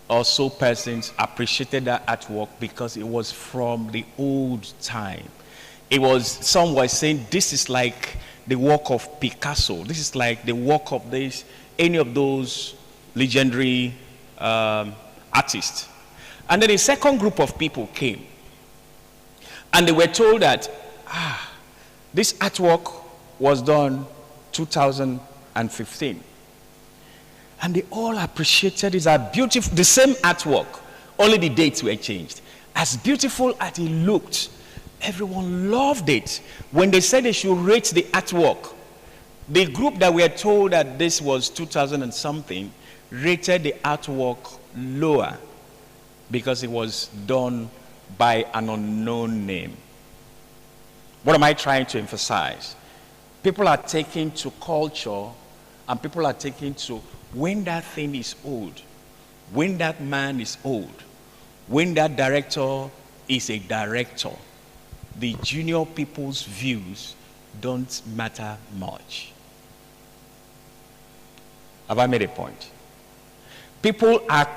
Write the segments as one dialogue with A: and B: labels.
A: or so persons appreciated that artwork because it was from the old time. It was, some were saying this is like the work of Picasso. This is like the work of this, any of those legendary artists. And then a second group of people came. And they were told that, this artwork was done 2015. And they all appreciated it as beautiful, the same artwork, only the dates were changed. As beautiful as it looked, everyone loved it. When they said they should rate the artwork, the group that were told that this was 2000 and something rated the artwork lower because it was done by an unknown name. What am I trying to emphasize? People are taking to culture, and people are taking to when that thing is old, when that man is old, when that director is a director, the junior people's views don't matter much. Have I made a point? People are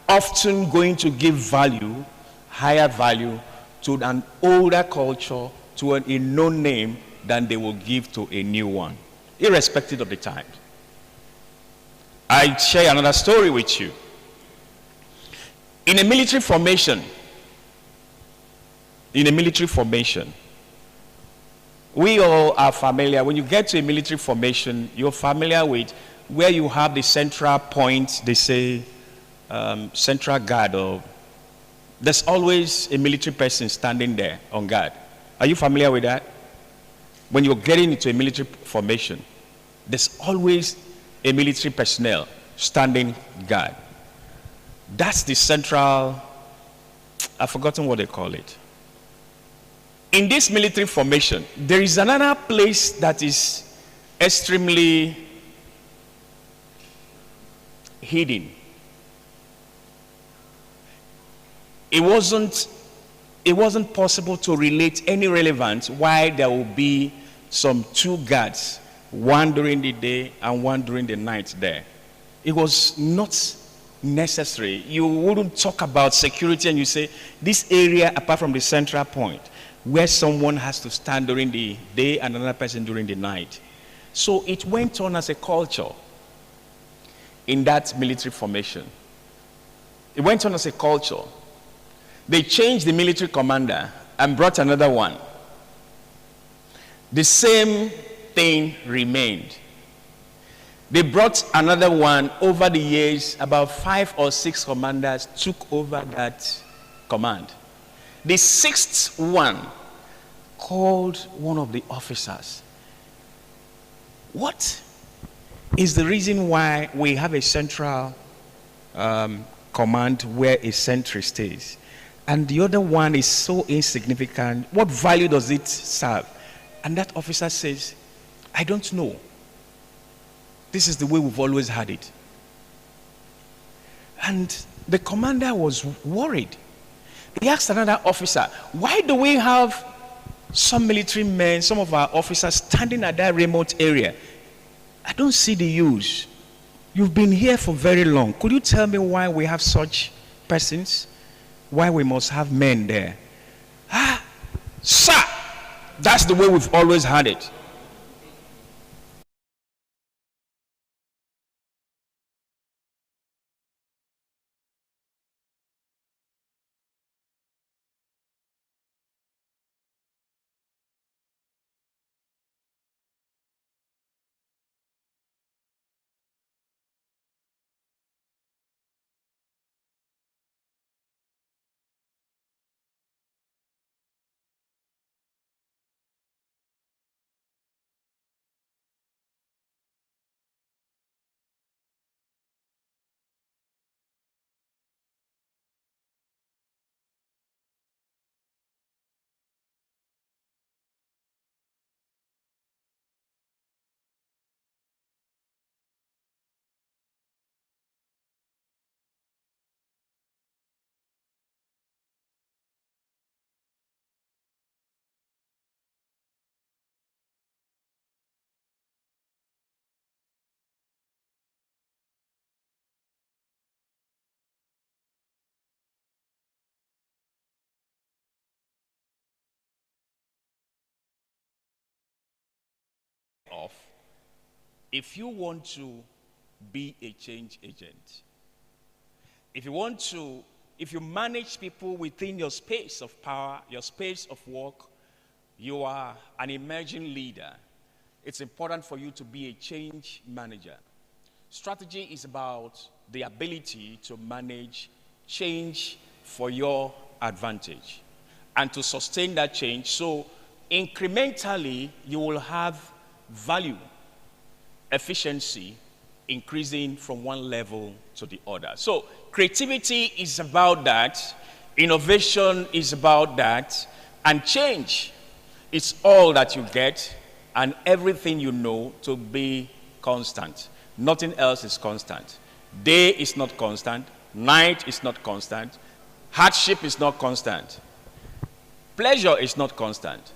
A: often going to give value, higher value, to an older culture, to a known name, than they will give to a new one, irrespective of the times. I share another story with you. In a military formation, we all are familiar. When you get to a military formation, you're familiar with where you have the central point, they say central guard, or there's always a military person standing there on guard. Are you familiar with that? When you're getting into a military formation, there's always a military personnel standing guard. That's the central, I've forgotten what they call it. In this military formation, there is another place that is extremely hidden. It wasn't possible to relate any relevance why there will be some two guards, one during the day and one during the night there. It was not necessary. You wouldn't talk about security and you say this area, apart from the central point, where someone has to stand during the day and another person during the night. So it went on as a culture in that military formation. It went on as a culture. They changed the military commander and brought another one. The same thing remained. They brought another one. Over the years, about 5 or 6 commanders took over that command. The sixth one called one of the officers. What is the reason why we have a central command where a sentry stays, and the other one is so insignificant? What value does it serve? And that officer says, I don't know. This is the way we've always had it. And the commander was worried. He asked another officer, why do we have some military men, some of our officers standing at that remote area? I don't see the use. You've been here for very long. Could you tell me why we have such persons? Why we must have men there? Sir, that's the way we've always had it. off, if you want to be a change agent, if you manage people within your space of power, your space of work, you are an emerging leader, it's important for you to be a change manager. Strategy is about the ability to manage change for your advantage and to sustain that change. So incrementally, you will have value, efficiency, increasing from one level to the other. So creativity is about that, innovation is about that, and change is all that you get and everything you know to be constant. Nothing else is constant. Day is not constant, night is not constant, hardship is not constant, pleasure is not constant,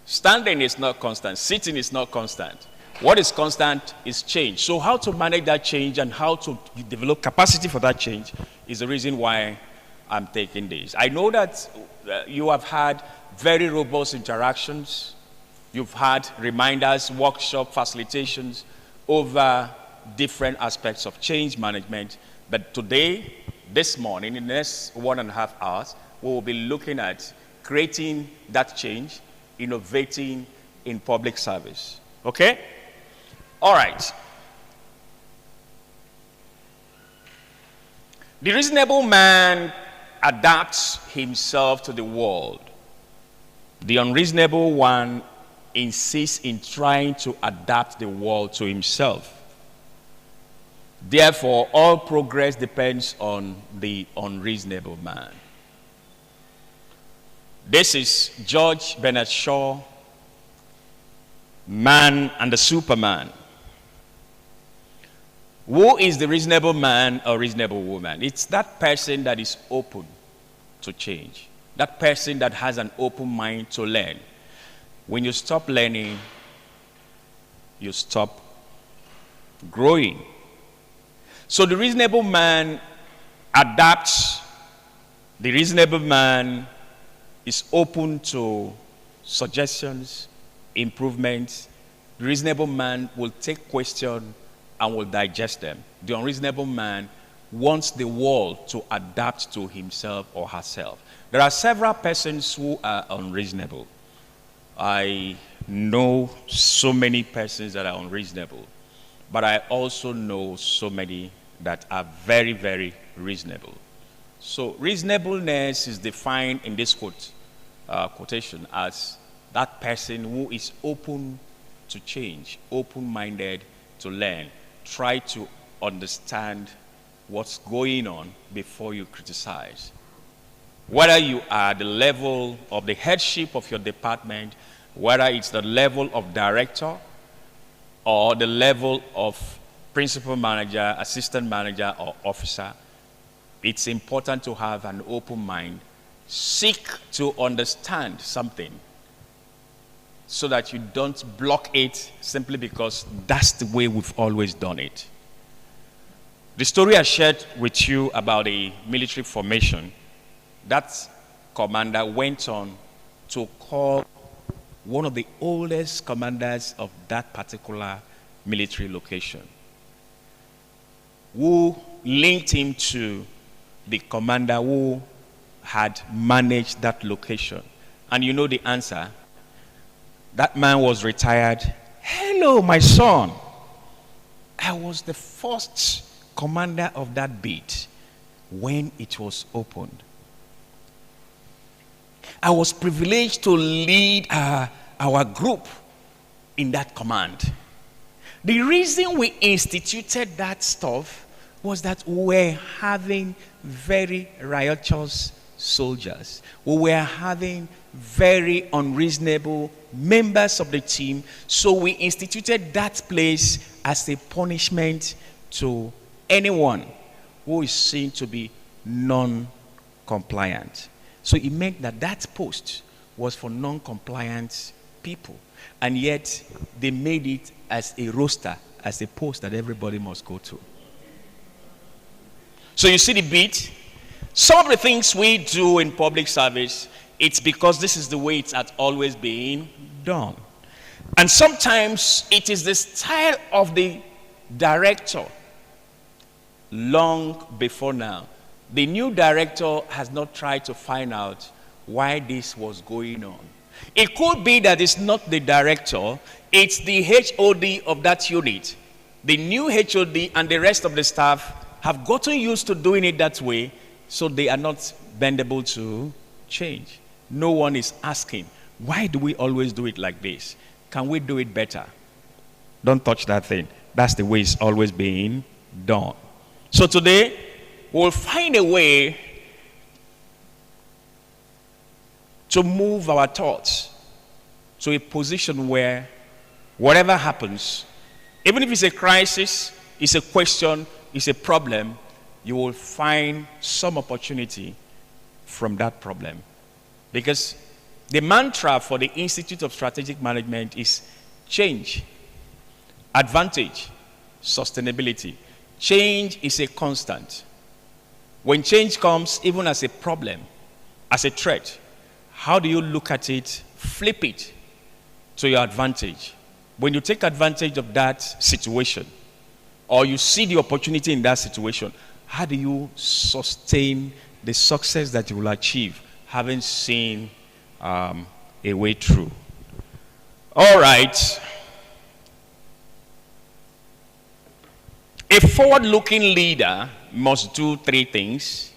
A: standing is not constant, sitting is not constant. What is constant is change. So how to manage that change and how to develop capacity for that change is the reason why I'm taking this. I know that you have had very robust interactions. You've had reminders, workshop, facilitations over different aspects of change management. But today, this morning, in the next 1.5 hours, we will be looking at creating that change, innovating in public service. Okay? All right. The reasonable man adapts himself to the world. The unreasonable one insists in trying to adapt the world to himself. Therefore, all progress depends on the unreasonable man. This is George Bernard Shaw, Man and the Superman. Who is the reasonable man or reasonable woman? It's that person that is open to change. That person that has an open mind to learn. When you stop learning, you stop growing. So the reasonable man adapts. The reasonable man is open to suggestions, improvements. The reasonable man will take questions and will digest them. The unreasonable man wants the world to adapt to himself or herself. There are several persons who are unreasonable. I know so many persons that are unreasonable, but I also know so many that are very, very reasonable. So reasonableness is defined in this quotation as that person who is open to change, open-minded to learn, try to understand what's going on before you criticize. Whether you are at the level of the headship of your department, whether it's the level of director or the level of principal manager, assistant manager, or officer, it's important to have an open mind. Seek to understand something so that you don't block it simply because that's the way we've always done it. The story I shared with you about a military formation, that commander went on to call one of the oldest commanders of that particular military location, who linked him to the commander who had managed that location. And you know the answer. That man was retired. Hello, my son. I was the first commander of that beat when it was opened. I was privileged to lead our group in that command. The reason we instituted that stuff was that we were having very riotous soldiers. We were having very unreasonable members of the team. So we instituted that place as a punishment to anyone who is seen to be non-compliant. So it meant that that post was for non-compliant people. And yet they made it as a roster, as a post that everybody must go to. So you see the beat? Some of the things we do in public service, it's because this is the way it's always been done. And sometimes it is the style of the director. Long before now, the new director has not tried to find out why this was going on. It could be that it's not the director, it's the HOD of that unit. The new HOD and the rest of the staff have gotten used to doing it that way, so they are not bendable to change. No one is asking, why do we always do it like this? Can we do it better? Don't touch that thing. That's the way it's always being done. So today, we'll find a way to move our thoughts to a position where whatever happens, even if it's a crisis, it's a question, it's a problem, you will find some opportunity from that problem. Because the mantra for the Institute of Strategic Management is change, advantage, sustainability. Change is a constant. When change comes, even as a problem, as a threat, how do you look at it, flip it to your advantage? When you take advantage of that situation, or you see the opportunity in that situation, how do you sustain the success that you will achieve, having seen a way through? All right. A forward-looking leader must do three things.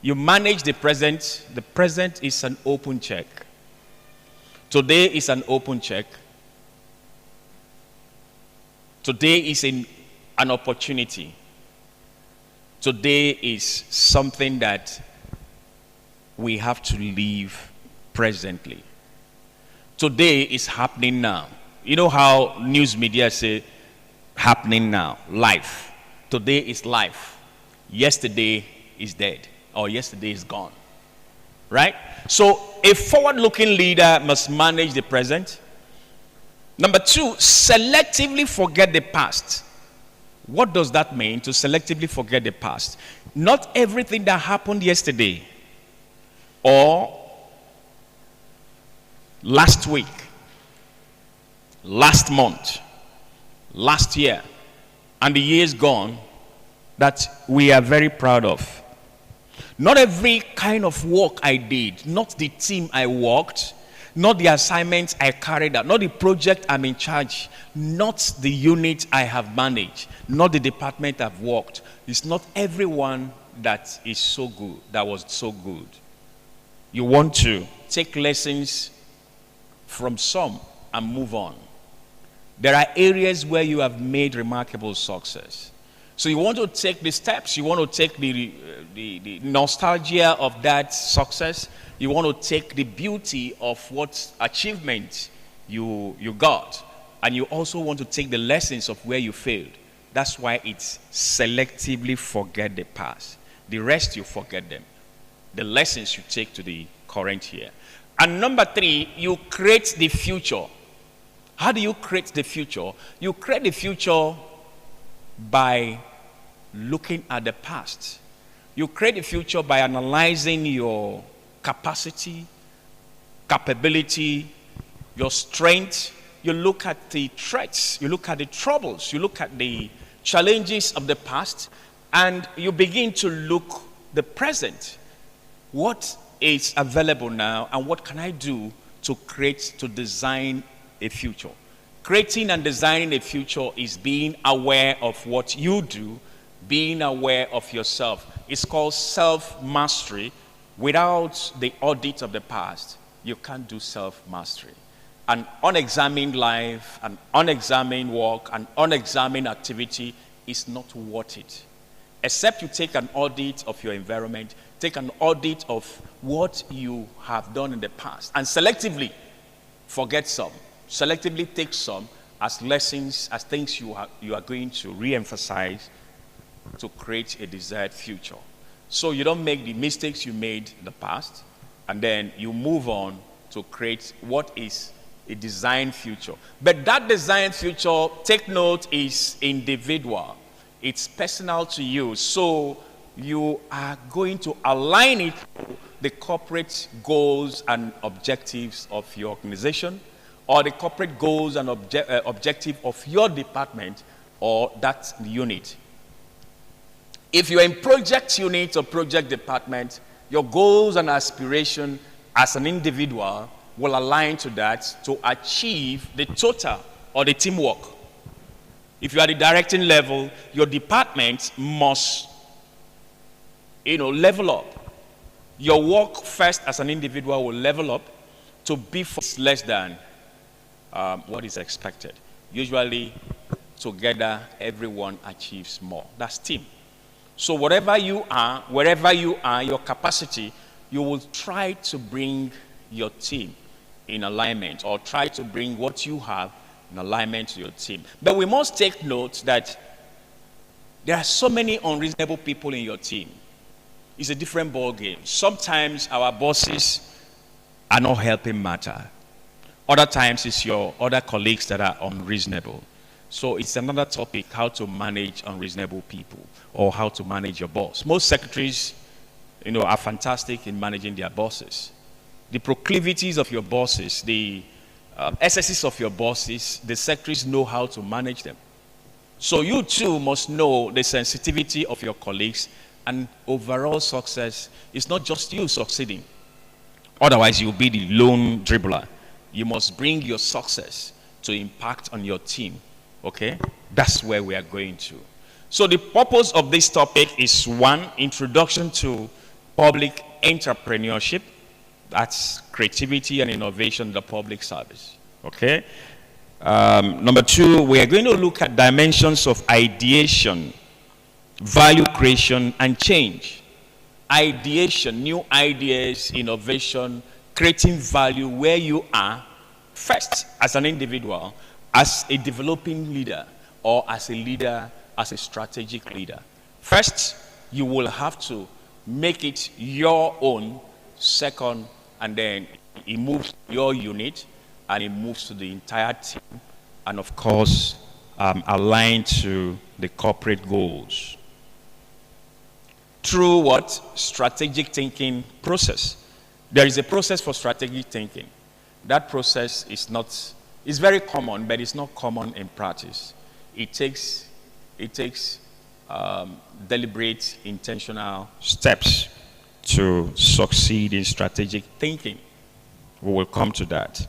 A: You manage the present. The present is an open check. Today is an open check. Today is an opportunity. Today is something that we have to live presently. Today is happening now. You know how news media say, happening now, life. Today is life. Yesterday is dead, or yesterday is gone. Right? So a forward-looking leader must manage the present. Number two, selectively forget the past. What does that mean, to selectively forget the past? Not everything that happened yesterday or last week, last month, last year, and the years gone that we are very proud of. Not every kind of work I did, not the team I worked, not the assignments I carried out, not the project I'm in charge, not the unit I have managed, not the department I've worked. It's not everyone that is so good, that was so good. You want to take lessons from some and move on. There are areas where you have made remarkable success. So you want to take the steps, you want to take the nostalgia of that success, you want to take the beauty of what achievement you got, and you also want to take the lessons of where you failed. That's why it's selectively forget the past. The rest you forget them. The lessons you take to the current year. And number three, you create the future. How do you create the future? You create the future by looking at the past. You create the future by analyzing your capacity, capability, your strength. You look at the threats, you look at the troubles, you look at the challenges of the past, and you begin to look the present. What is available now, and what can I do to create, to design a future? Creating and designing a future is being aware of what you do, being aware of yourself. It's called self-mastery. Without the audit of the past, you can't do self-mastery. An unexamined life, an unexamined work, an unexamined activity is not worth it. Except you take an audit of your environment, take an audit of what you have done in the past, and selectively forget some. Selectively take some as lessons, as things you are going to re-emphasize to create a desired future. So you don't make the mistakes you made in the past, and then you move on to create what is a designed future. But that designed future, take note, is individual. It's personal to you. So you are going to align it to the corporate goals and objectives of your organization, or the corporate goals and objective of your department or that unit. If you're in project unit or project department, your goals and aspiration as an individual will align to that to achieve the total or the teamwork. If you are the directing level, your department must, level up. Your work first as an individual will level up to be less than what is expected. Usually, together, everyone achieves more. That's team. So wherever you are, your capacity, you will try to bring your team in alignment, or try to bring what you have in alignment to your team. But we must take note that there are so many unreasonable people in your team. It's a different ball game. Sometimes our bosses are not helping matter. Other times it's your other colleagues that are unreasonable. So it's another topic, how to manage unreasonable people or how to manage your boss. Most secretaries, are fantastic in managing their bosses. The proclivities of your bosses, the excesses of your bosses, the secretaries know how to manage them. So you too must know the sensitivity of your colleagues, and overall success is not just you succeeding. Otherwise, you'll be the lone dribbler. You must bring your success to impact on your team. Okay? That's where we are going to. So the purpose of this topic is 1, introduction to public entrepreneurship. That's creativity and innovation in the public service. Okay? Number 2, we are going to look at dimensions of ideation, value creation, and change. Ideation, new ideas, innovation, creating value where you are, first as an individual, as a developing leader, or as a leader, as a strategic leader. First, you will have to make it your own. Second, and then it moves to your unit, and it moves to the entire team, and of course, aligned to the corporate goals. Through what? Strategic thinking process. There is a process for strategic thinking. That process is very common, but it's not common in practice. It takes deliberate, intentional steps to succeed in strategic thinking. We will come to that.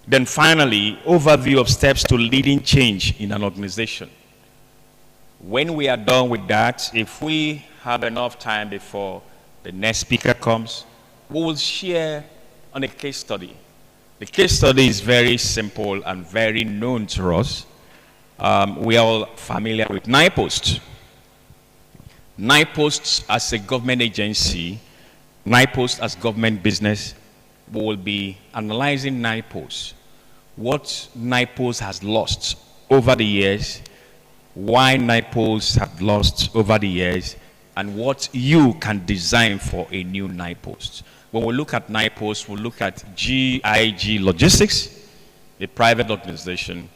A: Then finally, overview of steps to leading change in an organization. When we are done with that, if we have enough time before the next speaker comes, we will share on a case study. The case study is very simple and very known to us. We are all familiar with NIPOST. NIPOST as a government agency, NIPOST as government business, we will be analyzing NIPOST. What NIPOST has lost over the years, why NIPOST have lost over the years, and what you can design for a new NIPOST. When we look at NIPOST, we'll look at GIG Logistics, the private organization,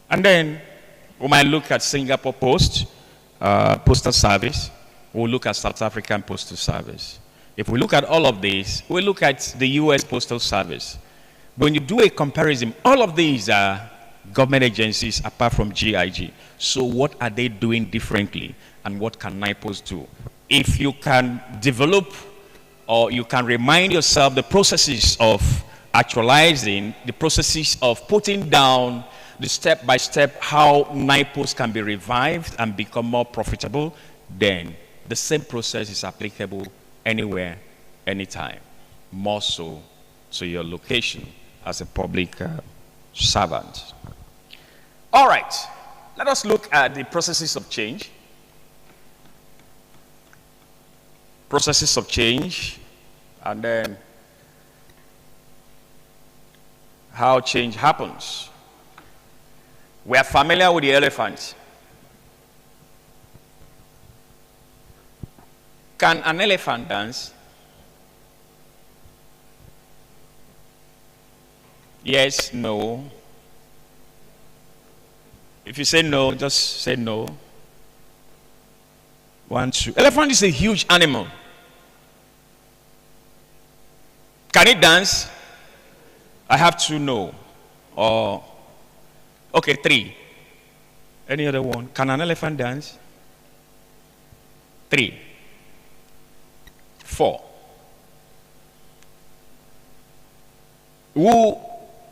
A: and then we might look at Singapore Post, Postal Service. We'll look at South African Postal Service. If we look at all of these, we'll look at the US Postal Service. When you do a comparison, all of these are government agencies apart from GIG. So what are they doing differently, and what can NIPOST do? If you can develop, or you can remind yourself the processes of actualizing, the processes of putting down the step-by-step how NIPOST can be revived and become more profitable, then the same process is applicable anywhere, anytime, more so to your location as a public servant. All right, let us look at the processes of change. Processes of change, and then how change happens. We are familiar with the elephant. Can an elephant dance? Yes, no. If you say no, just say no. 1, 2. Elephant is a huge animal. Can it dance? I have to know. Or, okay, 3. Any other one? Can an elephant dance? 3. 4. Who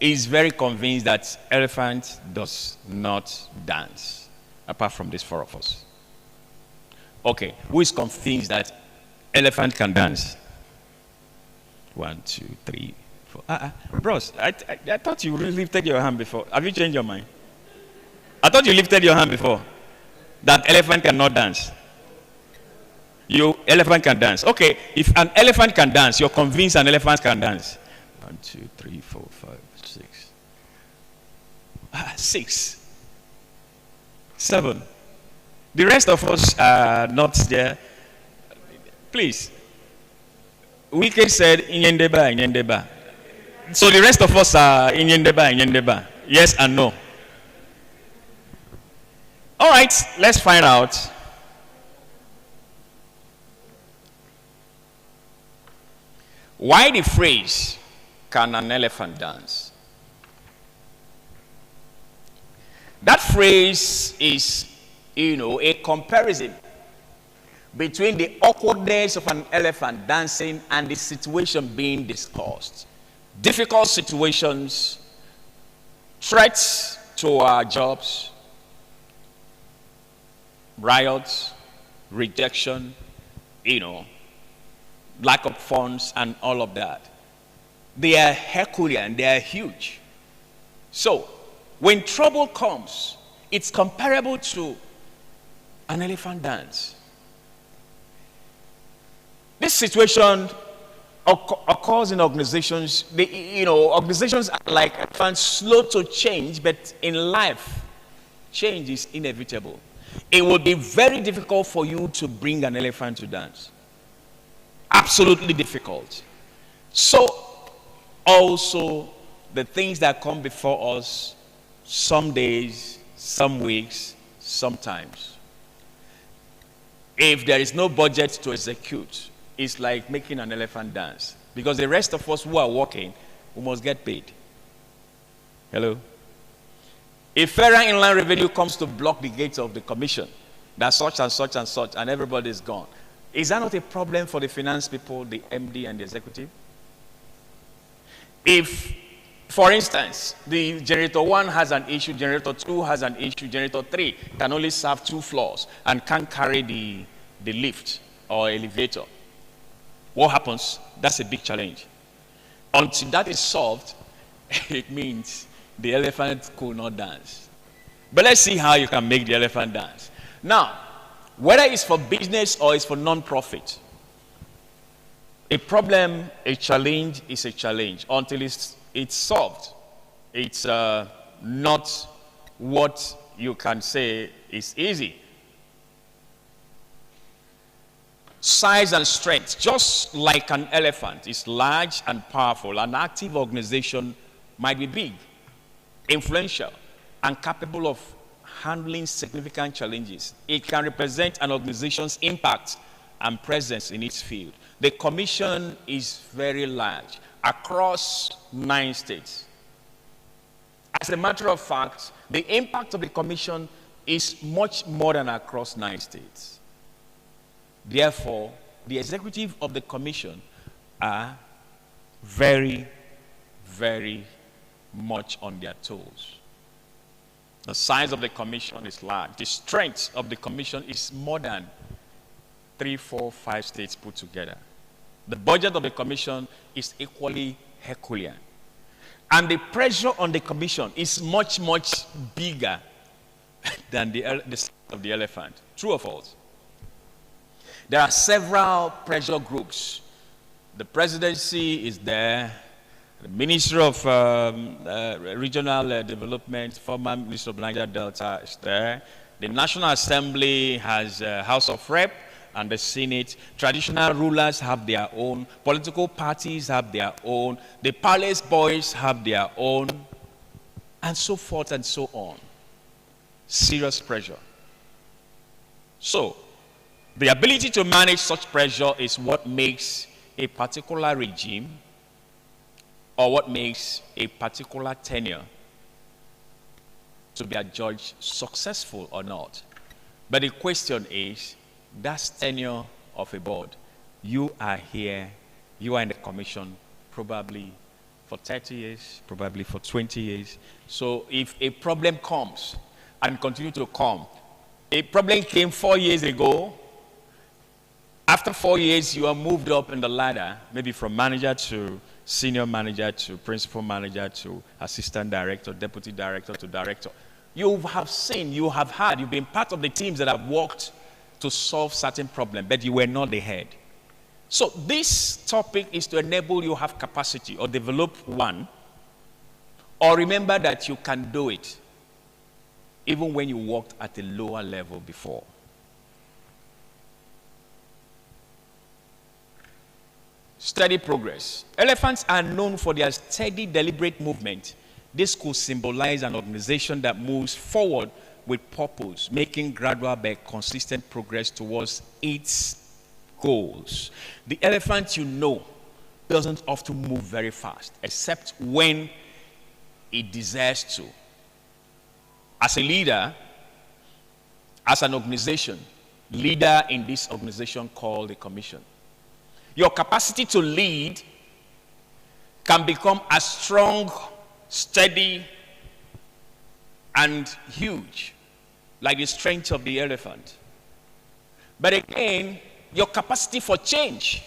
A: is very convinced that elephant does not dance, apart from these 4 of us? Okay, who is convinced that elephant can dance? 1, 2, 3, 4. Bros, I thought you lifted your hand before. Have you changed your mind? I thought you lifted your hand before. That elephant cannot dance. Elephant can dance. Okay, if an elephant can dance, you're convinced an elephant can dance. 1, 2, 3, 4, 5, 6. 6. 7. The rest of us are not there. Please. Wike said, Inyendeba, Inyendeba. So the rest of us are Inyendeba, Inyendeba. Yes and no. All right, let's find out. Why the phrase, can an elephant dance? That phrase is, a comparison between the awkwardness of an elephant dancing and the situation being discussed. Difficult situations, threats to our jobs, riots, rejection, lack of funds and all of that. They are Herculean, they are huge. So, when trouble comes, it's comparable to an elephant dance. This situation occurs in organizations. Organizations are like elephants, slow to change, but in life, change is inevitable. It will be very difficult for you to bring an elephant to dance. Absolutely difficult. So, also, the things that come before us, some days, some weeks, sometimes. If there is no budget to execute, it's like making an elephant dance. Because the rest of us who are working, we must get paid. Hello? If Federal Inland Revenue comes to block the gates of the commission, that such and such and such, and everybody is gone, is that not a problem for the finance people, the MD and the executive? If, for instance, the generator 1 has an issue, generator 2 has an issue, generator 3 can only serve 2 floors and can't carry the lift or elevator, what happens? That's a big challenge. Until that is solved, it means the elephant could not dance. But let's see how you can make the elephant dance. Now, whether it's for business or it's for non-profit, a problem, a challenge is a challenge until it's solved. It's not what you can say is easy. Size and strength, just like an elephant, is large and powerful. An active organization might be big, influential, and capable of handling significant challenges. It can represent an organization's impact and presence in its field. The commission is very large, across 9 states. As a matter of fact, the impact of the commission is much more than across 9 states. Therefore, the executive of the commission are very, very much on their toes. The size of the commission is large. The strength of the commission is more than 3, 4, 5 states put together. The budget of the commission is equally Herculean. And the pressure on the commission is much, much bigger than the size of the elephant. True or false? There are several pressure groups. The presidency is there. The Ministry of Regional Development, former Minister of Niger Delta, is there. The National Assembly has House of Rep and the Senate. Traditional rulers have their own. Political parties have their own. The palace boys have their own. And so forth and so on. Serious pressure. So, the ability to manage such pressure is what makes a particular regime or what makes a particular tenure to be adjudged successful or not. But the question is, that's tenure of a board. You are here, you are in the commission probably for 30 years, probably for 20 years. So if a problem comes and continue to come, a problem came 4 years ago, after 4 years you are moved up in the ladder, maybe from manager to senior manager to principal manager to assistant director, deputy director to director. You have seen, you have heard, you've been part of the teams that have worked to solve certain problems, but you were not the head. So this topic is to enable you to have capacity or develop one, or remember that you can do it even when you worked at a lower level before. Steady progress. Elephants are known for their steady, deliberate movement. This could symbolize an organization that moves forward with purpose, making gradual but consistent progress towards its goals. The elephant, you know, doesn't often move very fast, except when it desires to. As a leader, as an organization, leader in this organization called the commission, your capacity to lead can become as strong, steady, and huge, like the strength of the elephant. But again, your capacity for change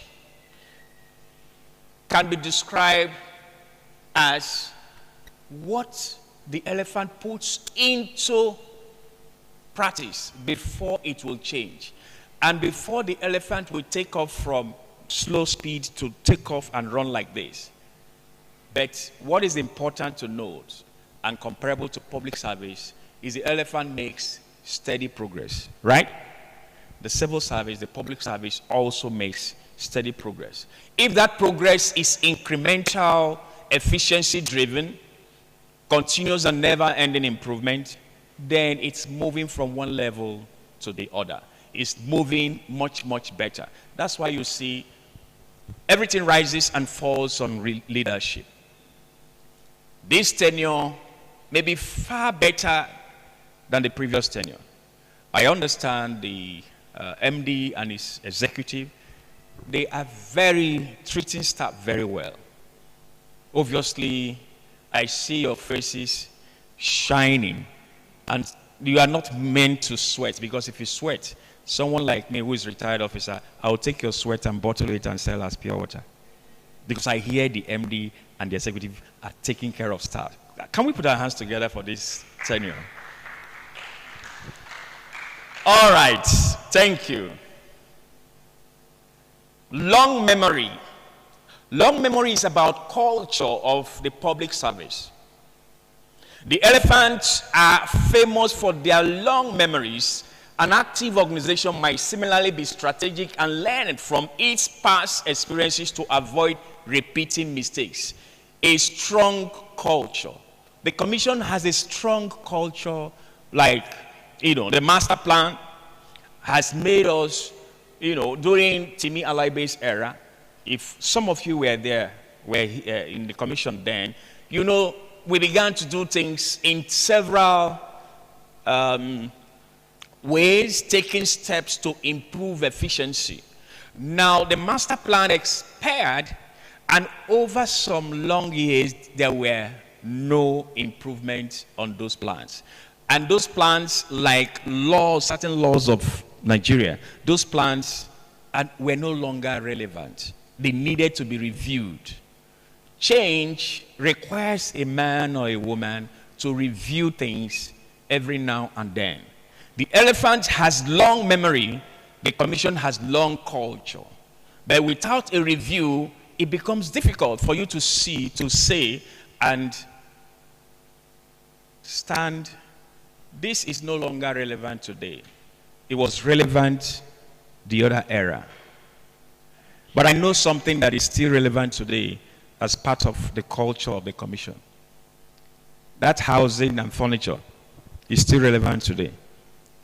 A: can be described as what the elephant puts into practice before it will change. And before the elephant will take off from slow speed to take off and run like this. But what is important to note and comparable to public service is the elephant makes steady progress, right? The civil service, the public service also makes steady progress. If that progress is incremental, efficiency driven, continuous and never-ending improvement, then it's moving from one level to the other. It's moving much, much better. That's why you see everything rises and falls on leadership. This tenure may be far better than the previous tenure. I understand the MD and his executive, they are treating staff very well. Obviously, I see your faces shining, and you are not meant to sweat, because if you sweat, someone like me who is a retired officer, I'll take your sweat and bottle it and sell as pure water. Because I hear the MD and the executive are taking care of staff. Can we put our hands together for this tenure? All right, thank you. Long memory. Long memory is about culture of the public service. The elephants are famous for their long memories. An active organization might similarly be strategic and learn from its past experiences to avoid repeating mistakes. A strong culture. The commission has a strong culture, like, the master plan has made us, during Timi Alaibe's era, if some of you were there, were in the commission then, we began to do things in several ways, taking steps to improve efficiency. Now, the master plan expired, and over some long years, there were no improvement on those plans. And those plans, like certain laws of Nigeria, those plans were no longer relevant. They needed to be reviewed. Change requires a man or a woman to review things every now and then. The elephant has long memory, the commission has long culture. But without a review, it becomes difficult for you to say, and stand. This is no longer relevant today. It was relevant the other era. But I know something that is still relevant today as part of the culture of the commission. That housing and furniture is still relevant today.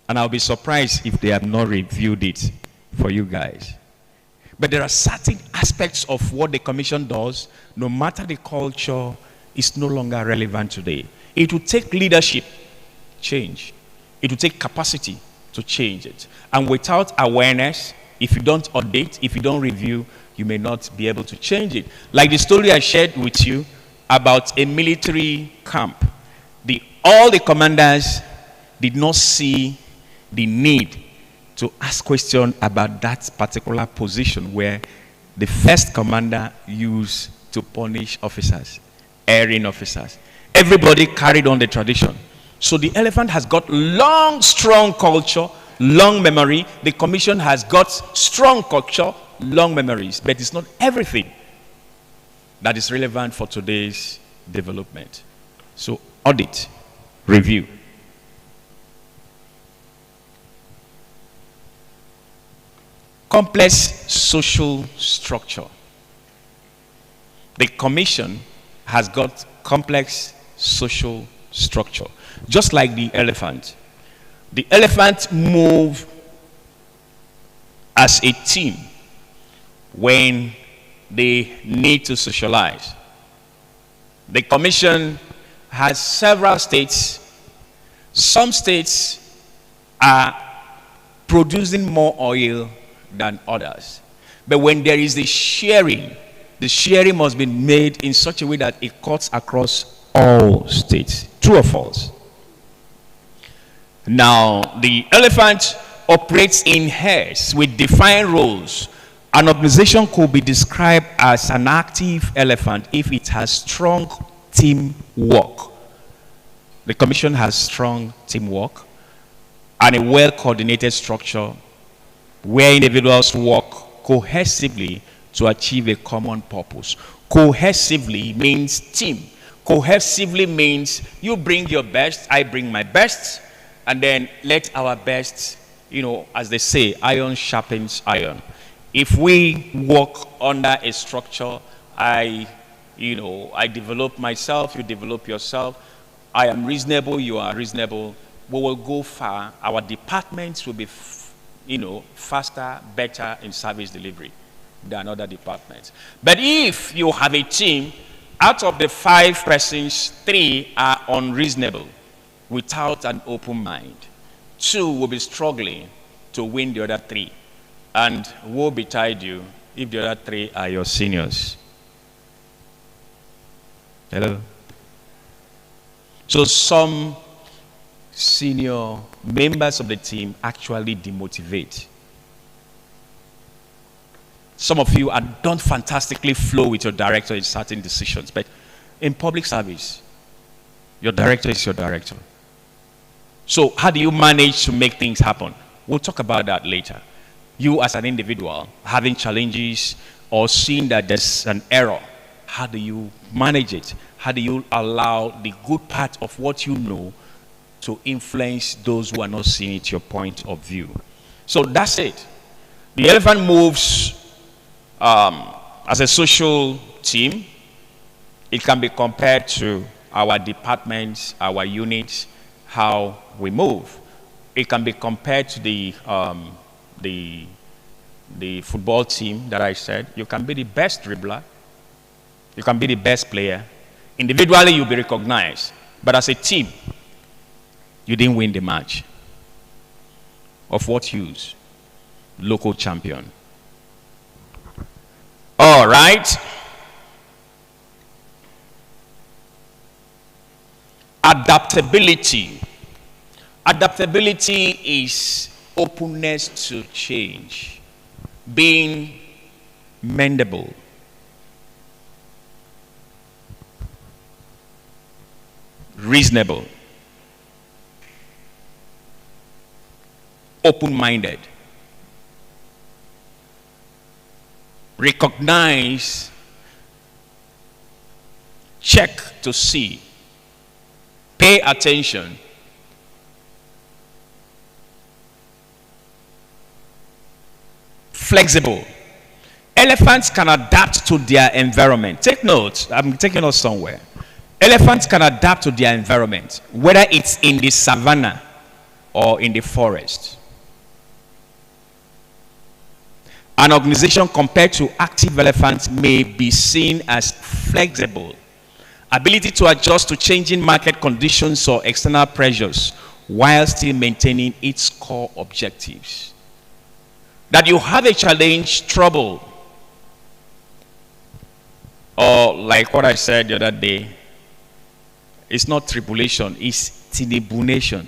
A: And I'll be surprised if they have not reviewed it for you guys. But there are certain aspects of what the commission does, no matter the culture, is no longer relevant today. It will take leadership change. It will take capacity to change it. And without awareness, if you don't audit, if you don't review, you may not be able to change it. Like the story I shared with you about a military camp. All the commanders did not see the need to ask questions about that particular position where the first commander used to punish officers, erring officers. Everybody carried on the tradition. So the elephant has got long, strong culture, long memory. The commission has got strong culture, long memories. But it's not everything that is relevant for today's development. So audit, review. Complex social structure. The commission has got complex social structure. Just like the elephant. The elephant moves as a team when they need to socialize. The commission has several states. Some states are producing more oil than others. But when there is the sharing must be made in such a way that it cuts across all states. True or false? Now, the elephant operates in herds with defined roles. An organization could be described as an active elephant if it has strong teamwork. The commission has strong teamwork and a well-coordinated structure where individuals work cohesively to achieve a common purpose. Cohesively means team. Cohesively means you bring your best, I bring my best, and then let our best, as they say, iron sharpens iron. If we work under a structure, I develop myself, you develop yourself, I am reasonable, you are reasonable, we will go far. Our departments will be faster, better in service delivery than other departments. But if you have a team, out of the 5 persons, 3 are unreasonable without an open mind. 2 will be struggling to win the other 3. And woe betide you if the other 3 are your seniors. Hello? So some senior members of the team actually demotivate. Some of you don't fantastically flow with your director in certain decisions, but in public service, your director is your director. So how do you manage to make things happen? We'll talk about that later. You as an individual having challenges or seeing that there's an error, how do you manage it? How do you allow the good part of what you know to influence those who are not seeing it your point of view? So that's it. The elephant moves as a social team. It can be compared to our departments, our units, how we move. It can be compared to the football team that I said. You can be the best dribbler. You can be the best player. Individually, you'll be recognized. But as a team, you didn't win the match. Of what use? Local champion. All right. Adaptability. Adaptability is openness to change. Being mendable. Reasonable. Open-minded. Recognize, check to see, pay attention, flexible. Elephants can adapt to their environment. Take note, I'm taking us somewhere. Elephants can adapt to their environment, whether it's in the savannah or in the forest. An organization compared to active elephants may be seen as flexible. Ability to adjust to changing market conditions or external pressures. while still maintaining its core objectives. That you have a challenge, trouble, or like what I said the other day, it's not tribulation, it's tinibunation.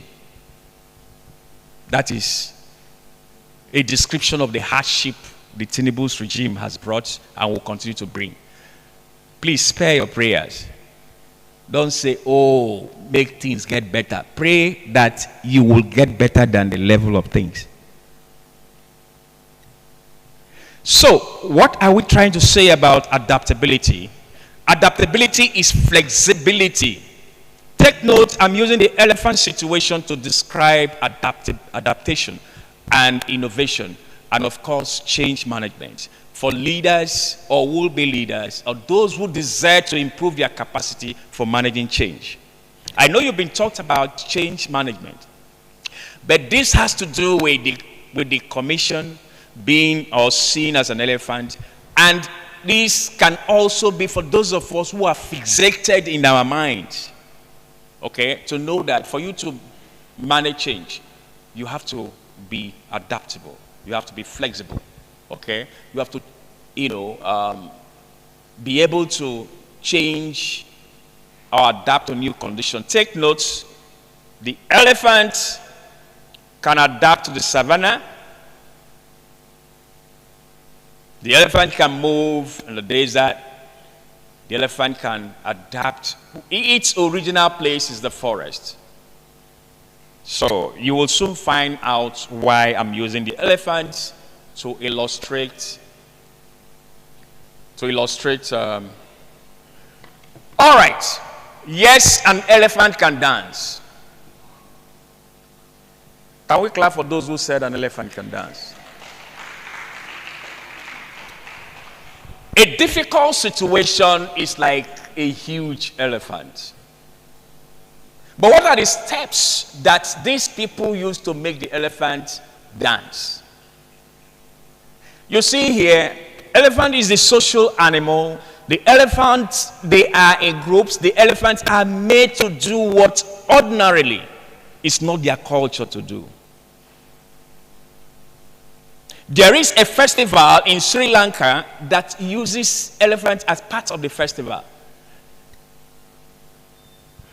A: That is a description of the hardship the Tinubu's regime has brought and will continue to bring. Please spare your prayers. Don't say, oh, make things get better. Pray that you will get better than the level of things. So, what are we trying to say about adaptability? Adaptability is flexibility. Take note, I'm using the elephant situation to describe adaptation and innovation, and of course, change management. For leaders or will-be leaders, or those who desire to improve their capacity for managing change. I know you've been talked about change management, but this has to do with the commission being or seen as an elephant, and this can also be for those of us who are fixated in our minds, okay, to know that for you to manage change, you have to be adaptable, you have to be flexible, okay, you have to, be able to change or adapt to new conditions. Take notes, the elephant can adapt to the savannah. The elephant can move in the desert. The elephant can adapt. Its original place is the forest. So you will soon find out why I'm using the elephant to illustrate. All right. Yes, an elephant can dance. Can we clap for those who said an elephant can dance? A difficult situation is like a huge elephant. But what are the steps that these people use to make the elephant dance? You see here, elephant is a social animal. The elephants, they are in groups. The elephants are made to do what ordinarily is not their culture to do. There is a festival in Sri Lanka that uses elephants as part of the festival.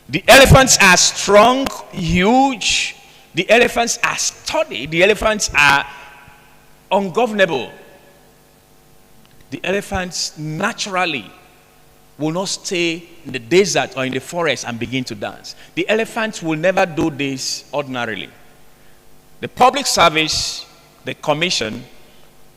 A: The elephants are strong, huge. The elephants are sturdy. The elephants are ungovernable. The elephants naturally will not stay in the desert or in the forest and begin to dance. The elephants will never do this ordinarily. The public service, the commission,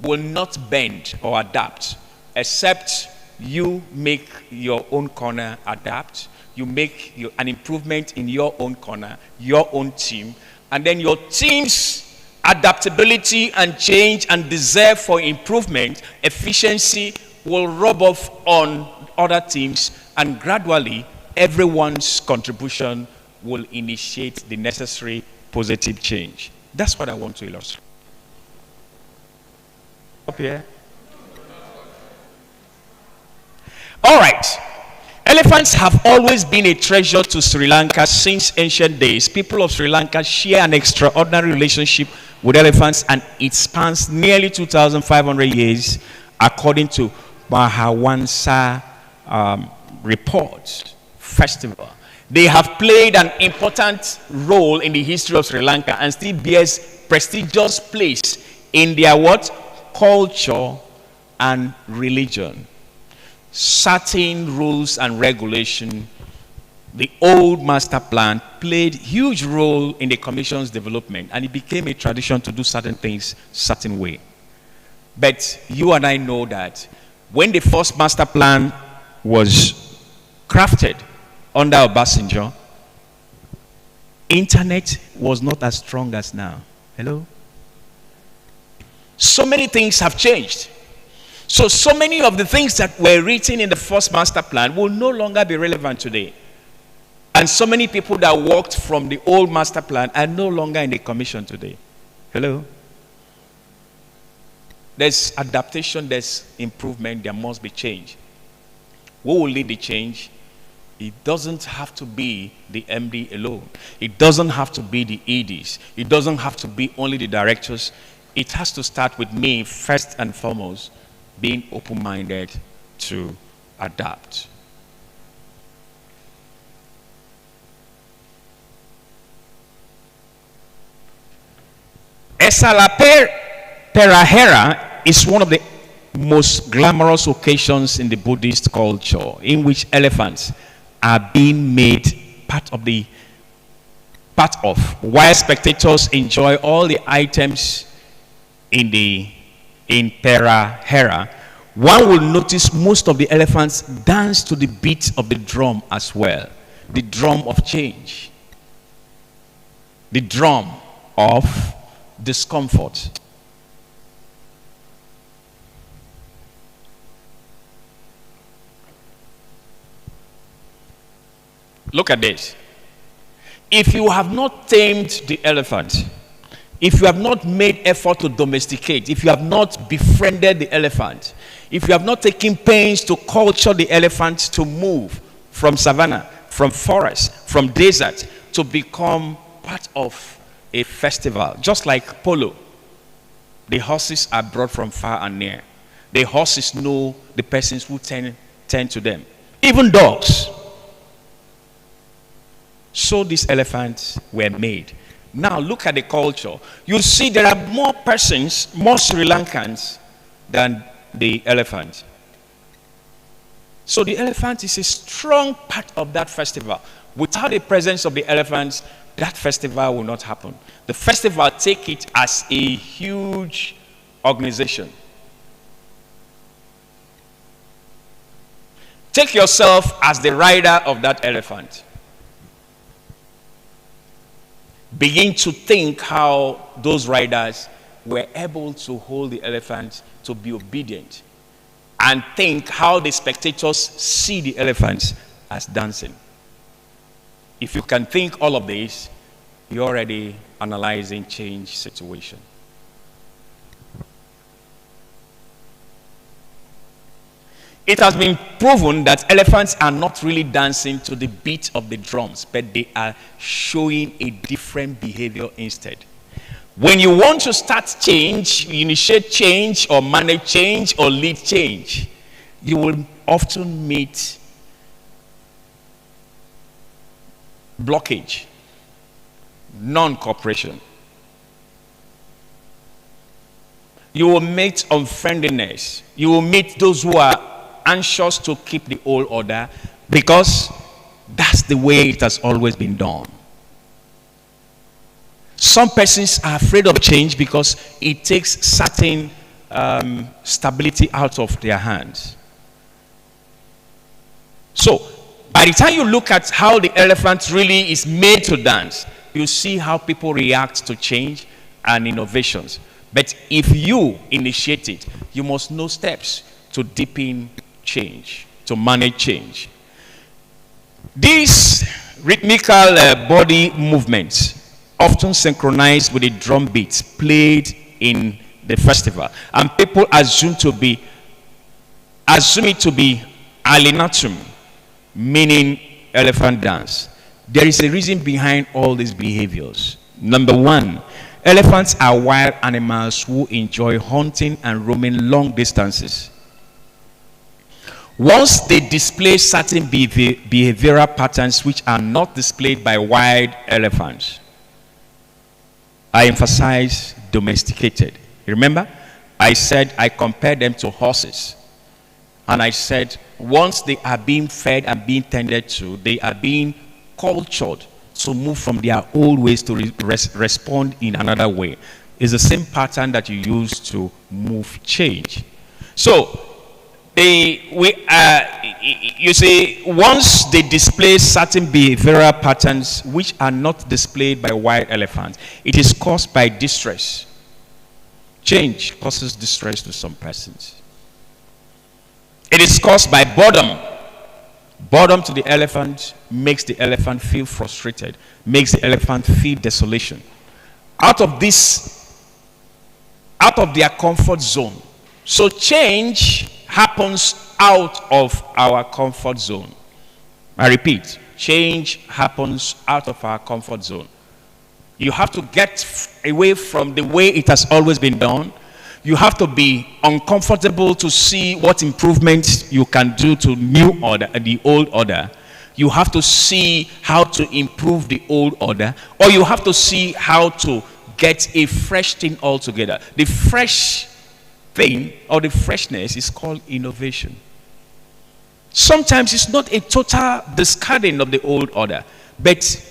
A: will not bend or adapt except you make your own corner adapt. You make an improvement in your own corner, your own team, and then your team's adaptability and change and desire for improvement, efficiency will rub off on other teams, and gradually everyone's contribution will initiate the necessary positive change. That's what I want to illustrate. Up here. All right. Elephants have always been a treasure to Sri Lanka since ancient days. People of Sri Lanka share an extraordinary relationship with elephants, and it spans nearly 2,500 years, according to Mahawansa report festival. They have played an important role in the history of Sri Lanka and still bears prestigious place in their what? Culture and religion. Certain rules and regulation, the old master plan played huge role in the commission's development, and it became a tradition to do certain things certain way. But you and I know that when the first master plan was crafted under Obasanjo, internet was not as strong as now. Hello? So many things have changed. So many of the things that were written in the first master plan will no longer be relevant today. And so many people that worked from the old master plan are no longer in the commission today. Hello? There's adaptation, there's improvement, there must be change. Who will lead the change? It doesn't have to be the MD alone. It doesn't have to be the EDs. It doesn't have to be only the directors. It has to start with me first and foremost, being open-minded to adapt. Perahera is one of the most glamorous occasions in the Buddhist culture in which elephants are being made part of while spectators enjoy all the items in Perahera. One will notice most of the elephants dance to the beat of the drum as well, the drum of change, the drum of discomfort. Look at this. If you have not tamed the elephant, if you have not made effort to domesticate, if you have not befriended the elephant, if you have not taken pains to culture the elephant to move from savannah, from forest, from desert, to become part of a festival, just like polo, the horses are brought from far and near. The horses know the persons who tend to them. Even dogs. So these elephants were made. Now look at the culture. You see there are more persons, more Sri Lankans than the elephant. So the elephant is a strong part of that festival. Without the presence of the elephants, that festival will not happen. The festival, take it as a huge organization. Take yourself as the rider of that elephant. Begin to think how those riders were able to hold the elephant to be obedient, and think how the spectators see the elephants as dancing. If you can think all of this, you're already analyzing change situation. It has been proven that elephants are not really dancing to the beat of the drums, but they are showing a different behavior instead. When you want to start change, initiate change, or manage change, or lead change, you will often meet blockage, non-cooperation. You will meet unfriendliness. You will meet those who are anxious to keep the old order because that's the way it has always been done. Some persons are afraid of change because it takes certain stability out of their hands. So, by the time you look at how the elephant really is made to dance, you see how people react to change and innovations. But if you initiate it, you must know steps to deepen change, to manage change. These rhythmical body movements, often synchronized with the drum beats played in the festival, and people assume it to be alinatum, meaning elephant dance. There is a reason behind all these behaviors. Number one, elephants are wild animals who enjoy hunting and roaming long distances. Once they display certain behavioral patterns which are not displayed by wild elephants, I emphasize domesticated. Remember, I said I compared them to horses. And I said once they are being fed and being tended to, they are being cultured to move from their old ways to respond in another way. It's the same pattern that you use to move change. So, you see, once they display certain behavioral patterns which are not displayed by wild elephants, it is caused by distress. Change causes distress to some persons. It is caused by boredom. Boredom to the elephant makes the elephant feel frustrated, makes the elephant feel desolation. Out of their comfort zone. So change happens out of our comfort zone. I repeat, change happens out of our comfort zone. You have to get away from the way it has always been done. You have to be uncomfortable to see what improvements you can do to new order, the old order. You have to see how to improve the old order, or you have to see how to get a fresh thing altogether. The fresh thing or the freshness is called innovation. Sometimes it's not a total discarding of the old order, but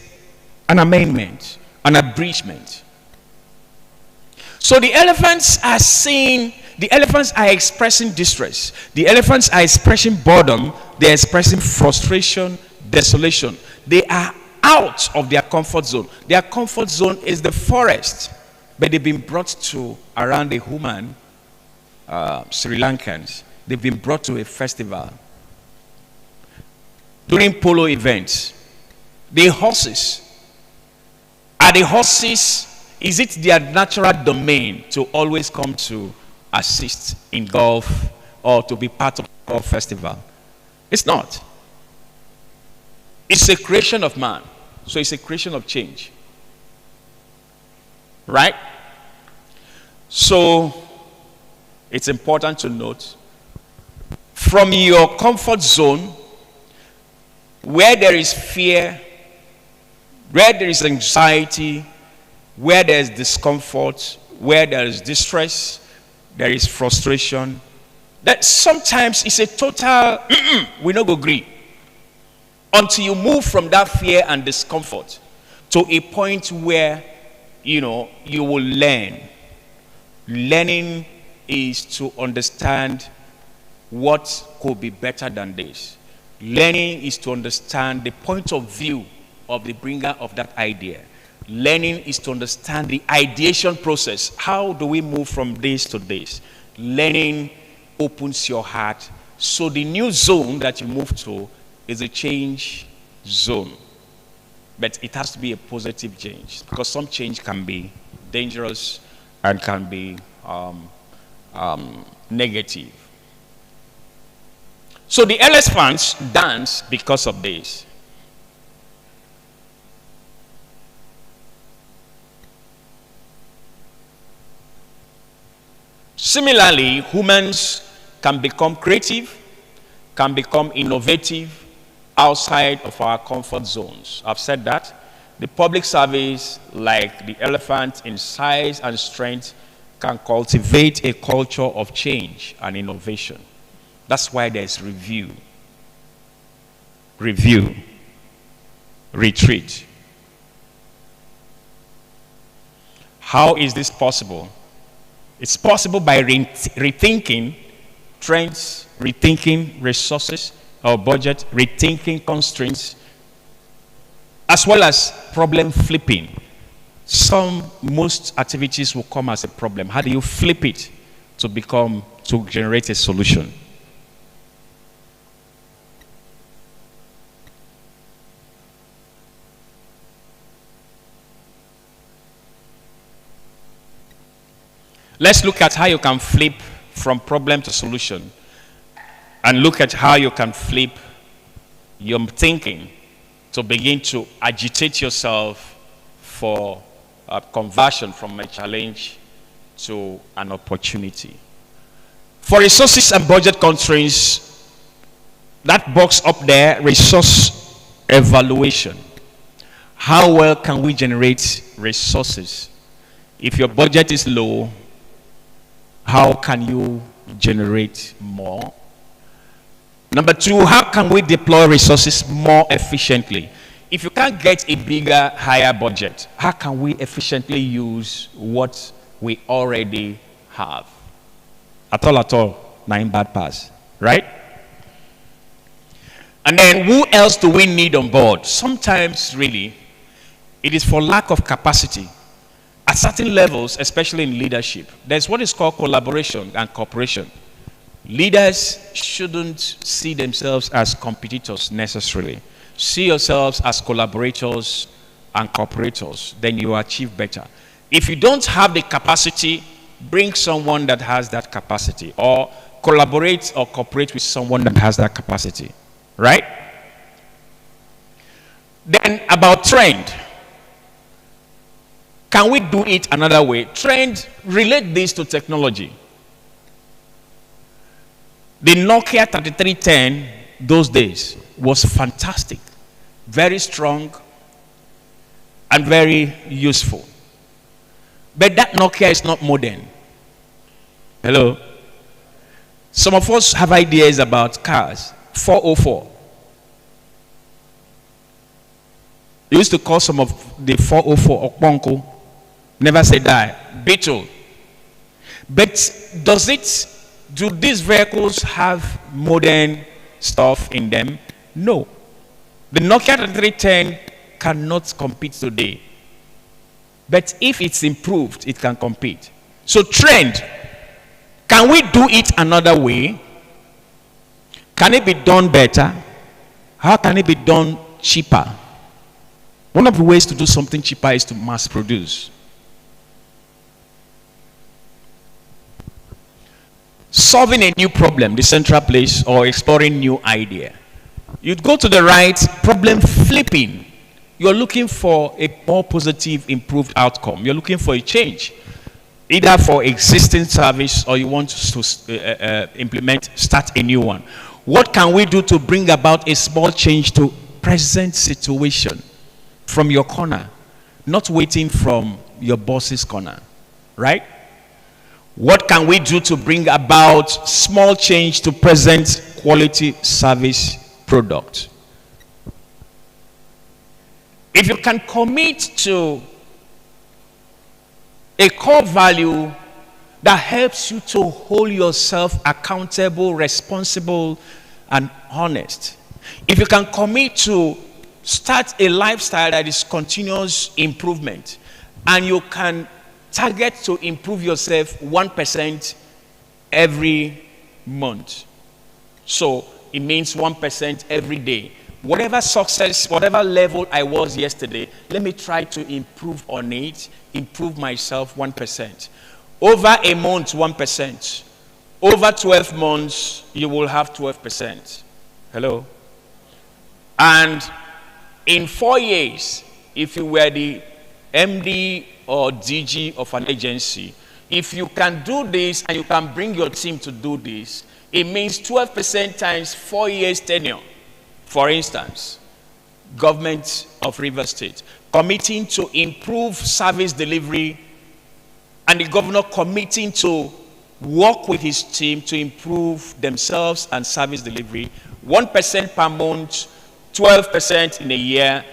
A: an amendment, an abridgment. So the elephants are expressing distress. The elephants are expressing boredom. They're expressing frustration, desolation. They are out of their comfort zone. Their comfort zone is the forest, but they've been brought to around the human Sri Lankans. They've been brought to a festival. During polo events, the horses, is it their natural domain to always come to assist in golf or to be part of the golf festival? It's not. It's a creation of man. So it's a creation of change. Right? So it's important to note, from your comfort zone, where there is fear, where there is anxiety, where there is discomfort, where there is distress, there is frustration, that sometimes it's a total, we no go agree. Until you move from that fear and discomfort to a point where, you will learn. Learning is to understand what could be better than this. Learning is to understand the point of view of the bringer of that idea. Learning is to understand the ideation process. How do we move from this to this? Learning opens your heart. So the new zone that you move to is a change zone. But it has to be a positive change, because some change can be dangerous and can be negative. So the elephants dance because of this. Similarly, humans can become creative, can become innovative outside of our comfort zones. I've said that. The public service, like the elephant in size and strength, can cultivate a culture of change and innovation. That's why there's review, retreat. How is this possible? It's possible by rethinking trends, rethinking resources or budget, rethinking constraints, as well as problem flipping. Most activities will come as a problem. How do you flip it to generate a solution? Let's look at how you can flip from problem to solution, and look at how you can flip your thinking to begin to agitate yourself for a conversion from a challenge to an opportunity. For resources and budget constraints, that box up there, resource evaluation. How well can we generate resources? If your budget is low, how can you generate more? Number two, how can we deploy resources more efficiently? If you can't get a bigger, higher budget, how can we efficiently use what we already have? At all, 9 bad pass, right? And then who else do we need on board? Sometimes, really, it is for lack of capacity. At certain levels, especially in leadership, there's what is called collaboration and cooperation. Leaders shouldn't see themselves as competitors necessarily. See yourselves as collaborators and cooperators, then you achieve better. If you don't have the capacity, bring someone that has that capacity, or collaborate or cooperate with someone that has that capacity, right? Then about trend. Can we do it another way? Trend, relate this to technology. The Nokia 3310 those days was fantastic, very strong, and very useful. But that Nokia is not modern. Hello? Some of us have ideas about cars. 404. You used to call some of the 404 Okponko. Never say die. Beetle. But do these vehicles have modern stuff in them? No. The Nokia 3310 cannot compete today. But if it's improved, it can compete. So trend. Can we do it another way? Can it be done better? How can it be done cheaper? One of the ways to do something cheaper is to mass produce. Solving a new problem, the central place, or exploring new idea. You'd go to the right, problem flipping. You're looking for a more positive, improved outcome. You're looking for a change, either for existing service or you want to start a new one. What can we do to bring about a small change to present situation from your corner, not waiting from your boss's corner, right? What can we do to bring about small change to present quality service product? If you can commit to a core value that helps you to hold yourself accountable, responsible, and honest. If you can commit to start a lifestyle that is continuous improvement, and you can target to improve yourself 1% every month. So it means 1% every day. Whatever success, whatever level I was yesterday, let me try to improve on it, improve myself 1%. Over a month, 1%. Over 12 months, you will have 12%. Hello? And in 4 years, if you were the MD or DG of an agency, if you can do this and you can bring your team to do this, it means 12% times 4 years tenure. For instance, government of Rivers State committing to improve service delivery, and the governor committing to work with his team to improve themselves and service delivery. 1% per month, 12% in a year,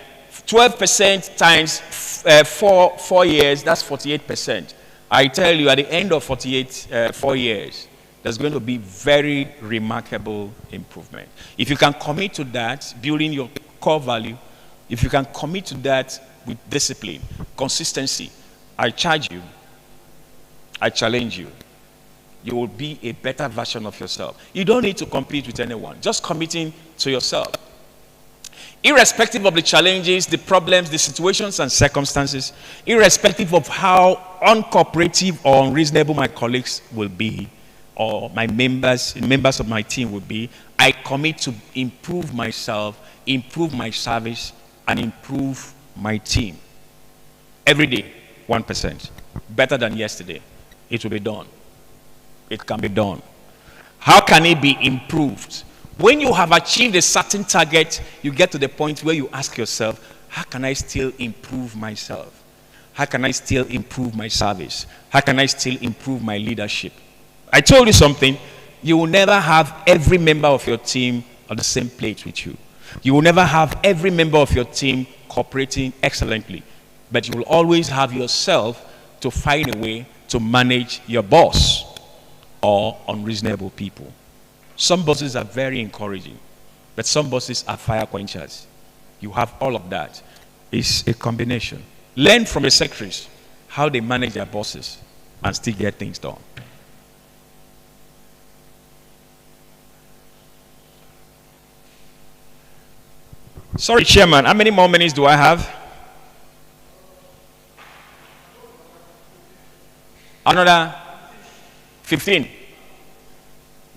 A: 12% times 4 years, that's 48%. I tell you, at the end of 4 years, there's going to be very remarkable improvement. If you can commit to that, building your core value, if you can commit to that with discipline, consistency, I charge you, I challenge you, you will be a better version of yourself. You don't need to compete with anyone, just committing to yourself. Irrespective of the challenges, the problems, the situations and circumstances, irrespective of how uncooperative or unreasonable my colleagues will be, or my members of my team will be, I commit to improve myself, improve my service, and improve my team. Every day, 1%. Better than yesterday. It will be done. It can be done. How can it be improved? When you have achieved a certain target, you get to the point where you ask yourself, how can I still improve myself? How can I still improve my service? How can I still improve my leadership? I told you something. You will never have every member of your team on the same plate with you. You will never have every member of your team cooperating excellently. But you will always have yourself to find a way to manage your boss or unreasonable people. Some bosses are very encouraging, but some bosses are fire quenchers. You have all of that. It's a combination. Learn from the secretaries how they manage their bosses and still get things done. Sorry, Chairman, how many more minutes do I have? Another 15.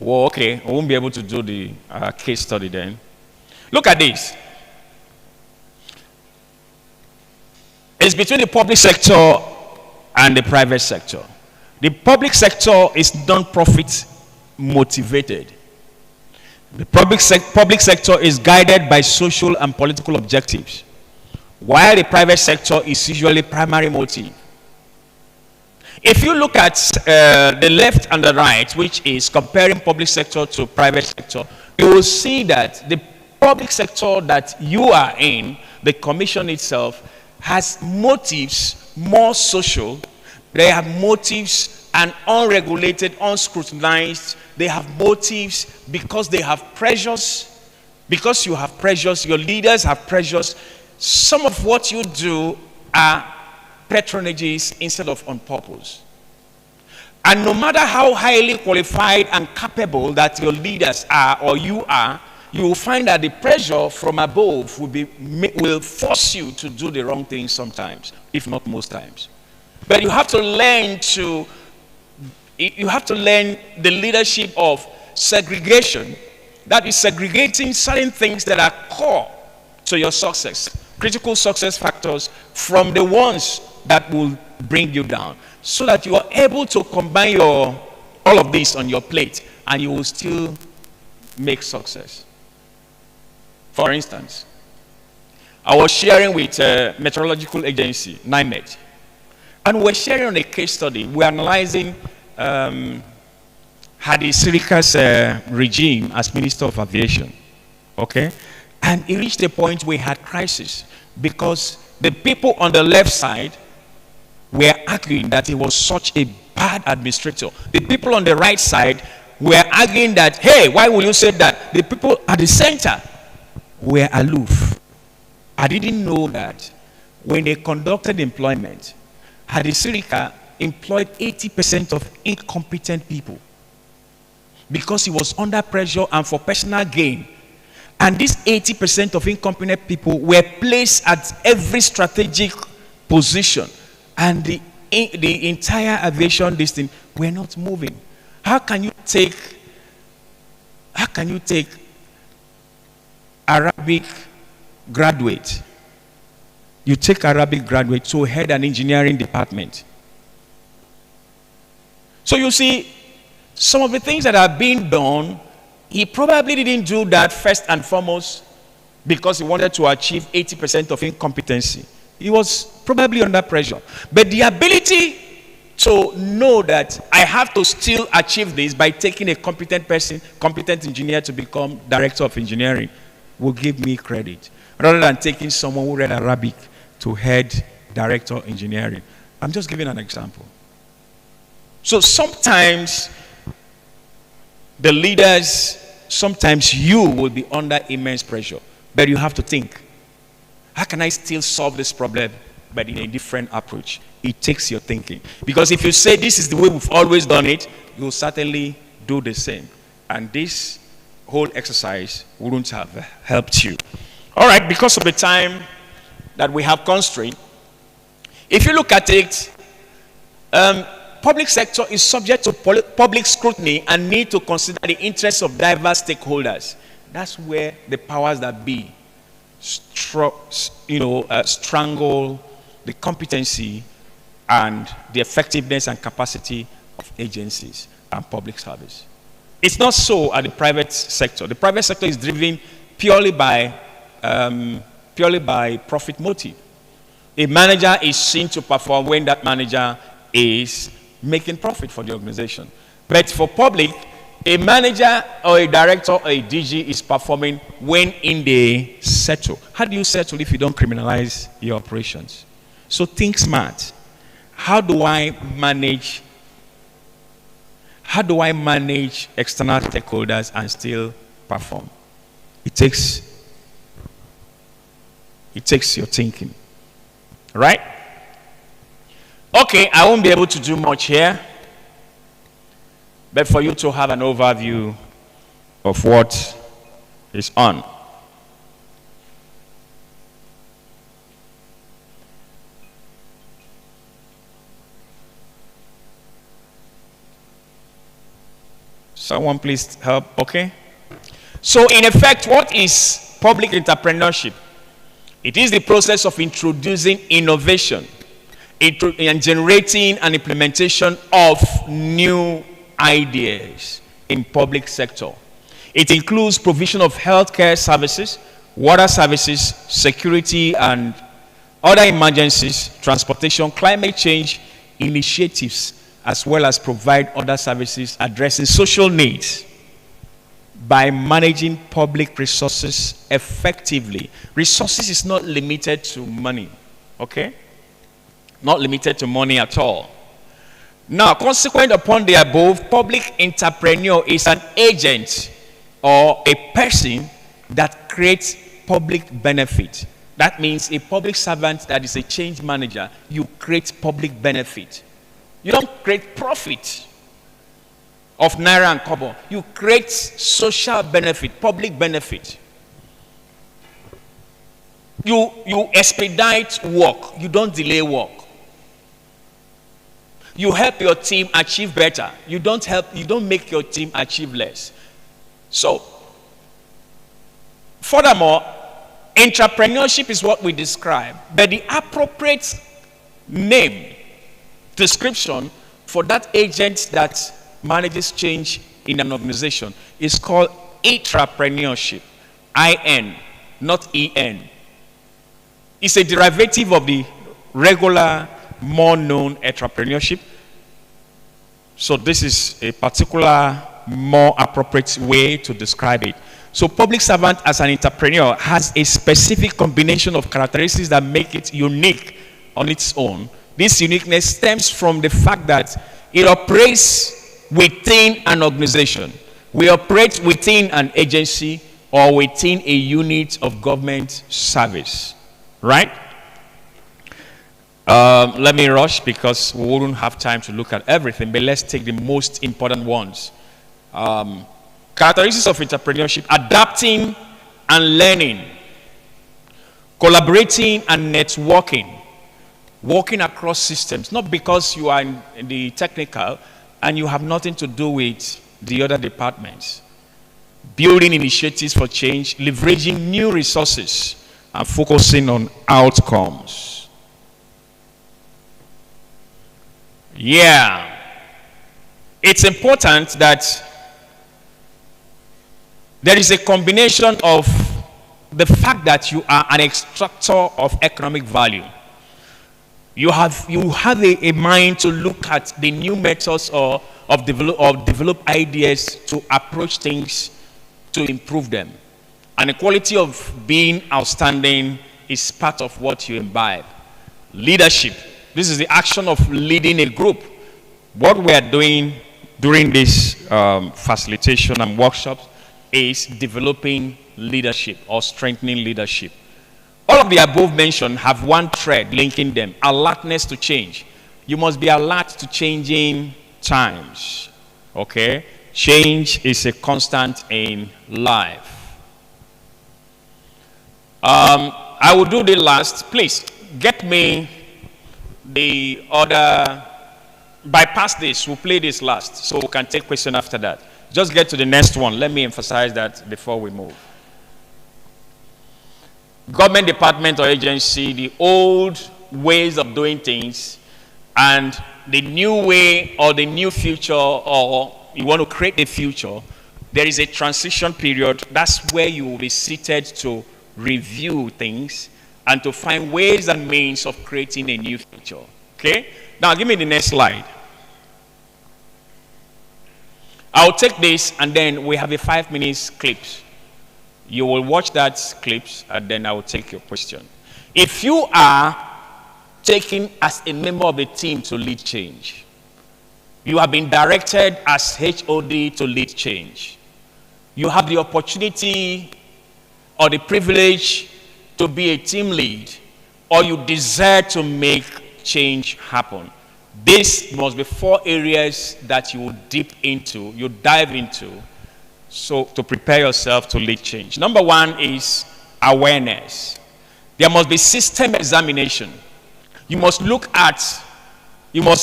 A: Well, okay, I won't be able to do the case study then. Look at this. is between the public sector and the private sector. The public sector is non-profit motivated. The public sector is guided by social and political objectives, while the private sector is usually primary motive. If you look at the left and the right, which is comparing public sector to private sector, you will see that the public sector that you are in, the commission itself, has motives more social. They have motives and unregulated, unscrutinized. They have motives because they have pressures. Because you have pressures, your leaders have pressures. Some of what you do are patronages instead of on purpose. And no matter how highly qualified and capable that your leaders are or you are, you will find that the pressure from above will force you to do the wrong thing sometimes, if not most times. But you have to learn the leadership of segregation. That is segregating certain things that are core to your success, critical success factors, from the ones that will bring you down, so that you are able to combine all of this on your plate and you will still make success. For instance, I was sharing with a meteorological agency, NIMET, and we're sharing on a case study. We're analyzing Hadi Sirika's regime as Minister of Aviation. Okay? And it reached a point where we had crisis because the people on the left side were arguing that he was such a bad administrator. The people on the right side were arguing that, hey, why will you say that? The people at the center were aloof. I didn't know that when they conducted employment, Hadi Sirika employed 80% of incompetent people because he was under pressure and for personal gain. And these 80% of incompetent people were placed at every strategic position, and the entire aviation thing were not moving. How can you take Arabic graduate? You take Arabic graduate to head an engineering department. So you see, some of the things that are being done, he probably didn't do that first and foremost because he wanted to achieve 80% of incompetency. He was probably under pressure. But the ability to know that I have to still achieve this by taking a competent person, competent engineer to become director of engineering will give me credit, rather than taking someone who read Arabic to head director of engineering. I'm just giving an example. So sometimes the leaders, sometimes you will be under immense pressure, but you have to think, how can I still solve this problem, but in a different approach? It takes your thinking. Because if you say this is the way we've always done it, you'll certainly do the same. And this whole exercise wouldn't have helped you. All right, because of the time that we have constraint, if you look at it, public sector is subject to public scrutiny and need to consider the interests of diverse stakeholders. That's where the powers that be strangle the competency and the effectiveness and capacity of agencies and public service. It's not so at the private sector. The private sector is driven purely by profit motive. A manager is seen to perform when that manager is making profit for the organization. But for public, a manager or a director or a DG is performing when in they settle. How do you settle if you don't criminalize your operations? So think smart. How do I manage external stakeholders and still perform? It takes your thinking. Right? Okay, I won't be able to do much here, but for you to have an overview of what is on. Someone please help, okay? So in effect, what is public entrepreneurship? It is the process of introducing innovation and generating an implementation of new ideas in public sector. It includes provision of healthcare services, water services, security and other emergencies, transportation, climate change initiatives, as well as provide other services addressing social needs by managing public resources effectively. Resources is not limited to money, okay? Not limited to money at all. Now, consequent upon the above, public entrepreneur is an agent or a person that creates public benefit. That means a public servant that is a change manager, you create public benefit. You don't create profit of naira and kobo. You create social benefit, public benefit. You expedite work. You don't delay work. You help your team achieve better. You don't make your team achieve less. So, furthermore, entrepreneurship is what we describe, but the appropriate name, description for that agent that manages change in an organization is called intrapreneurship. I-N, not E-N. It's a derivative of the regular, more known entrepreneurship. So this is a particular, more appropriate way to describe it. So public servant as an entrepreneur has a specific combination of characteristics that make it unique on its own. This uniqueness stems from the fact that it operates within an organization. We operate within an agency or within a unit of government service, right? Let me rush because we wouldn't have time to look at everything, but let's take the most important ones. Characteristics of entrepreneurship: adapting and learning, collaborating and networking, working across systems, not because you are in the technical and you have nothing to do with the other departments, building initiatives for change, leveraging new resources, and focusing on outcomes. Yeah, it's important that there is a combination of the fact that you are an extractor of economic value. You have a mind to look at the new methods of develop ideas to approach things to improve them. And the quality of being outstanding is part of what you imbibe. Leadership. This is the action of leading a group. What we are doing during this facilitation and workshops is developing leadership or strengthening leadership. All of the above mentioned have one thread linking them: alertness to change. You must be alert to changing times. Okay? Change is a constant in life. I will do the last. Please get me the other. Bypass this. We'll play this last so we can take question after that. Just get to the next one. Let me emphasize that before we move. Government department or agency, the old ways of doing things and the new way or the new future, or you want to create a future, there is a transition period. That's where you will be seated to review things and to find ways and means of creating a new future. Okay? Now give me the next slide. I'll take this and then we have a 5 minutes clips. You will watch that clips and then I will take your question. If you are taken as a member of the team to lead change, you have been directed as HOD to lead change, you have the opportunity or the privilege to be a team lead, or you desire to make change happen, this must be 4 areas that you will dive into, so to prepare yourself to lead change. Number 1 is awareness. There must be system examination. You must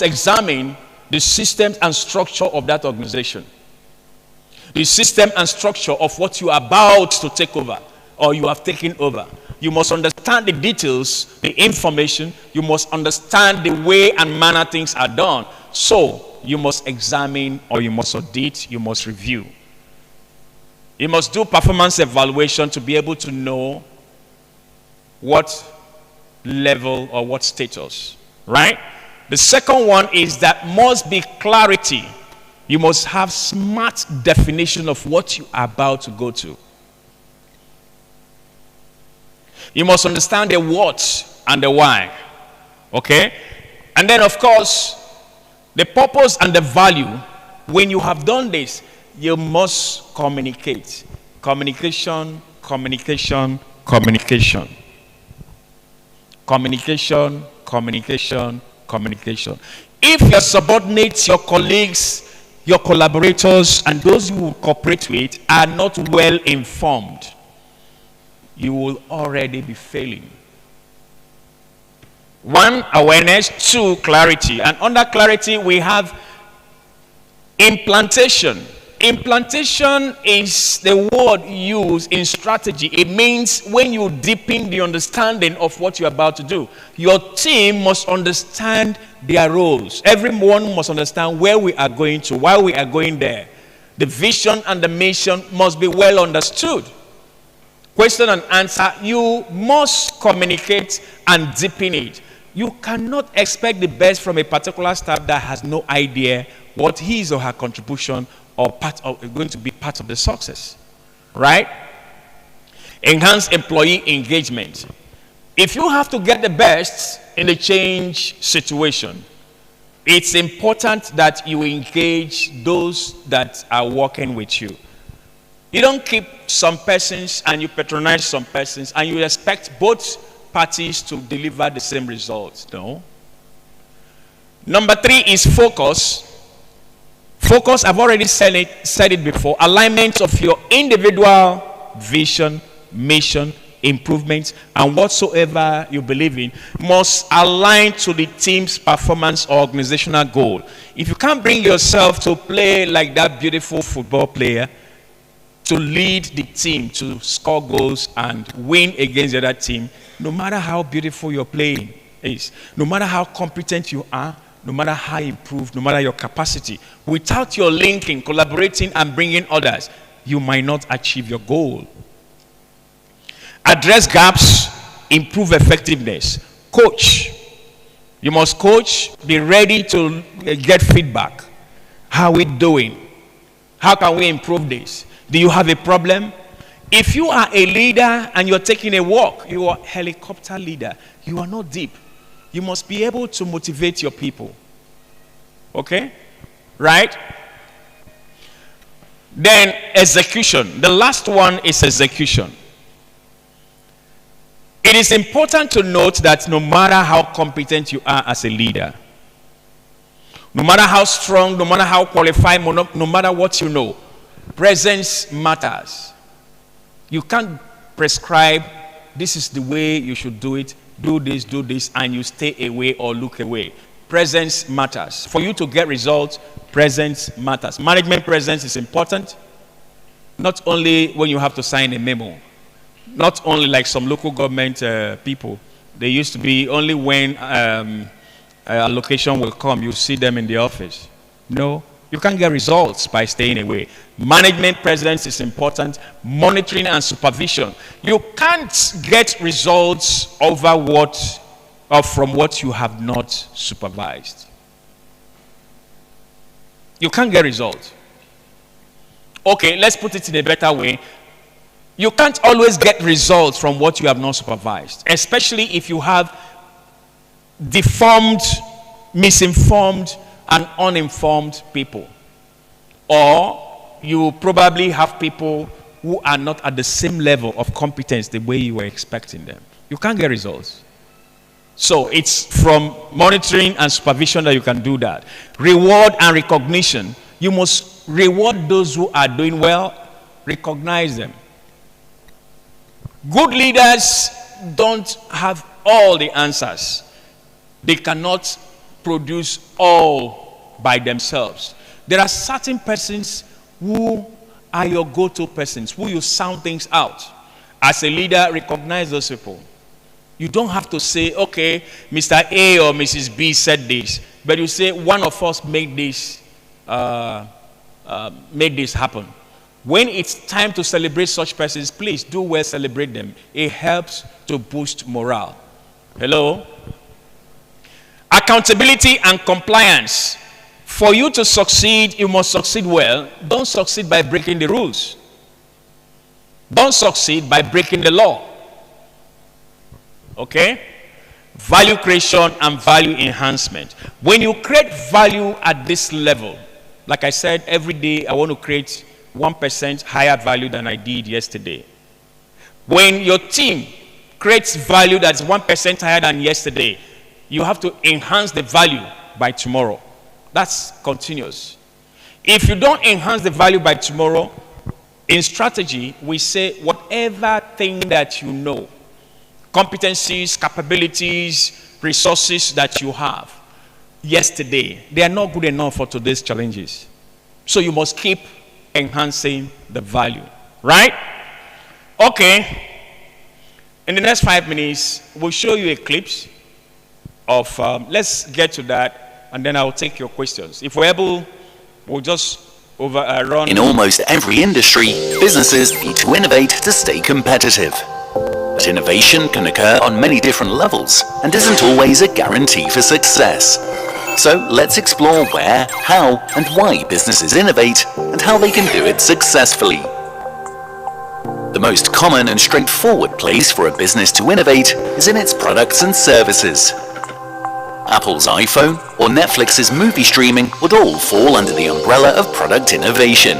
A: examine the systems and structure of that organization. The system and structure of what you are about to take over or you have taken over. You must understand the details, the information. You must understand the way and manner things are done. So you must examine, or you must audit, you must review. You must do performance evaluation to be able to know what level or what status, right? The second one is that must be clarity. You must have smart definition of what you are about to go to. You must understand the what and the why. Okay? And then, of course, the purpose and the value. When you have done this, you must communicate. Communication, communication, communication. Communication, communication, communication. If your subordinates, your colleagues, your collaborators, and those you will cooperate with are not well informed, you will already be failing. 1, awareness. 2, clarity. And under clarity, we have implantation. Implantation is the word used in strategy. It means when you deepen the understanding of what you're about to do. Your team must understand their roles. Everyone must understand where we are going to, why we are going there. The vision and the mission must be well understood. Question and answer, you must communicate and deepen it. You cannot expect the best from a particular staff that has no idea what his or her contribution or part of going to be part of the success, right? Enhance employee engagement. If you have to get the best in the change situation, it's important that you engage those that are working with you. You don't keep some persons and you patronize some persons and you expect both parties to deliver the same results. No. Number 3 is focus. Focus, I've already said it before. Alignment of your individual vision, mission, improvements, and whatsoever you believe in must align to the team's performance or organizational goal. If you can't bring yourself to play like that beautiful football player, to lead the team to score goals and win against the other team, no matter how beautiful your playing is, no matter how competent you are, no matter how improved, no matter your capacity, without your linking, collaborating, and bringing others, you might not achieve your goal. Address gaps, improve effectiveness. Coach. You must coach, be ready to get feedback. How are we doing? How can we improve this? Do you have a problem? If you are a leader and you're taking a walk, you are a helicopter leader, you are not deep. You must be able to motivate your people. Okay? Right? Then execution. The last one is execution. It is important to note that no matter how competent you are as a leader, no matter how strong, no matter how qualified, no matter what you know, presence matters. You can't prescribe, this is the way you should do it, do this, and you stay away or look away. Presence matters. For you to get results, presence matters. Management presence is important, not only when you have to sign a memo, not only like some local government people. They used to be only when allocation will come, you see them in the office. No. You can't get results by staying away. Management presence is important. Monitoring and supervision. You can't get results over what or from what you have not supervised. You can't get results. Okay, let's put it in a better way. You can't always get results from what you have not supervised, especially if you have deformed, misinformed, and uninformed people. Or you probably have people who are not at the same level of competence the way you were expecting them. You can't get results. So it's from monitoring and supervision that you can do that. Reward and recognition. You must reward those who are doing well, recognize them. Good leaders don't have all the answers. They cannot produce all by themselves. There are certain persons who are your go-to persons, who you sound things out. As a leader, recognize those people. You don't have to say, okay, Mr. A or Mrs. B said this, but you say one of us made this happen. When it's time to celebrate such persons, please do well celebrate them. It helps to boost morale. Hello? Accountability and compliance. For you to succeed, you must succeed well. Don't succeed by breaking the rules. Don't succeed by breaking the law. Okay? Value creation and value enhancement. When you create value at this level, like I said, every day I want to create 1% higher value than I did yesterday. When your team creates value that's 1% higher than yesterday, you have to enhance the value by tomorrow. That's continuous. If you don't enhance the value by tomorrow, in strategy, we say whatever thing that you know, competencies, capabilities, resources that you have yesterday, they are not good enough for today's challenges. So you must keep enhancing the value, right? Okay. In the next 5 minutes, we'll show you a clips of, let's get to that, and then I'll take your questions. If we're able, we'll just run.
B: In almost every industry, businesses need to innovate to stay competitive. But innovation can occur on many different levels and isn't always a guarantee for success. So let's explore where, how, and why businesses innovate and how they can do it successfully. The most common and straightforward place for a business to innovate is in its products and services. Apple's iPhone or Netflix's movie streaming would all fall under the umbrella of product innovation.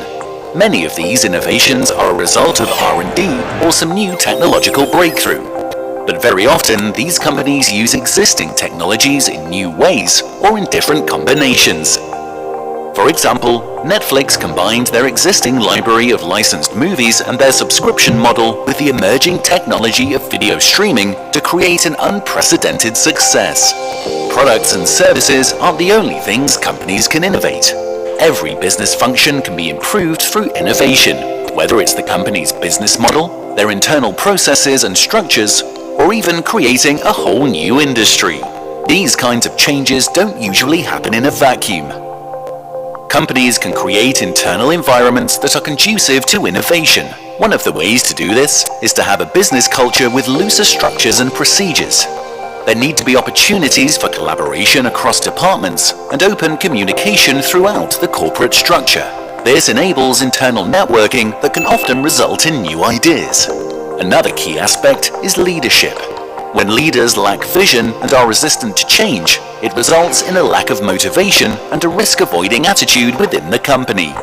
B: Many of these innovations are a result of R&D or some new technological breakthrough. But very often, these companies use existing technologies in new ways or in different combinations. For example, Netflix combined their existing library of licensed movies and their subscription model with the emerging technology of video streaming to create an unprecedented success. Products and services aren't the only things companies can innovate. Every business function can be improved through innovation, whether it's the company's business model, their internal processes and structures, or even creating a whole new industry. These kinds of changes don't usually happen in a vacuum. Companies can create internal environments that are conducive to innovation. One of the ways to do this is to have a business culture with looser structures and procedures. There need to be opportunities for collaboration across departments and open communication throughout the corporate structure. This enables internal networking that can often result in new ideas. Another key aspect is leadership. When leaders lack vision and are resistant to change, it results in a lack of motivation and a risk-avoiding attitude within the company.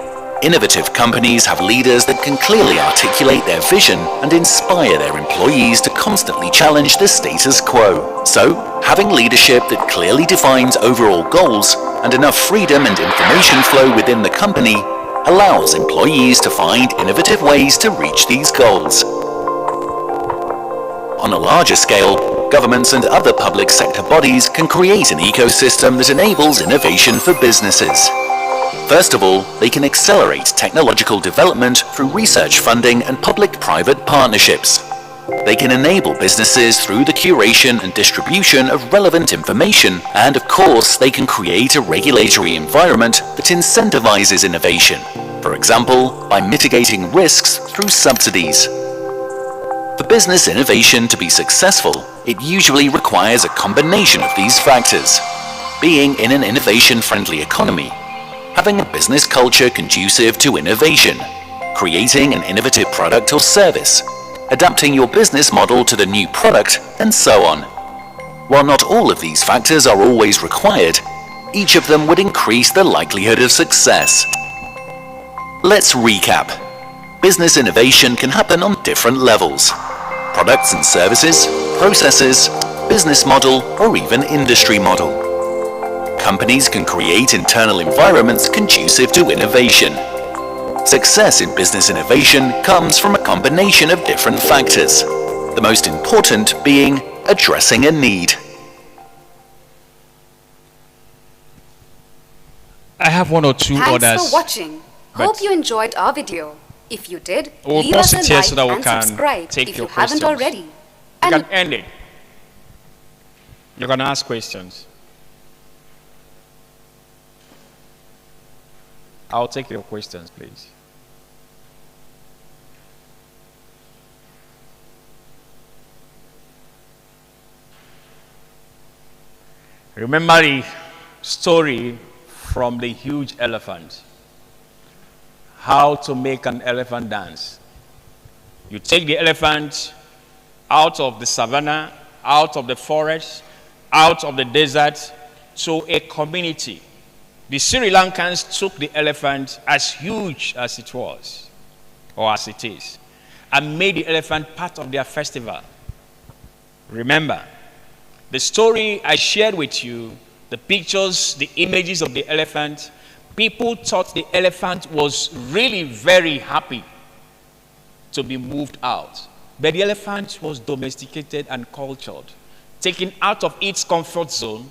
B: Innovative companies have leaders that can clearly articulate their vision and inspire their employees to constantly challenge the status quo. So, having leadership that clearly defines overall goals and enough freedom and information flow within the company allows employees to find innovative ways to reach these goals. On a larger scale, governments and other public sector bodies can create an ecosystem that enables innovation for businesses. First of all, they can accelerate technological development through research funding and public-private partnerships. They can enable businesses through the curation and distribution of relevant information, and of course, they can create a regulatory environment that incentivizes innovation, for example, by mitigating risks through subsidies. For business innovation to be successful, it usually requires a combination of these factors. Being in an innovation-friendly economy, having a business culture conducive to innovation, creating an innovative product or service, adapting your business model to the new product, and so on. While not all of these factors are always required, each of them would increase the likelihood of success. Let's recap. Business innovation can happen on different levels: products and services, processes, business model, or even industry model. Companies can create internal environments conducive to innovation. Success in business innovation comes from a combination of different factors, the most important being addressing a need.
A: I have one or two
C: Thanks
A: others.
C: for watching. Hope you enjoyed our video. If you did,
A: We'll
C: leave
A: pause
C: us
A: it
C: a
A: here
C: like
A: so that we
C: and
A: can
C: subscribe
A: take
C: if
A: your
C: you haven't
A: questions.
C: already.
A: You
C: And
A: can end it. You're going to ask questions. I'll take your questions, please. Remember the story from the huge elephant. How to make an elephant dance. You take the elephant out of the savannah, out of the forest, out of the desert to a community. The Sri Lankans took the elephant, as huge as it was, or as it is, and made the elephant part of their festival. Remember, the story I shared with you, the pictures, the images of the elephant, people thought the elephant was really very happy to be moved out. But the elephant was domesticated and cultured, taken out of its comfort zone,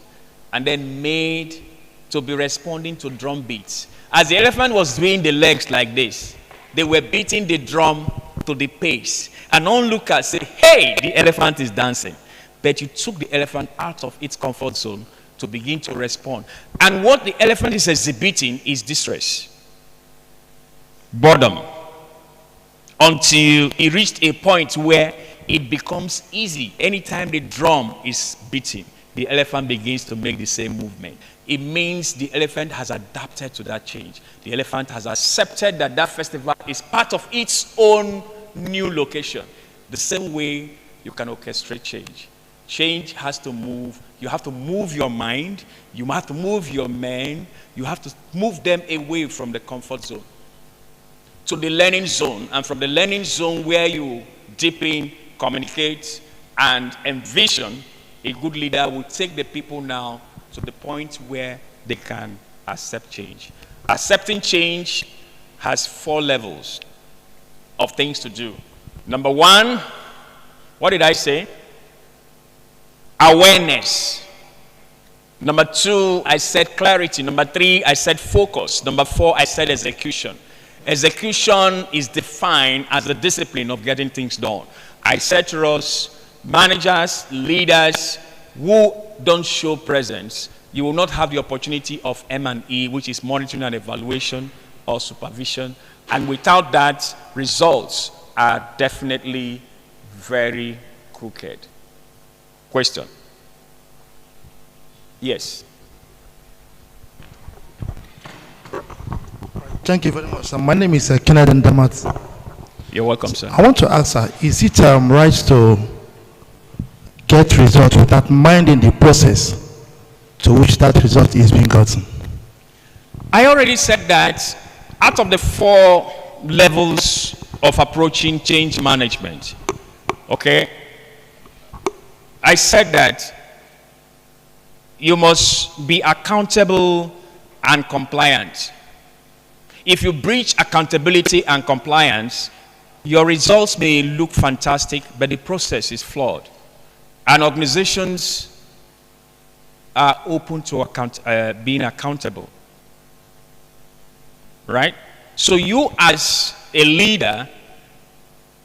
A: and then made to be responding to drum beats. As the elephant was doing the legs like this, they were beating the drum to the pace. And onlookers said, hey, the elephant is dancing. But you took the elephant out of its comfort zone to begin to respond. And what the elephant is exhibiting is distress, boredom, until it reached a point where it becomes easy. Anytime the drum is beating, the elephant begins to make the same movement. It means the elephant has adapted to that change. The elephant has accepted that that festival is part of its own new location. The same way you can orchestrate change. Change has to move. You have to move your mind. You have to move your men. You have to move them away from the comfort zone to the learning zone. And from the learning zone where you deepen, communicate, and envision, a good leader will take the people now to the point where they can accept change. Accepting change has 4 levels of things to do. Number 1, what did I say? Awareness. Number 2, I said clarity. Number 3, I said focus. Number 4, I said execution. Execution is defined as the discipline of getting things done. I said to us, managers, leaders who don't show presence, you will not have the opportunity of M&E, which is monitoring and evaluation or supervision. And without that, results are definitely very crooked. Question? Yes.
D: Thank you very much, sir. My name is Kennedy Damat.
A: You're welcome, sir.
D: I want to ask, sir, is it right to get results without minding the process to which that result is being gotten?
A: I already said that out of the 4 levels of approaching change management, okay, I said that you must be accountable and compliant. If you breach accountability and compliance, your results may look fantastic, but the process is flawed. And organizations are open to being accountable. Right? So you as a leader,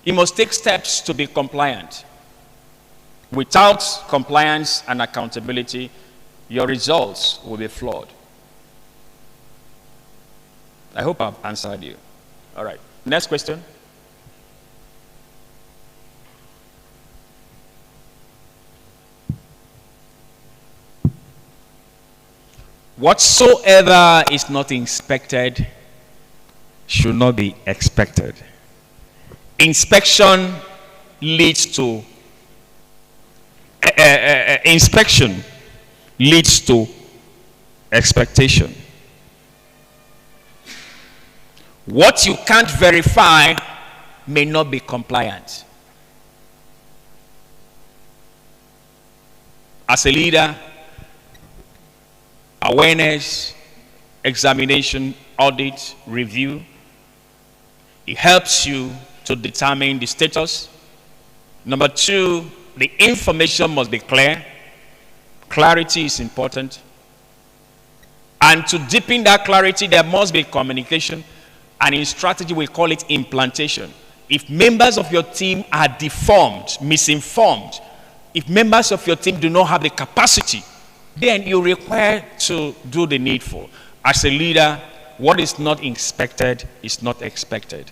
A: you must take steps to be compliant. Without compliance and accountability, your results will be flawed. I hope I've answered you. All right. Next question. Whatsoever is not inspected should not be expected. Inspection leads to inspection leads to expectation. What you can't verify may not be compliant. As a leader, awareness, examination, audit, review, it helps you to determine the status. Number 2, the information must be clear. Clarity is important. And to deepen that clarity, there must be communication. And in strategy, we call it implantation. If members of your team are deformed, misinformed, if members of your team do not have the capacity, then you're required to do the needful. As a leader, what is not expected is not expected.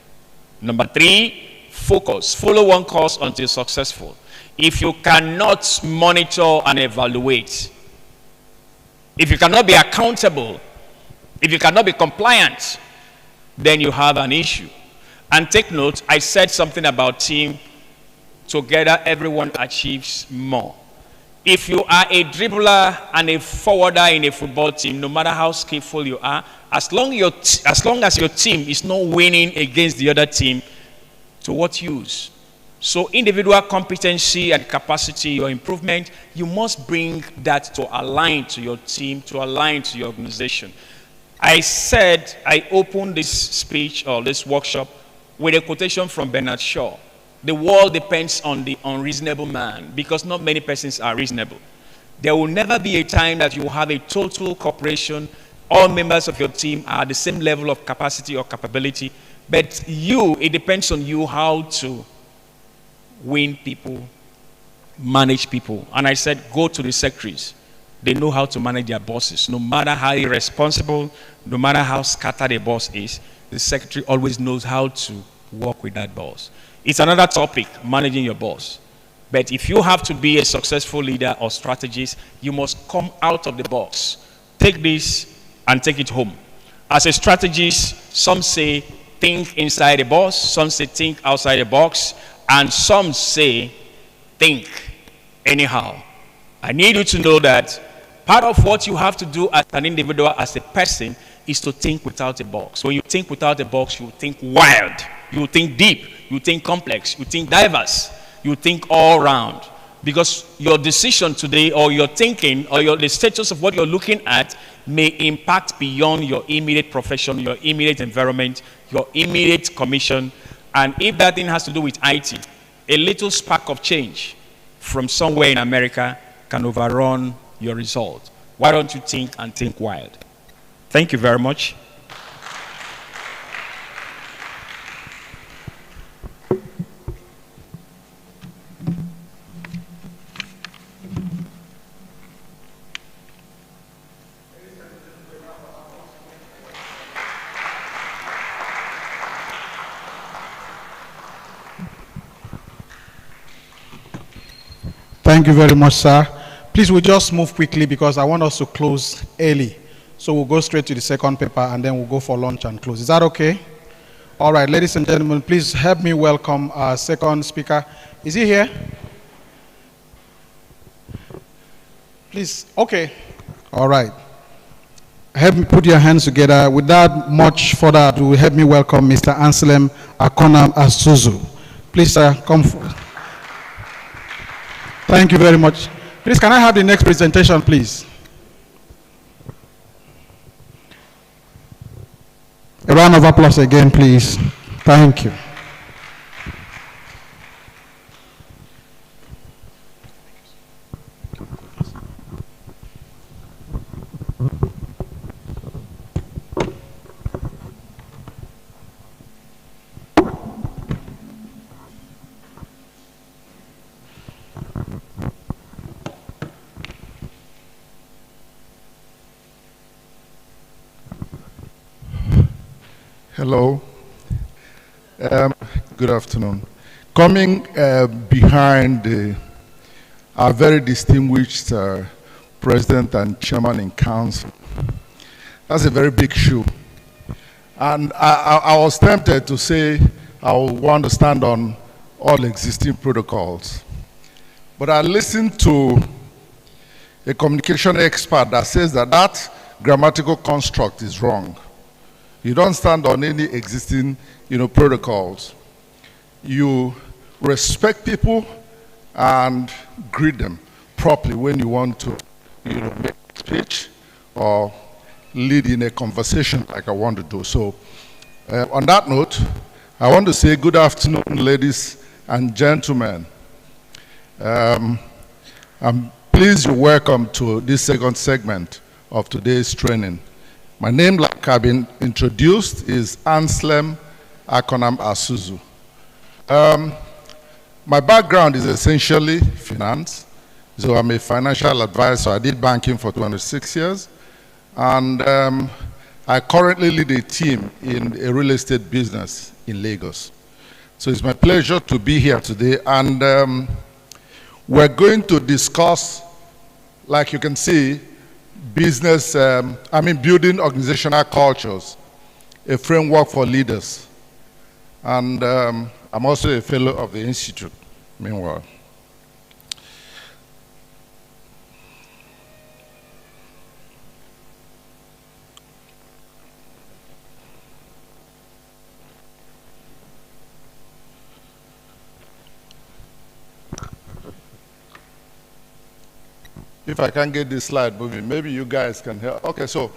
A: Number 3, focus. Follow one course until successful. If you cannot monitor and evaluate, if you cannot be accountable, if you cannot be compliant, then you have an issue. And take note, I said something about team. Together, everyone achieves more. If you are a dribbler and a forwarder in a football team, no matter how skillful you are, as long as your team is not winning against the other team, to what use? So individual competency and capacity or improvement, you must bring that to align to your team, to align to your organization. I said I opened this speech or this workshop with a quotation from Bernard Shaw. The world depends on the unreasonable man because not many persons are reasonable. There will never be a time that you will have a total cooperation. All members of your team are at the same level of capacity or capability. But it depends on you how to win people, manage people. And I said, go to the secretaries. They know how to manage their bosses. No matter how irresponsible, no matter how scattered a boss is, the secretary always knows how to work with that boss. It's another topic, managing your boss. But if you have to be a successful leader or strategist, you must come out of the box. Take this and take it home. As a strategist, some say think inside the box, some say think outside the box, and some say think anyhow. I need you to know that part of what you have to do as an individual, as a person, is to think without a box. When you think without a box, you think wild, you think deep, you think complex, you think diverse, you think all round. Because your decision today or your thinking or the status of what you're looking at may impact beyond your immediate profession, your immediate environment, your immediate commission. And if that thing has to do with IT, a little spark of change from somewhere in America can overrun your result. Why don't you think and think wild? Thank you very much.
D: Thank you very much, sir. Please, we'll just move quickly because I want us to close early. So we'll go straight to the second paper and then we'll go for lunch and close. Is that okay? All right, ladies and gentlemen, please help me welcome our second speaker. Is he here? Please, okay. All right. Help me put your hands together. Without much further ado, help me welcome Mr. Anselm Akonam Asuzu. Please, sir, come forward. Thank you very much. Please, can I have the next presentation, please? A round of applause again, please. Thank you.
C: Hello. Good afternoon. Coming behind our very distinguished President and Chairman in Council, that's a very big shoe. And I was tempted to say I want to stand on all existing protocols. But I listened to a communication expert that says that grammatical construct is wrong. You don't stand on any existing, protocols. You respect people and greet them properly when you want to, make a speech or lead in a conversation like I want to do. So, on that note, I want to say good afternoon, ladies and gentlemen. I'm pleased you're welcome to this second segment of today's training. My name, like I've been introduced, is Anselm Akonam Asuzu. My background is essentially finance. So I'm a financial advisor. I did banking for 26 years. And I currently lead a team in a real estate business in Lagos. So it's my pleasure to be here today. And we're going to discuss, like you can see, building organizational cultures, a framework for leaders. And I'm also a fellow of the Institute, meanwhile. If I can get this slide moving, maybe you guys can help. Okay, so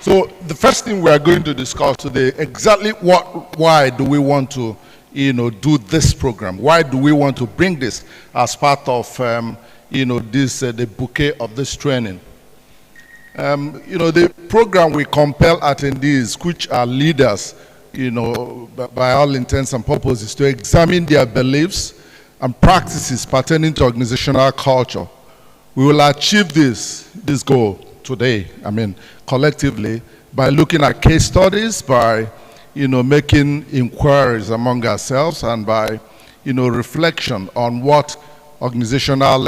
C: the first thing we are going to discuss today, exactly why do we want to, do this program? Why do we want to bring this as part of, the bouquet of this training? The program will compel attendees, which are leaders, by all intents and purposes, to examine their beliefs and practices pertaining to organizational culture. We will achieve this goal today, collectively, by looking at case studies, by, making inquiries among ourselves, and by, reflection on what organizational,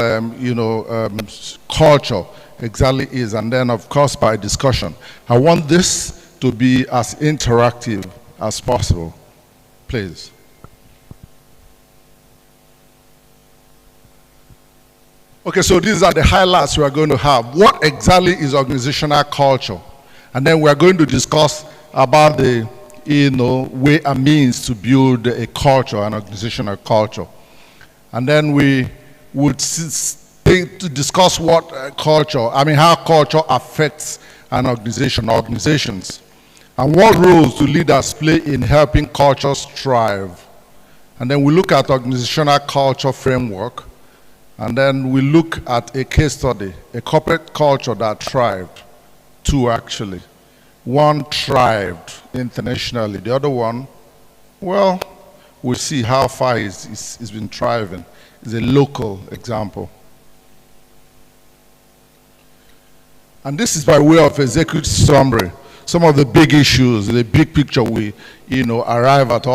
C: culture exactly is, and then, of course, by discussion. I want this to be as interactive as possible. Please. Okay, so these are the highlights we are going to have. What exactly is organizational culture? And then we are going to discuss about the, way and means to build a culture, an organizational culture. And then we would to discuss what how culture affects an organization, organizations, and what roles do leaders play in helping cultures thrive. And then we look at organizational culture framework. And then we look at a case study, a corporate culture that thrived. Two, actually. One thrived internationally. The other one, well, we'll see how far it's been thriving. It's a local example. And this is by way of executive summary. Some of the big issues, the big picture we, arrive at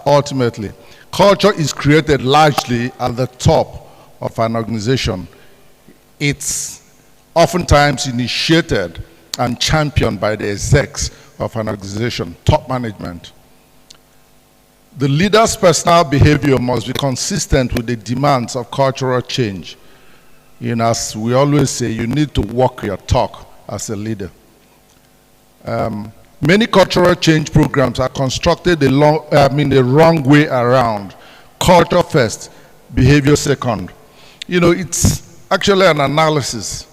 C: ultimately. Culture is created largely at the top of an organization. It's oftentimes initiated and championed by the execs of an organization, top management. The leader's personal behavior must be consistent with the demands of cultural change. As we always say, you need to walk your talk as a leader. Many cultural change programs are constructed the wrong way around. Culture first, behavior second. It's actually an analysis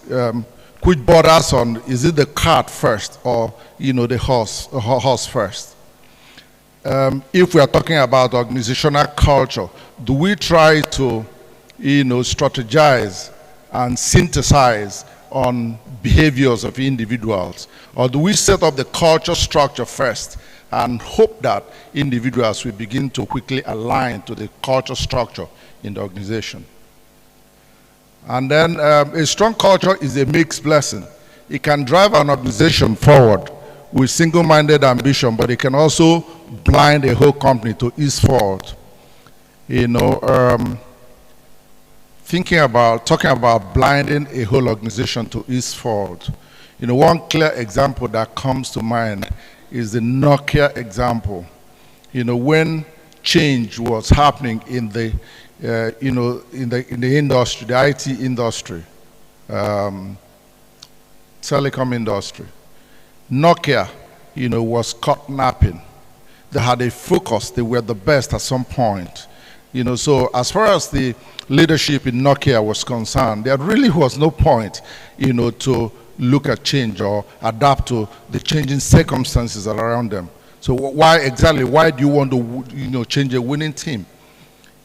C: which borders on, is it the cart first or, the horse first? If we are talking about organizational culture, do we try to, strategize and synthesize on behaviors of individuals? Or do we set up the culture structure first and hope that individuals will begin to quickly align to the culture structure in the organization? And then a strong culture is a mixed blessing. It can drive an organization forward with single-minded ambition, but it can also blind a whole company to ease forward. Talking about blinding a whole organization to ease forward. One clear example that comes to mind is the Nokia example. When change was happening in the in the industry, the IT industry, telecom industry, Nokia, was caught napping. They had a focus. They were the best at some point. So as far as the leadership in Nokia was concerned, there really was no point, to look at change or adapt to the changing circumstances around them. So why do you want to, change a winning team?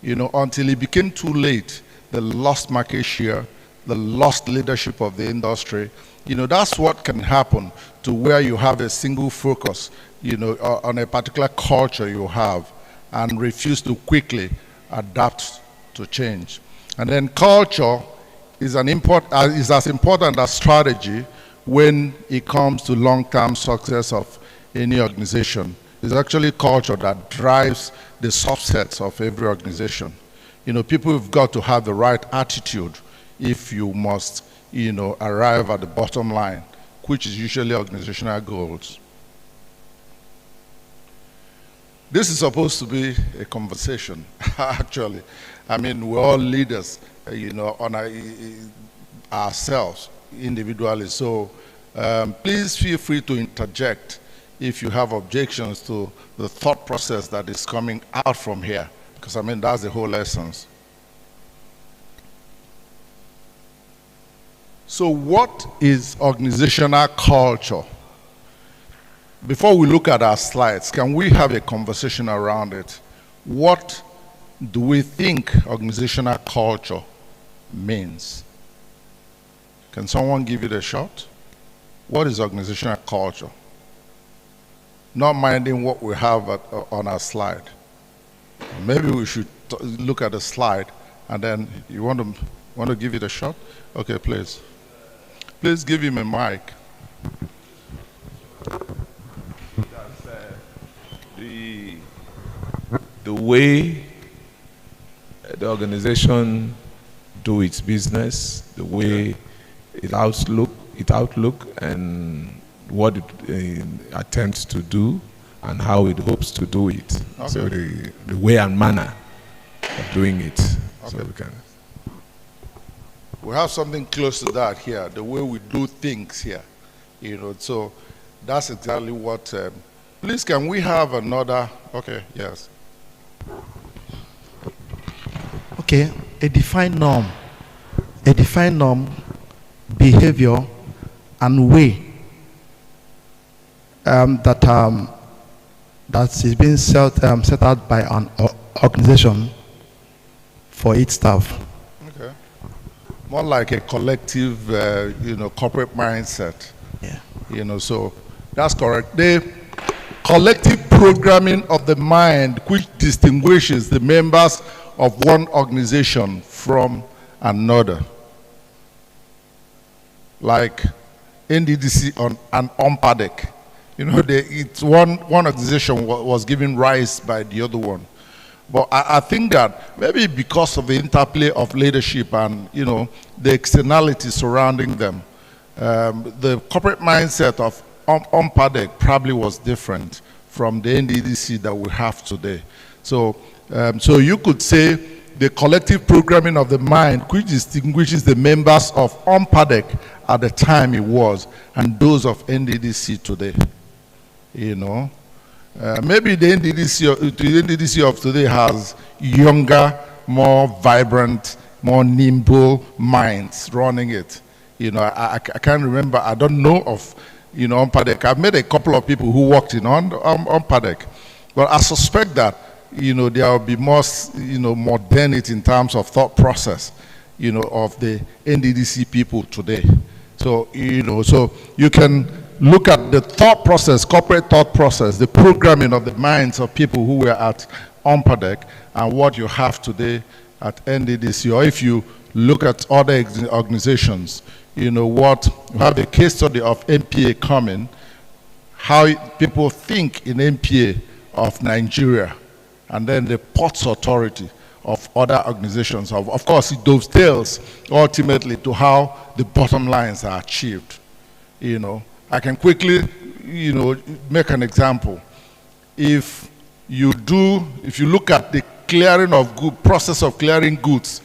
C: Until it became too late, they lost market share, the lost leadership of the industry. That's what can happen to where you have a single focus, on a particular culture you have and refuse to quickly adapt to change. And then culture is as important as strategy when it comes to long-term success of any organization. It's actually culture that drives the subsets of every organization. People have got to have the right attitude if you must, arrive at the bottom line, which is usually organizational goals. This is supposed to be a conversation, actually. I mean, we're all leaders, on ourselves individually. So please feel free to interject if you have objections to the thought process that is coming out from here, because I mean, that's the whole essence. So what is organizational culture? Before we look at our slides, can we have a conversation around it? What do we think organizational culture means? Can someone give it a shot? What is organizational culture? Not minding what we have on our slide. Maybe we should look at the slide and then you want to give it a shot? Okay, please. Please give him a mic.
E: The way the organization do its business, the way it outlook, and what it attempts to do, and how it hopes to do it.
C: Okay.
E: So the way and manner of doing it. Okay. So we can.
C: We have something close to that here, the way we do things here. So that's exactly what. Please, can we have another? Okay, yes.
F: Okay, a defined norm, behavior, and way that is being set out by an organization for its staff.
C: Okay. More like a collective, corporate mindset.
F: Yeah.
C: So that's correct. The collective programming of the mind, which distinguishes the members of one organization from another. Like NDDC and OMPADEC. It's one organization was given rise by the other one. But I think that maybe because of the interplay of leadership and, the externalities surrounding them, the corporate mindset of OMPADEC probably was different from the NDDC that we have today. So you could say the collective programming of the mind, which distinguishes the members of OMPADEC at the time it was, and those of NDDC today. Maybe the NDDC of today has younger, more vibrant, more nimble minds running it. I can't remember, I don't know of, OMPADEC. I've met a couple of people who worked in OMPADEC. But I suspect that, there will be more, modernity in terms of thought process, of the NDDC people today. So, so you can look at the thought process, corporate thought process, the programming of the minds of people who were at OMPADEC and what you have today at NDDC. Or if you look at other organizations, you have a case study of MPA coming, how people think in MPA of Nigeria, and then the Ports Authority of other organizations. Of course, it dovetails ultimately to how the bottom lines are achieved. I can quickly, make an example. If you look at the clearing of process of clearing goods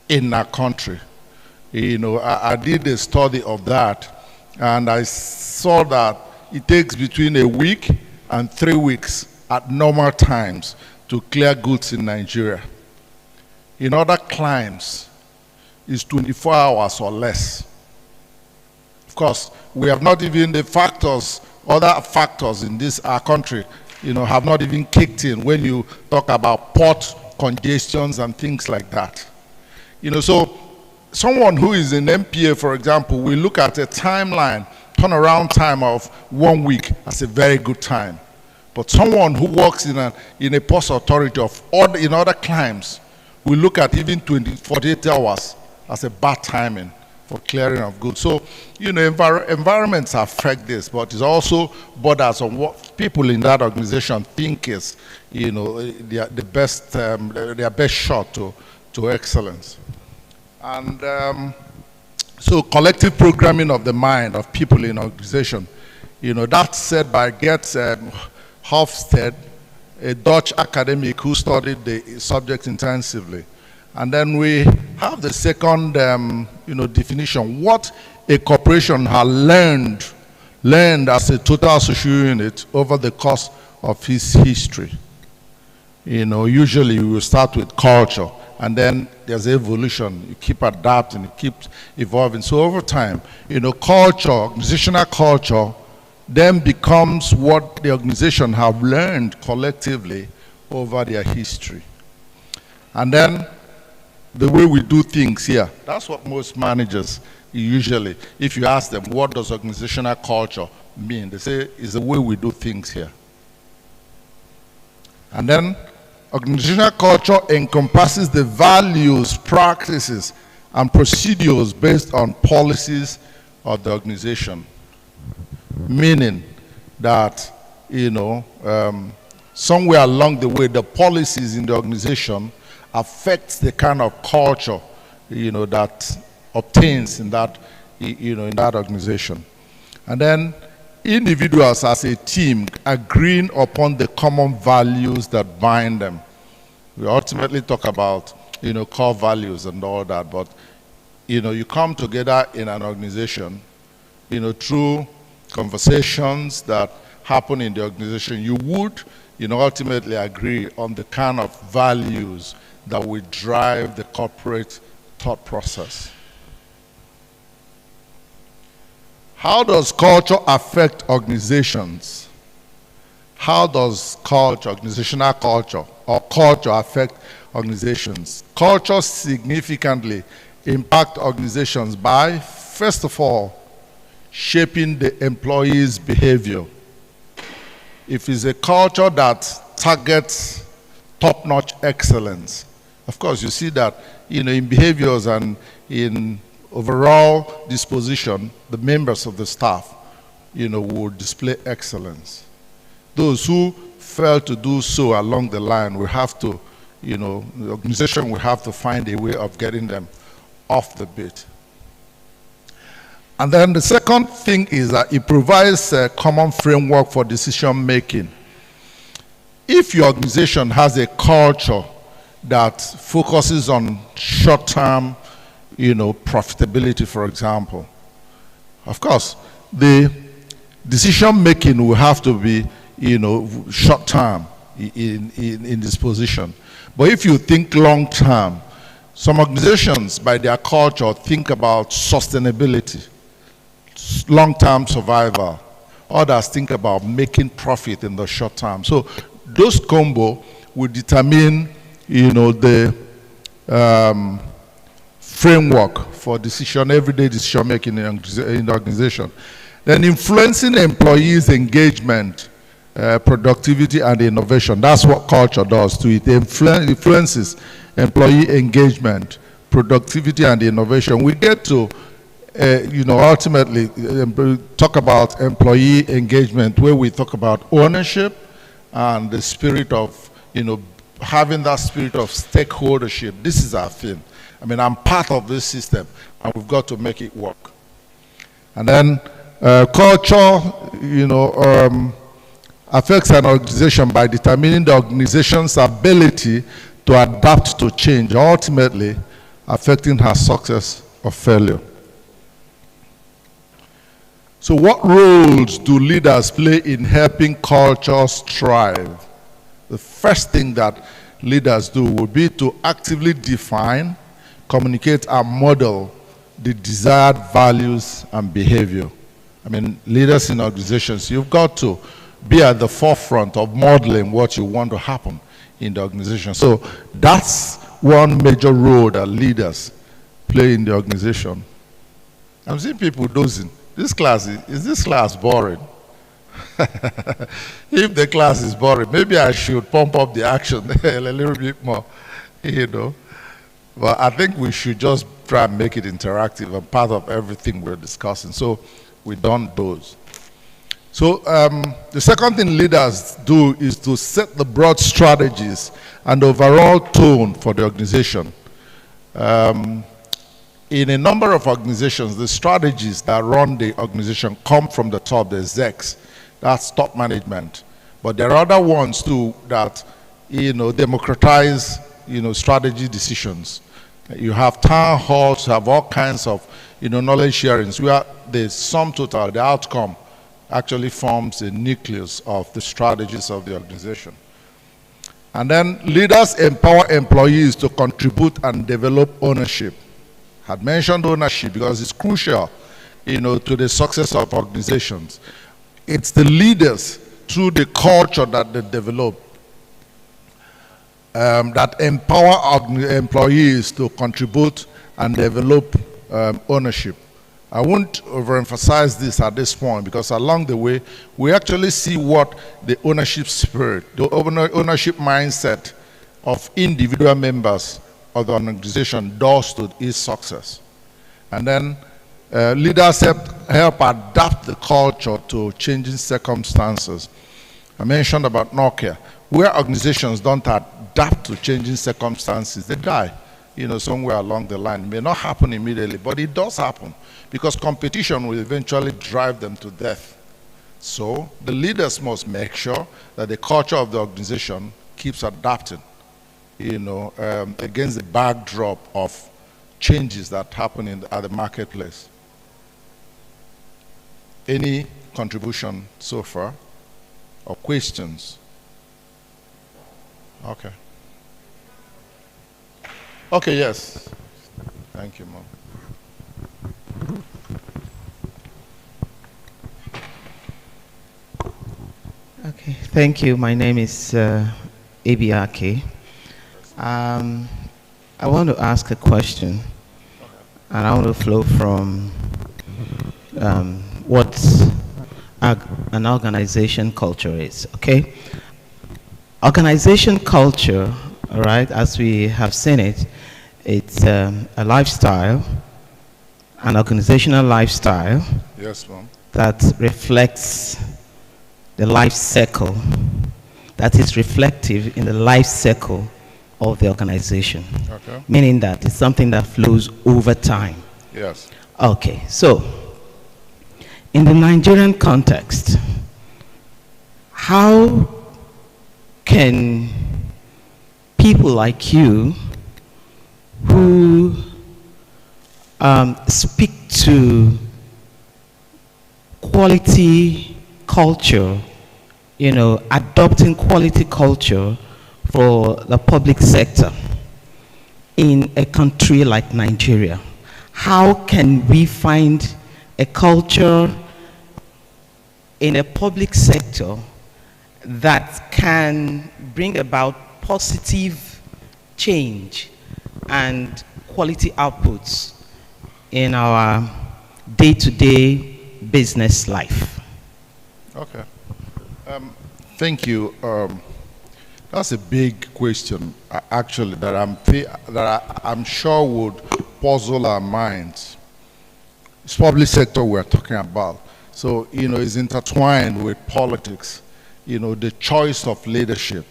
C: in our country, I did a study of that, and I saw that it takes between a week and 3 weeks at normal times to clear goods in Nigeria. In other climes, it's 24 hours or less. Of course, we have not even the factors, other factors in our country, have not even kicked in when you talk about port congestions and things like that. So someone who is in MPA, for example, will look at a timeline, turnaround time of 1 week as a very good time. But someone who works in a post authority in other climes will look at even 48 hours as a bad timing for clearing of goods. So, environments affect this, but it also borders on what people in that organization think is, their best shot to excellence. And so collective programming of the mind of people in organization, that's said by Gert Hofstede, a Dutch academic who studied the subject intensively. And then we have the second, definition, what a corporation has learned as a total social unit over the course of its history. Usually we will start with culture, and then there's evolution. You keep adapting, it keeps evolving. So over time, culture, organizational culture, then becomes what the organization have learned collectively over their history. And then the way we do things here, that's what most managers usually, if you ask them, what does organizational culture mean? They say, it's the way we do things here. And then organizational culture encompasses the values, practices, and procedures based on policies of the organization. Meaning that, somewhere along the way, the policies in the organization affects the kind of culture, that obtains in that, in that organization. And then individuals as a team agreeing upon the common values that bind them. We ultimately talk about, core values and all that, but, you come together in an organization, through conversations that happen in the organization, you would, ultimately agree on the kind of values that will drive the corporate thought process. How does culture affect organizations? How does culture, organizational culture, or culture affect organizations? Culture significantly impact organizations by, first of all, shaping the employee's behavior. If it's a culture that targets top-notch excellence, of course you see that in behaviors and in overall disposition, the members of the staff will display excellence. Those who fail to do so along the line will have to, the organization will have to find a way of getting them off the beat. And then the second thing is that it provides a common framework for decision making. If your organization has a culture that focuses on short-term, profitability, for example, of course, the decision making will have to be, short-term in this position. But if you think long-term, some organizations, by their culture, think about sustainability, long-term survival. Others think about making profit in the short term. So those combo will determine, the framework for everyday decision making in the organization. Then influencing employees' engagement, productivity, and innovation. That's what culture does to it. It influences employee engagement, productivity, and innovation. We get to ultimately talk about employee engagement, where we talk about ownership and the spirit of, having that spirit of stakeholdership. This is our thing. I'm part of this system, and we've got to make it work. And then culture, affects an organization by determining the organization's ability to adapt to change, ultimately affecting her success or failure. So what roles do leaders play in helping cultures thrive? The first thing that leaders do would be to actively define, communicate, and model the desired values and behavior. Leaders in organizations, you've got to be at the forefront of modeling what you want to happen in the organization. So that's one major role that leaders play in the organization. I'm seeing people dozing. Is this class boring? If the class is boring, maybe I should pump up the action a little bit more, you know. But I think we should just try and make it interactive and part of everything we're discussing. So we don't doze. So the second thing leaders do is to set the broad strategies and overall tone for the organization. In a number of organizations, the strategies that run the organization come from the top, the execs. That's top management. But there are other ones too that, you know, democratize, you know, strategy decisions. You have town halls, you have all kinds of, you know, knowledge sharings where the sum total, the outcome, actually forms the nucleus of the strategies of the organization. And then leaders empower employees to contribute and develop ownership. I had mentioned ownership because it's crucial, you know, to the success of organizations. It's the leaders through the culture that they develop that empower employees to contribute and develop ownership. I won't overemphasize this at this point because along the way, we actually see what the ownership spirit, the ownership mindset of individual members of the organization does to its success. And then leaders help adapt the culture to changing circumstances. I mentioned about Nokia. Where organizations don't adapt to changing circumstances, they die, you know, somewhere along the line. It may not happen immediately, but it does happen because competition will eventually drive them to death. So the leaders must make sure that the culture of the organization keeps adapting, you know, against the backdrop of changes that happen at the marketplace. Any contribution so far or questions? Okay. Okay, yes. Thank you, Mom.
G: Okay, thank you. My name is Abiake. I want to ask a question, and I want to flow from what an organization culture is, okay? Organization culture, all right, as we have seen it, it's a lifestyle, an organizational lifestyle.
C: Yes, Mom.
G: That reflects the life cycle, that is reflective in the life cycle of the organization.
C: Okay.
G: Meaning that it's something that flows over time.
C: Yes.
G: Okay, so in the Nigerian context, how can people like you who speak to quality culture, you know, adopting quality culture for the public sector in a country like Nigeria, how can we find a culture in a public sector that can bring about positive change and quality outputs in our day-to-day business life?
C: Okay. Thank you. That's a big question, actually, that I'm sure would puzzle our minds. It's public sector we're talking about. So, you know, it's intertwined with politics, you know, the choice of leadership.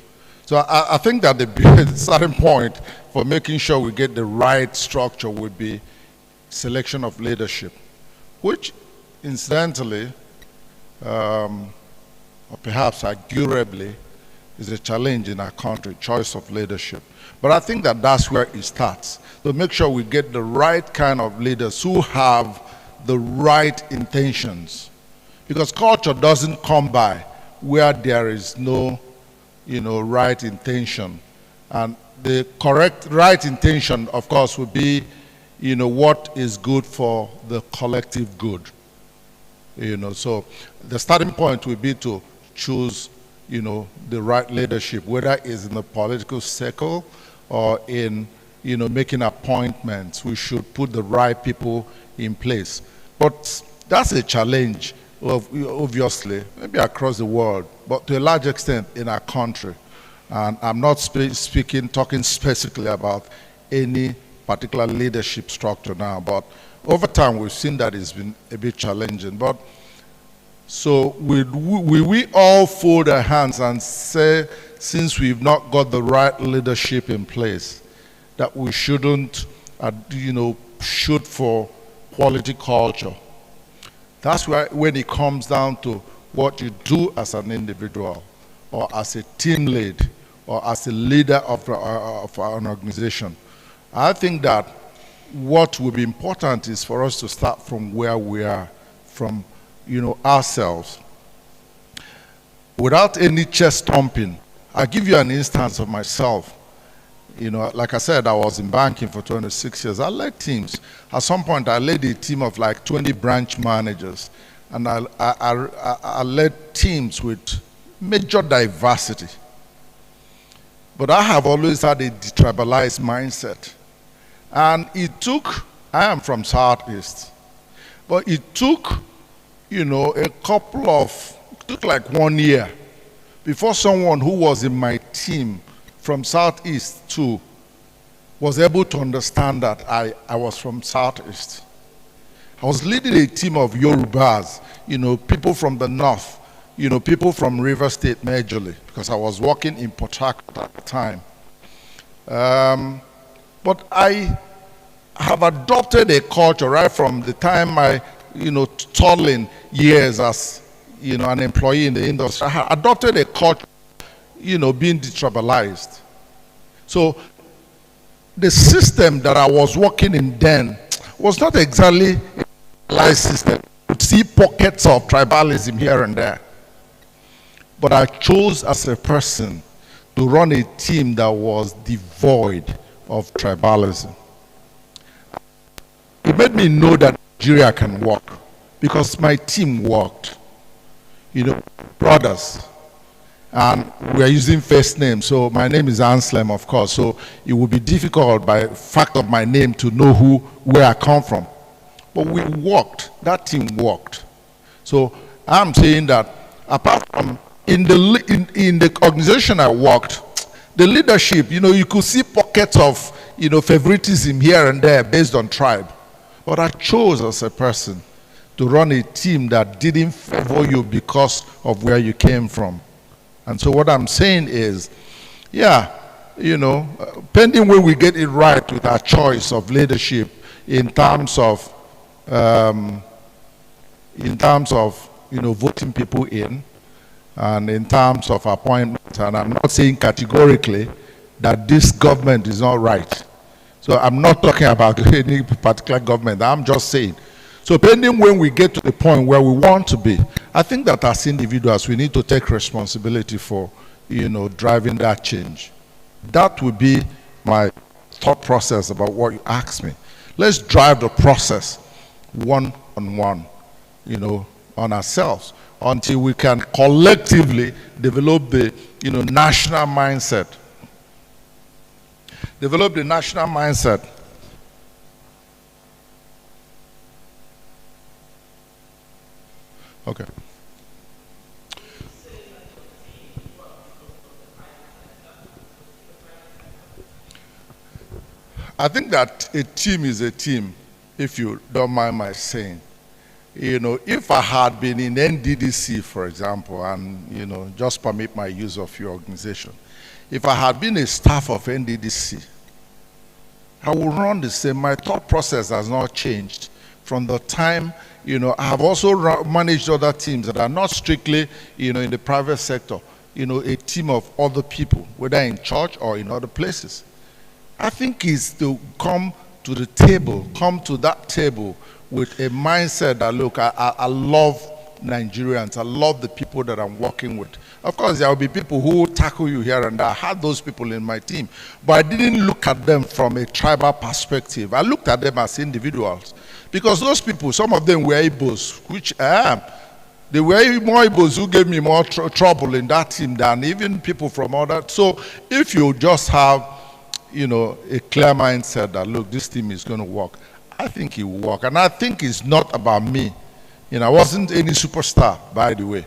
C: So I think that the starting point for making sure we get the right structure would be selection of leadership, which incidentally, or perhaps arguably, is a challenge in our country, choice of leadership. But I think that that's where it starts. To make sure we get the right kind of leaders who have the right intentions. Because culture doesn't come by where there is no, you know, right intention. And the correct right intention, of course, would be, you know, what is good for the collective good. You know, so the starting point would be to choose, you know, the right leadership, whether it's in the political circle or in making appointments. We should put the right people in place. But that's a challenge, obviously, maybe across the world, but to a large extent in our country. And I'm not talking specifically about any particular leadership structure now, but over time we've seen that it's been a bit challenging. But so will we all fold our hands and say, since we've not got the right leadership in place, that we shouldn't, shoot for quality culture? That's why when it comes down to what you do as an individual, or as a team lead, or as a leader of an organization, I think that what will be important is for us to start from where we are, from ourselves, without any chest thumping. I'll give you an instance of myself. Like I said, I was in banking for 26 years. I led teams. At some point, I led a team of like 20 branch managers, and I led teams with major diversity. But I have always had a detribalized mindset. And I am from Southeast, but it took, it took like 1 year before someone who was in my team from Southeast too was able to understand that I was from Southeast. I was leading a team of Yorubas, people from the north, people from River State majorly, because I was working in Port Harcourt at the time. But I have adopted a culture right from the time my, toiling years as, an employee in the industry. I have adopted a culture, being detribalized. So the system that I was working in then was not exactly a tribalized system. You see pockets of tribalism here and there. But I chose as a person to run a team that was devoid of tribalism. It made me know that Nigeria can work, because my team worked. Brothers. And we are using first names, so my name is Anselm, of course, so it would be difficult by fact of my name to know where I come from. But we worked, that team worked. So I'm saying that apart from in the organization I worked, the leadership, you could see pockets of, favoritism here and there based on tribe. But I chose as a person to run a team that didn't favor you because of where you came from. And so what I'm saying is, pending when we get it right with our choice of leadership in terms of voting people in, and in terms of appointments, and I'm not saying categorically that this government is not right. So I'm not talking about any particular government, I'm just saying. So pending when we get to the point where we want to be, I think that as individuals, we need to take responsibility for, driving that change. That would be my thought process about what you asked me. Let's drive the process one-on-one, on ourselves, until we can collectively develop the, national mindset. Develop the national mindset. Okay. I think that a team is a team, if you don't mind my saying. If I had been in NDDC, for example, and, just permit my use of your organization, if I had been a staff of NDDC, I would run the same. My thought process has not changed from the time, I have also managed other teams that are not strictly, in the private sector, a team of other people, whether in church or in other places. I think it's to come to the table, come to that table with a mindset that, look, I love Nigerians, I love the people that I'm working with. Of course, there will be people who will tackle you here and there. I had those people in my team, but I didn't look at them from a tribal perspective. I looked at them as individuals. Because those people, some of them were Igbos, which I am. They were more Igbos who gave me more trouble in that team than even people from other. So if you just have, a clear mindset that, look, this team is going to work, I think it will work. And I think it's not about me. I wasn't any superstar, by the way.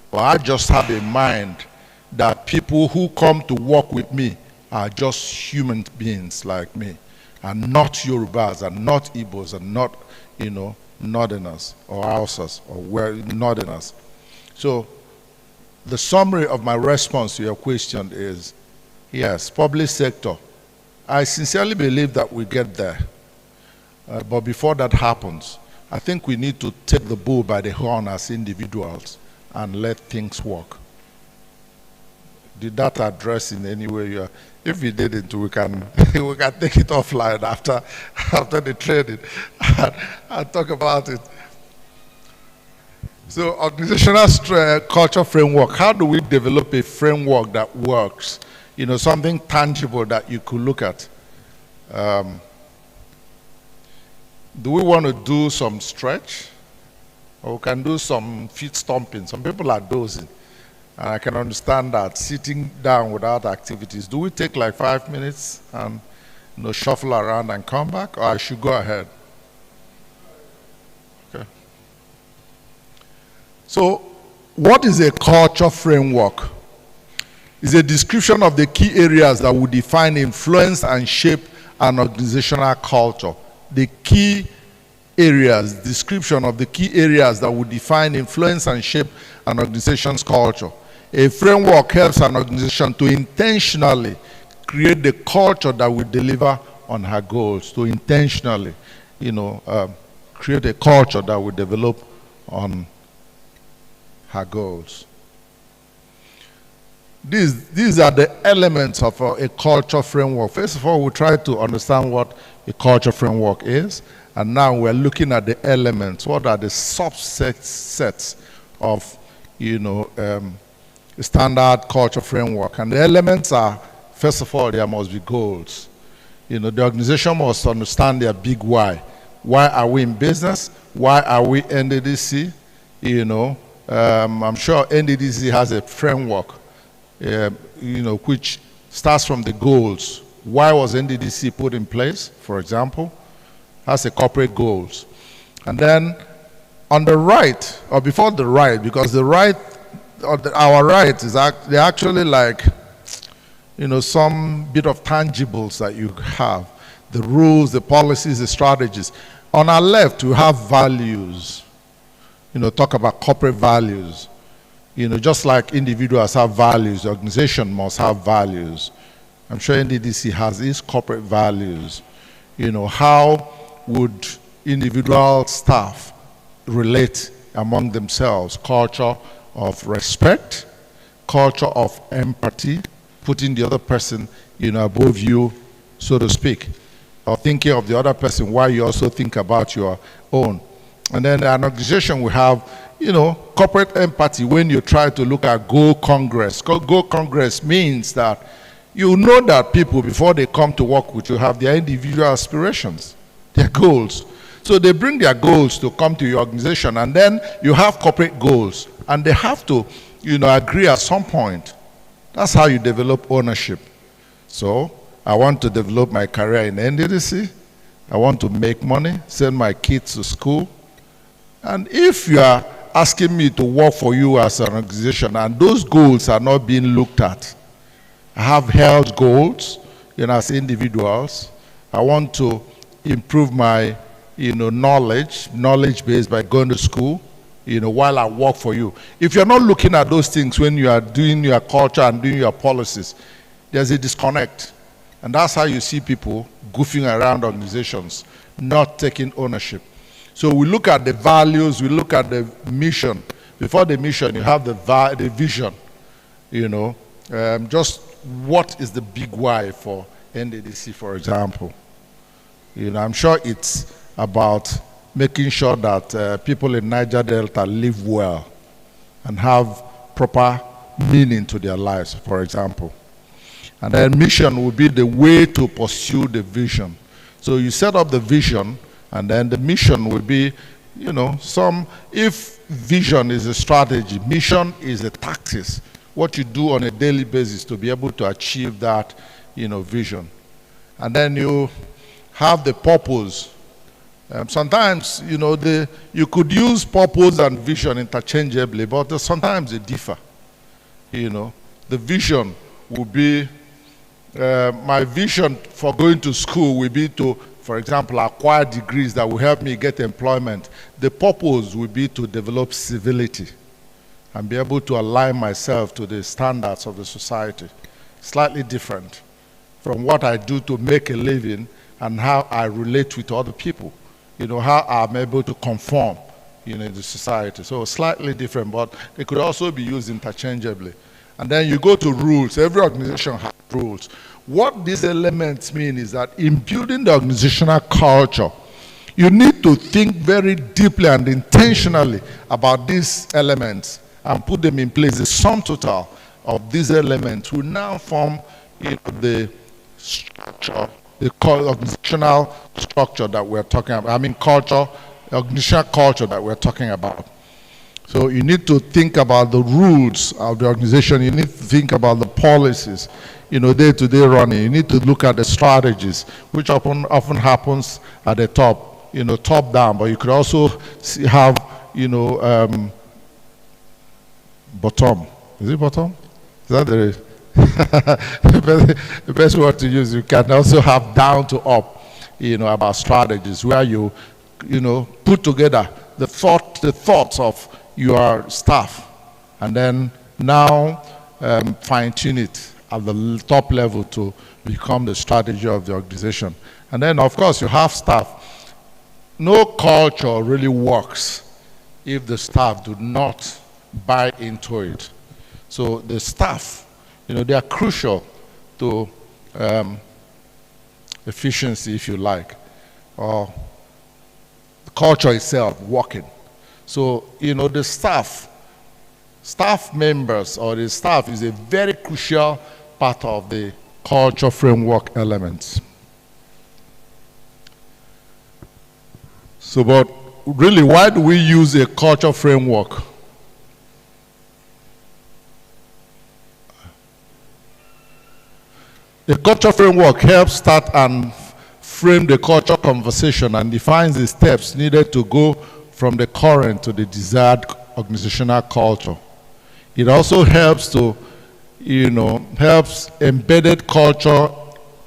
C: But I just have a mind that people who come to work with me are just human beings like me, and not Yorubas, and not Igbos, and not, Northerners, or Hausas, or Northerners. So the summary of my response to your question is, yes, public sector. I sincerely believe that we get there. But before that happens, I think we need to take the bull by the horn as individuals and let things work. Did that address in any way? If we didn't, we can we can take it offline after the training and talk about it. So, organizational culture framework. How do we develop a framework that works? Something tangible that you could look at. Do we want to do some stretch? Or we can do some feet stomping. Some people are dozing. And I can understand that, sitting down without activities. Do we take like 5 minutes and shuffle around and come back? Or I should go ahead? Okay. So, what is a culture framework? It's a description of the key areas that would define, influence, and shape an organizational culture. The key areas, description of the key areas that would define, influence, and shape an organization's culture. A framework helps an organization to intentionally create the culture that will deliver on her goals, to intentionally, create a culture that will develop on her goals. These are the elements of a culture framework. First of all, we try to understand what a culture framework is, and now we're looking at the elements. What are the subsets of, a standard culture framework? And the elements are, first of all, there must be goals. The organization must understand their big why. Why are we in business? Why are we NDDC? I'm sure NDDC has a framework, which starts from the goals. Why was NDDC put in place, for example? Has a corporate goals. And then on the right, or before the right, because the right, our right is they're actually like, some bit of tangibles that you have. The rules, the policies, the strategies. On our left, we have values. Talk about corporate values. Just like individuals have values, the organization must have values. I'm sure NDDC has its corporate values. How would individual staff relate among themselves? Culture of respect, culture of empathy, putting the other person, above you, so to speak, or thinking of the other person while you also think about your own. And then an organization will have, corporate empathy when you try to look at Go Congress. Go Congress means that you know that people, before they come to work with you, have their individual aspirations, their goals. So they bring their goals to come to your organization, and then you have corporate goals, and they have to, agree at some point. That's how you develop ownership. So I want to develop my career in NDDC. I want to make money, send my kids to school. And if you are asking me to work for you as an organization and those goals are not being looked at, I have health goals, as individuals. I want to improve my, knowledge base by going to school, while I work for you. If you're not looking at those things when you are doing your culture and doing your policies, there's a disconnect. And that's how you see people goofing around organizations, not taking ownership. So we look at the values, we look at the mission. Before the mission, you have the vision, just what is the big why for NDDC, for example. I'm sure it's about making sure that people in Niger Delta live well and have proper meaning to their lives, for example. And then mission will be the way to pursue the vision. So you set up the vision, and then the mission will be, if vision is a strategy, mission is a tactics, what you do on a daily basis to be able to achieve that, vision. And then you have the purpose. Sometimes, you could use purpose and vision interchangeably, but sometimes they differ. The vision will be, my vision for going to school will be to, for example, acquire degrees that will help me get employment. The purpose will be to develop civility and be able to align myself to the standards of the society. Slightly different from what I do to make a living and how I relate with other people. How I'm able to conform, in the society. So slightly different, but they could also be used interchangeably. And then you go to rules. Every organization has rules. What these elements mean is that in building the organizational culture, you need to think very deeply and intentionally about these elements and put them in place. The sum total of these elements will now form the structure, the organizational structure that we're talking about. Organizational culture that we're talking about. So you need to think about the rules of the organization. You need to think about the policies, day-to-day running. You need to look at the strategies, which often happens at the top, top down. But you could also have, bottom. Is it bottom? Is that the best word to use? You can also have down to up, about strategies where you, put together the thoughts of your staff, and then now fine-tune it at the top level to become the strategy of the organization. And then, of course, you have staff. No culture really works if the staff do not buy into it. So the staff, they are crucial to efficiency, if you like, or the culture itself working. So, the staff members or the staff is a very crucial part of the culture framework elements. So, but really, why do we use a culture framework? The culture framework helps start and frame the culture conversation and defines the steps needed to go from the current to the desired organizational culture. It also helps to, helps embedded culture,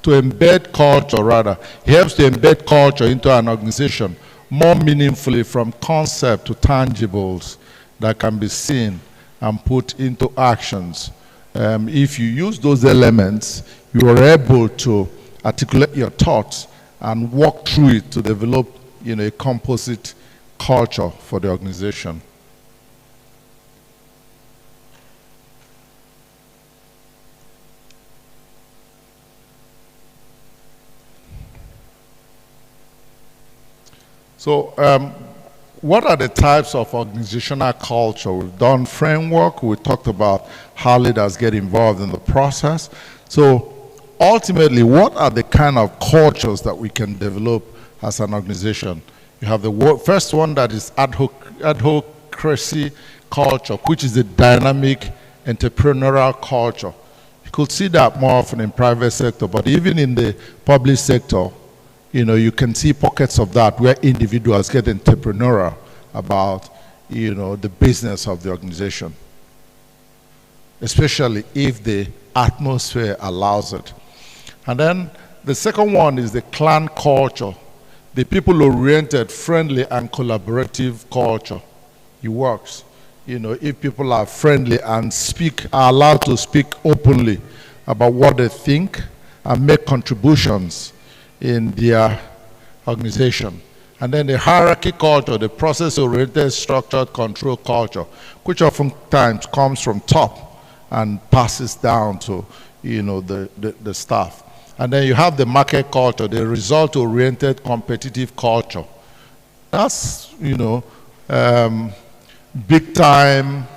C: to embed culture rather. It helps to embed culture into an organization more meaningfully from concept to tangibles that can be seen and put into actions. If you use those elements, you are able to articulate your thoughts and walk through it to develop, a composite culture for the organization. So, what are the types of organizational culture? We've done framework. We talked about how leaders get involved in the process. So, ultimately, what are the kind of cultures that we can develop as an organization? You have the first one that is adhocracy culture, which is a dynamic entrepreneurial culture. You could see that more often in private sector, but even in the public sector, you can see pockets of that where individuals get entrepreneurial about, the business of the organization, especially if the atmosphere allows it. And then the second one is the clan culture, the people-oriented, friendly, and collaborative culture. It works. If people are friendly and are allowed to speak openly about what they think and make contributions in their organization. And then the hierarchy culture, the process-oriented, structured control culture, which oftentimes comes from top and passes down to, the staff. And then you have the market culture, the result-oriented competitive culture. That's, big time,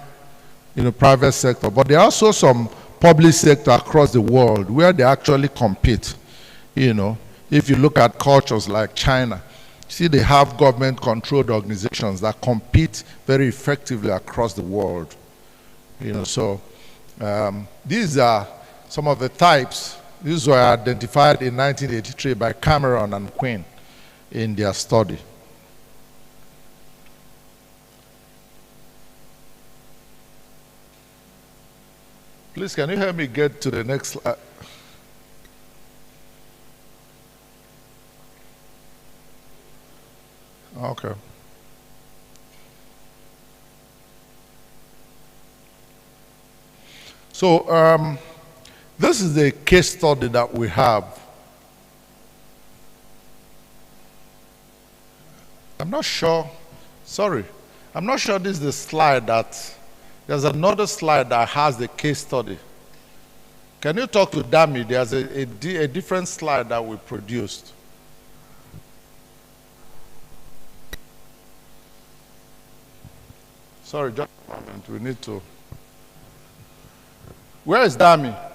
C: private sector. But there are also some public sector across the world where they actually compete. If you look at cultures like China, see they have government-controlled organizations that compete very effectively across the world. So these are some of the types These were identified in 1983 by Cameron and Quinn in their study. Please, can you help me get to the next slide? Okay. So this is the case study that we have. I'm not sure, sorry, I'm not sure this is the slide that, there's another slide that has the case study. Can you talk to Dami? There's a different slide that we produced. Sorry, just a moment, we need to. Where is Dami?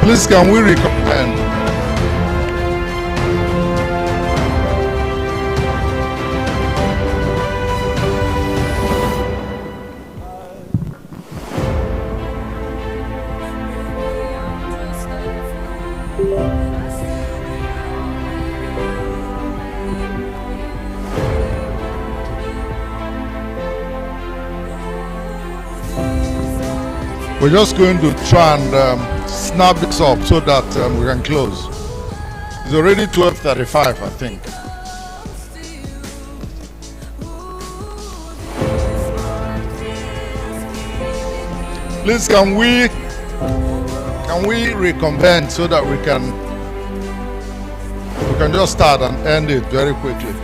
C: Please, can we recommend? We're just going to try and snap this up so that we can close. It's already 12:35, I think. Please, can we reconvene so that we can just start and end it very quickly.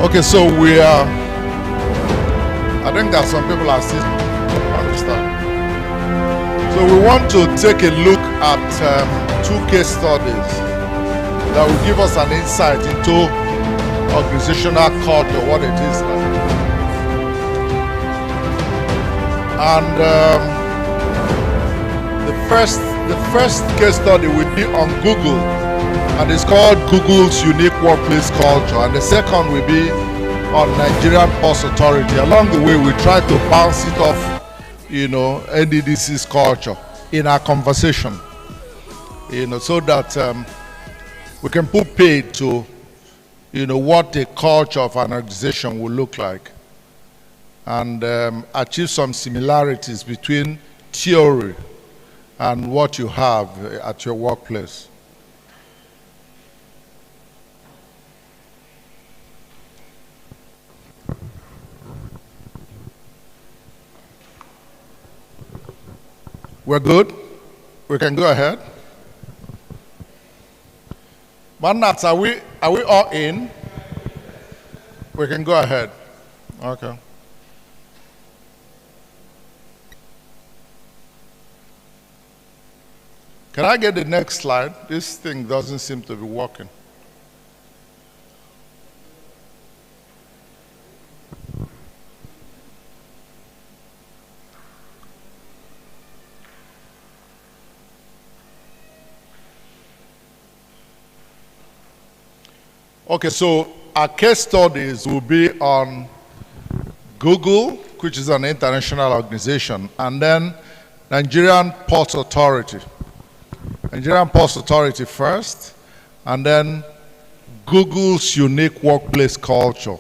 C: Okay, so we are, I think that some people are still understand. So we want to take a look at two case studies that will give us an insight into organizational culture, what it is like. And the first case study will be on Google, and it's called Google's Unique Workplace Culture. And the second will be on Nigerian Post Authority. Along the way, we try to bounce it off, NDDC's culture in our conversation, so that we can put paid to, what the culture of an organization will look like, and achieve some similarities between theory and what you have at your workplace. We're good? We can go ahead. Manats, are we all in? We can go ahead. Okay. Can I get the next slide? This thing doesn't seem to be working. Okay, so our case studies will be on Google, which is an international organization, and then Nigerian Post Authority. Nigerian Post Authority first, and then Google's Unique Workplace Culture.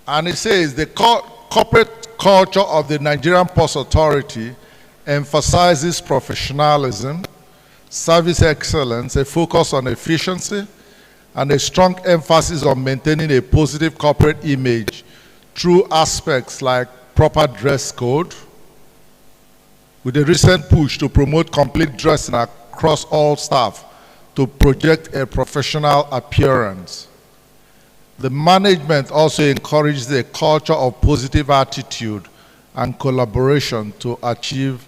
C: And it says the corporate culture of the Nigerian Post Authority emphasizes professionalism, service excellence, a focus on efficiency, and a strong emphasis on maintaining a positive corporate image through aspects like proper dress code, with a recent push to promote complete dressing across all staff to project a professional appearance. The management also encourages a culture of positive attitude and collaboration to achieve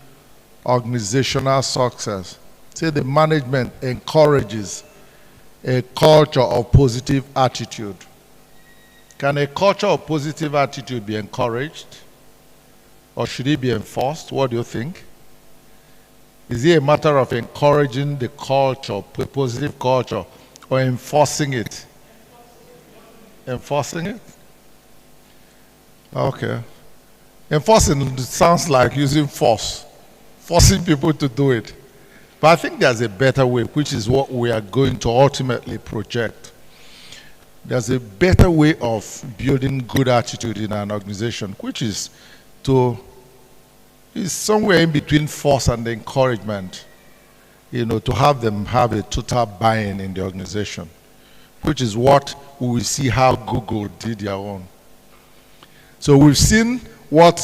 C: organizational success. Say the management encourages a culture of positive attitude. Can a culture of positive attitude be encouraged? Or should it be enforced? What do you think? Is it a matter of encouraging the culture, positive culture, or enforcing it? Enforcing it? Okay. Enforcing sounds like using force, forcing people to do it. But I think there's a better way, which is what we are going to ultimately project. There's a better way of building good attitude in an organization, which is somewhere in between force and encouragement, to have them have a total buy-in in the organization, which is what we will see how Google did their own. So we've seen what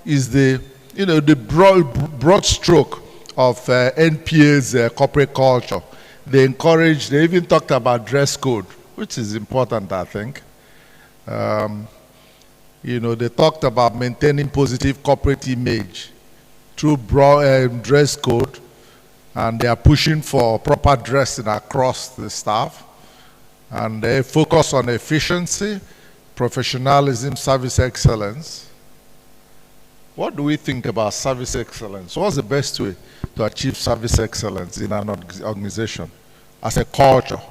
C: is the broad stroke of NPA's corporate culture. They even talked about dress code, which is important, I think. They talked about maintaining positive corporate image through dress code, and they are pushing for proper dressing across the staff. And they focus on efficiency, professionalism, service excellence. What do we think about service excellence? What's the best way to achieve service excellence in an organization as a culture?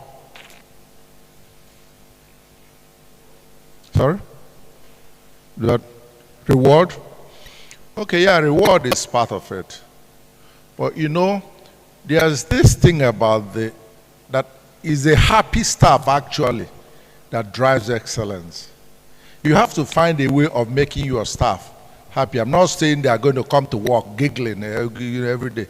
C: Sorry? Reward? Okay, yeah, reward is part of it. But there's this thing about that is a happy staff actually that drives excellence. You have to find a way of making your staff happy. I'm not saying they are going to come to work giggling every day,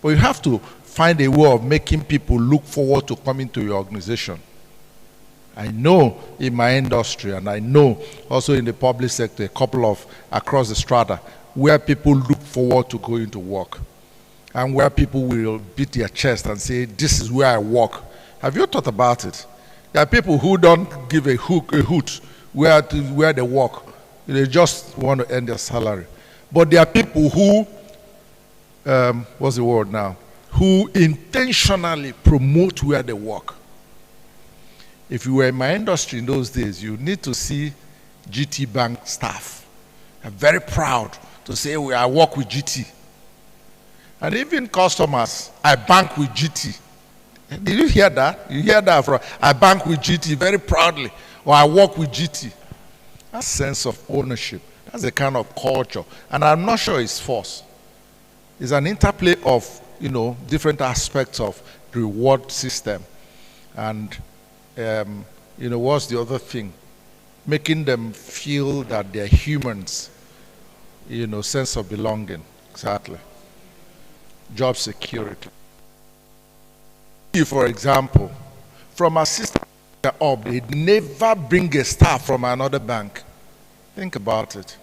C: but you have to find a way of making people look forward to coming to your organization. I know in my industry, and I know also in the public sector, a couple of across the strata, where people look forward to going to work, and where people will beat their chest and say, this is where I work. Have you thought about it? There are people who don't give a hoot where they work. They just want to earn their salary. But there are people who, what's the word now? Who intentionally promote where they work. If you were in my industry in those days, you need to see GT Bank staff. I'm very proud to say, I work with GT. And even customers, I bank with GT. Did you hear that? You hear that from, I bank with GT very proudly, or I work with GT. That sense of ownership, that's the kind of culture. And I'm not sure it's forced. It's an interplay of, different aspects of the reward system. And, what's the other thing? Making them feel that they're humans, sense of belonging, exactly. Job security. For example, from assistant up, they never bring a staff from another bank. Think about it.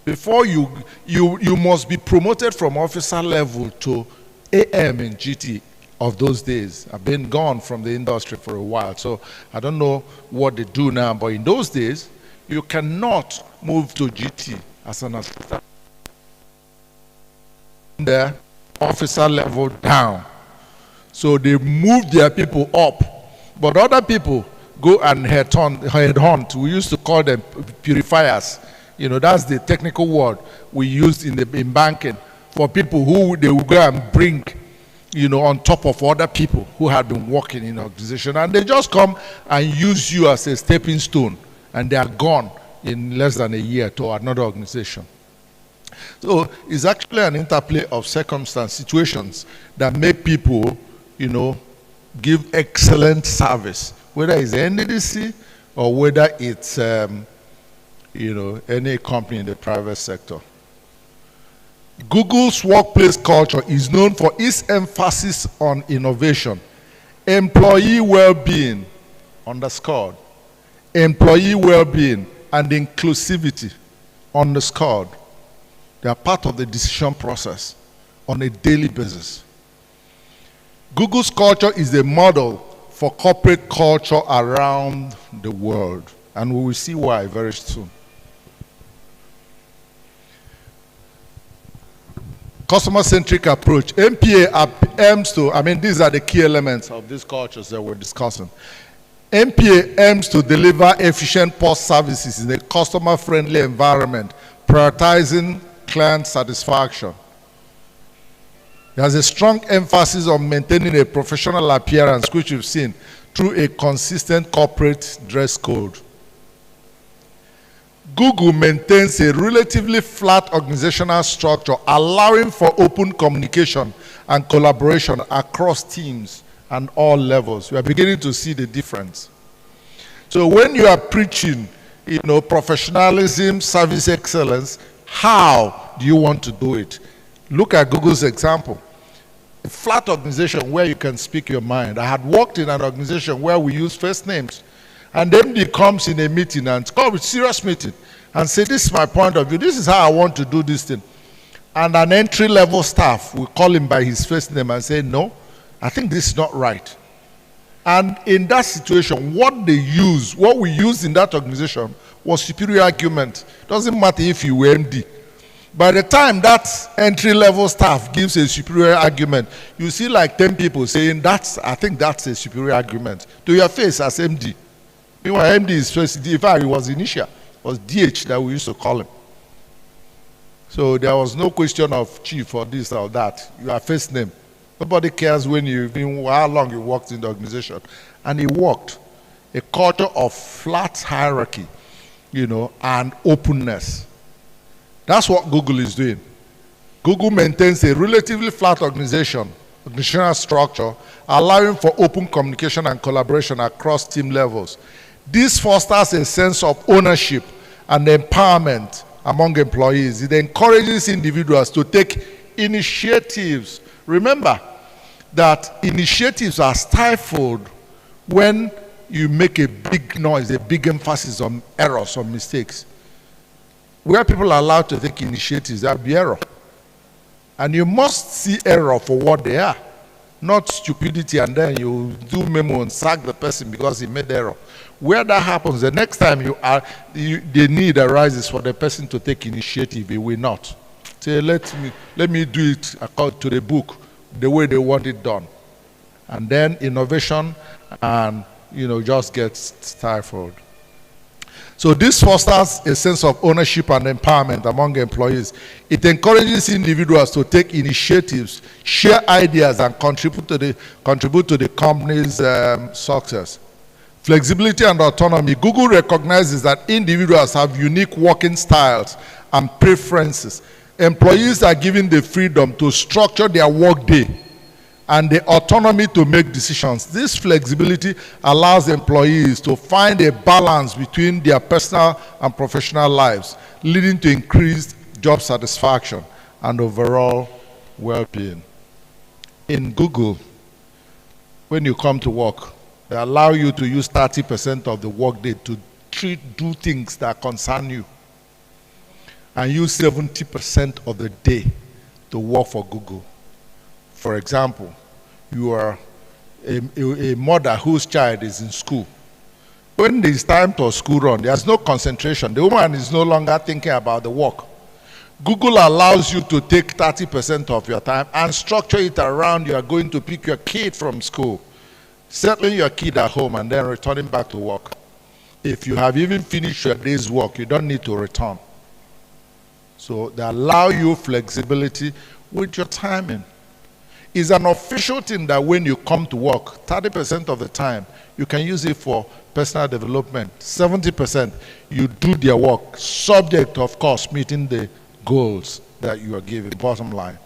C: Before you must be promoted from officer level to AM in GT of those days. I've been gone from the industry for a while, so I don't know what they do now, but in those days, you cannot move to GT as an assistant. The officer level down. So they move their people up, but other people go and headhunt. We used to call them purifiers. That's the technical word we used in banking for people who they will go and bring, on top of other people who had been working in the organization, and they just come and use you as a stepping stone, and they are gone in less than a year to another organization. So it's actually an interplay of circumstance, situations that make people give excellent service, whether it's NDDC or whether it's, any company in the private sector. Google's workplace culture is known for its emphasis on innovation, employee well-being, underscored, employee well-being, and inclusivity, underscored. They are part of the decision process on a daily basis. Google's culture is a model for corporate culture around the world, and we will see why very soon. Customer-centric approach. MPA aims to, these are the key elements of these cultures that we're discussing. MPA aims to deliver efficient post services in a customer-friendly environment, prioritizing client satisfaction. There's a strong emphasis on maintaining a professional appearance, which you've seen, through a consistent corporate dress code. Google maintains a relatively flat organizational structure, allowing for open communication and collaboration across teams and all levels. We are beginning to see the difference. So when you are preaching, professionalism, service excellence, how do you want to do it? Look at Google's example. A flat organization where you can speak your mind. I had worked in an organization where we use first names. And then he comes in a meeting and come with serious meeting and say, this is my point of view. This is how I want to do this thing. And an entry-level staff will call him by his first name and say, no, I think this is not right. And in that situation, what we used in that organization was superior argument. Doesn't matter if you were MD. By the time that entry-level staff gives a superior argument, you see like 10 people saying, I think that's a superior argument to your face as MD. Meanwhile, MD is first, in fact, it was initial. It was DH that we used to call him. So there was no question of chief or this or that. You are first name. Nobody cares how long you worked in the organization. And he worked a culture of flat hierarchy, and openness. That's what Google is doing. Google maintains a relatively flat organizational structure, allowing for open communication and collaboration across team levels. This fosters a sense of ownership and empowerment among employees. It encourages individuals to take initiatives. Remember that initiatives are stifled when you make a big noise, a big emphasis on errors or mistakes. Where people are allowed to take initiatives, there will be error. And you must see error for what they are, not stupidity and then you do memo and sack the person because he made error. Where that happens, the next time the need arises for the person to take initiative, he will not. Say, let me do it according to the book, the way they want it done. And then innovation and, just gets stifled. So this fosters a sense of ownership and empowerment among employees. It encourages individuals to take initiatives, share ideas, and contribute to the company's success. Flexibility and autonomy. Google recognizes that individuals have unique working styles and preferences. Employees are given the freedom to structure their workday and the autonomy to make decisions. This flexibility allows employees to find a balance between their personal and professional lives, leading to increased job satisfaction and overall well-being. In Google, when you come to work, they allow you to use 30% of the workday to do things that concern you, and use 70% of the day to work for Google. For example, you are a mother whose child is in school. When it's time for school run, there's no concentration. The woman is no longer thinking about the work. Google allows you to take 30% of your time and structure it around you are going to pick your kid from school, settling your kid at home, and then returning back to work. If you have even finished your day's work, you don't need to return. So they allow you flexibility with your timing. It's an official thing that when you come to work, 30% of the time, you can use it for personal development. 70%, you do their work, subject, of course, meeting the goals that you are given, bottom line.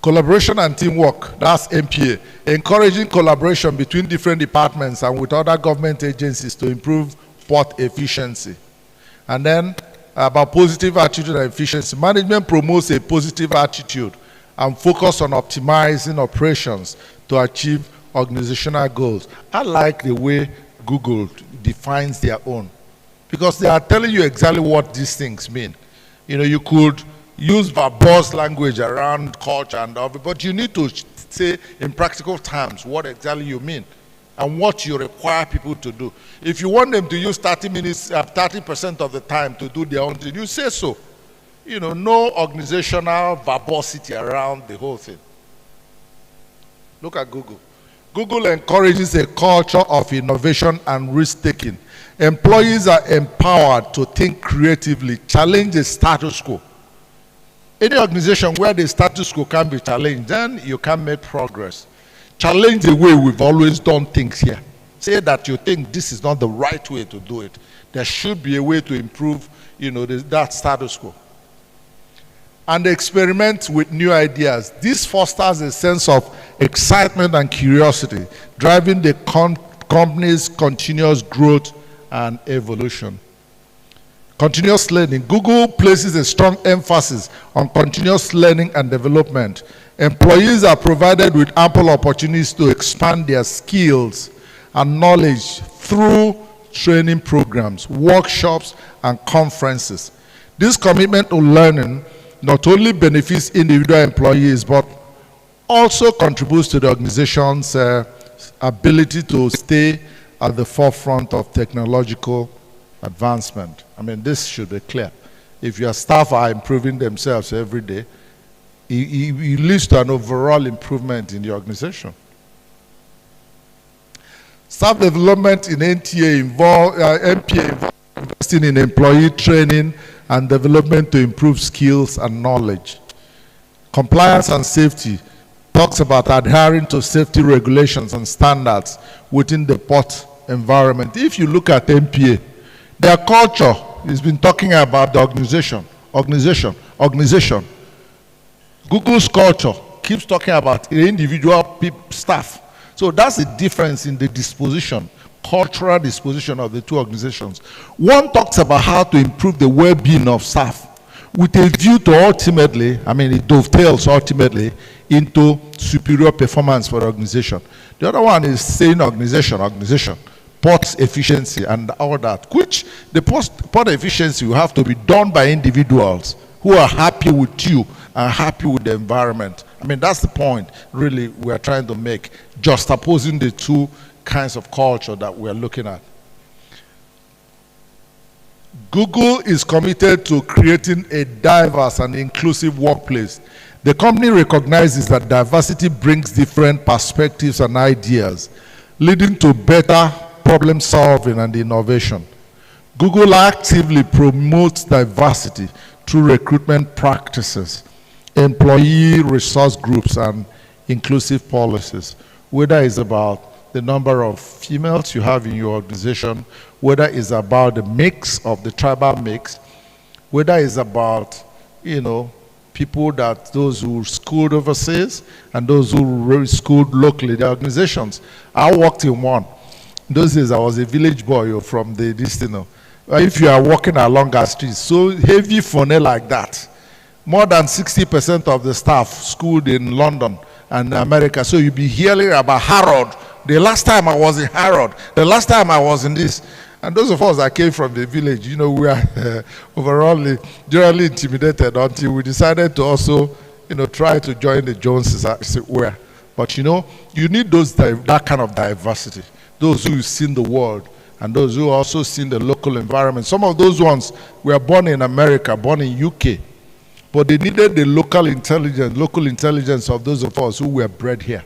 C: Collaboration and teamwork, that's MPA. Encouraging collaboration between different departments and with other government agencies to improve port efficiency. And then about positive attitude and efficiency. Management promotes a positive attitude and focus on optimizing operations to achieve organizational goals. I like the way Google defines their own, because they are telling you exactly what these things mean. You could use verbose language around culture and all, but you need to say in practical terms what exactly you mean and what you require people to do. If you want them to use 30% of the time to do their own thing, you say so. No organizational verbosity around the whole thing. Look at Google. Google encourages a culture of innovation and risk-taking. Employees are empowered to think creatively, challenge the status quo. Any organization where the status quo can be challenged, then you can make progress. Challenge the way we've always done things here. Say that you think this is not the right way to do it. There should be a way to improve, that status quo. And experiment with new ideas. This fosters a sense of excitement and curiosity, driving the company's continuous growth and evolution. Continuous learning. Google places a strong emphasis on continuous learning and development. Employees are provided with ample opportunities to expand their skills and knowledge through training programs, workshops, and conferences. This commitment to learning not only benefits individual employees, but also contributes to the organization's ability to stay at the forefront of technological advancement. I mean, this should be clear. If your staff are improving themselves every day, it leads to an overall improvement in the organization. Staff development in NPA involves investing in employee training and development to improve skills and knowledge. Compliance and safety talks about adhering to safety regulations and standards within the port environment. If you look at NPA, their culture has been talking about the organization. Google's culture keeps talking about the individual staff. So that's the difference in the disposition, cultural disposition of the two organizations. One talks about how to improve the well-being of staff with a view to ultimately, I mean, it dovetails ultimately into superior performance for the organization. The other one is saying organization, port efficiency and all that, which the port efficiency will have to be done by individuals who are happy with you and happy with the environment. I mean, that's the point really we're trying to make, juxtaposing the two kinds of culture that we're looking at. Google is committed to creating a diverse and inclusive workplace. The company recognizes that diversity brings different perspectives and ideas, leading to better problem solving and innovation. Google actively promotes diversity through recruitment practices, employee resource groups, and inclusive policies, whether it's about the number of females you have in your organization, whether it's about the mix of the tribal mix, whether it's about, people those who schooled overseas and those who were schooled locally, the organizations. I worked in one. In those days, I was a village boy from the distance. If you are walking along our streets, so heavy funnel like that, more than 60% of the staff schooled in London and America. So you'll be hearing about Harrods. The last time I was in Harrods, the last time I was in this. And those of us that came from the village, we are overall generally intimidated until we decided to also, try to join the Joneses as it were. But you need that kind of diversity. Those who've seen the world and those who also seen the local environment. Some of those ones were born in America, born in UK. But they needed the local intelligence of those of us who were bred here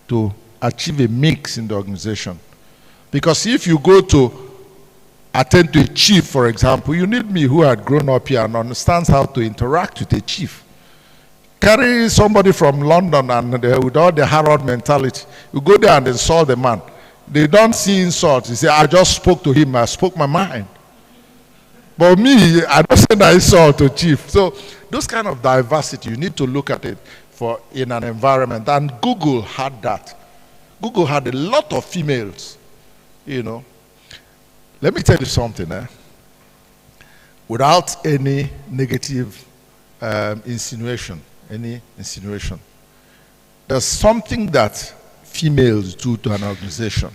C: to achieve a mix in the organization. Because if you go to attend to a chief, for example, you need me who had grown up here and understands how to interact with a chief. Carry somebody from London and with all the Harrods mentality, you go there and insult the man. They don't see insult. You say, I just spoke to him, I spoke my mind. But me, I don't say that insult to chief. So those kind of diversity, you need to look at it in an environment. And Google had that. Google had a lot of females, Let me tell you something, without any negative insinuation, there's something that females do to an organization.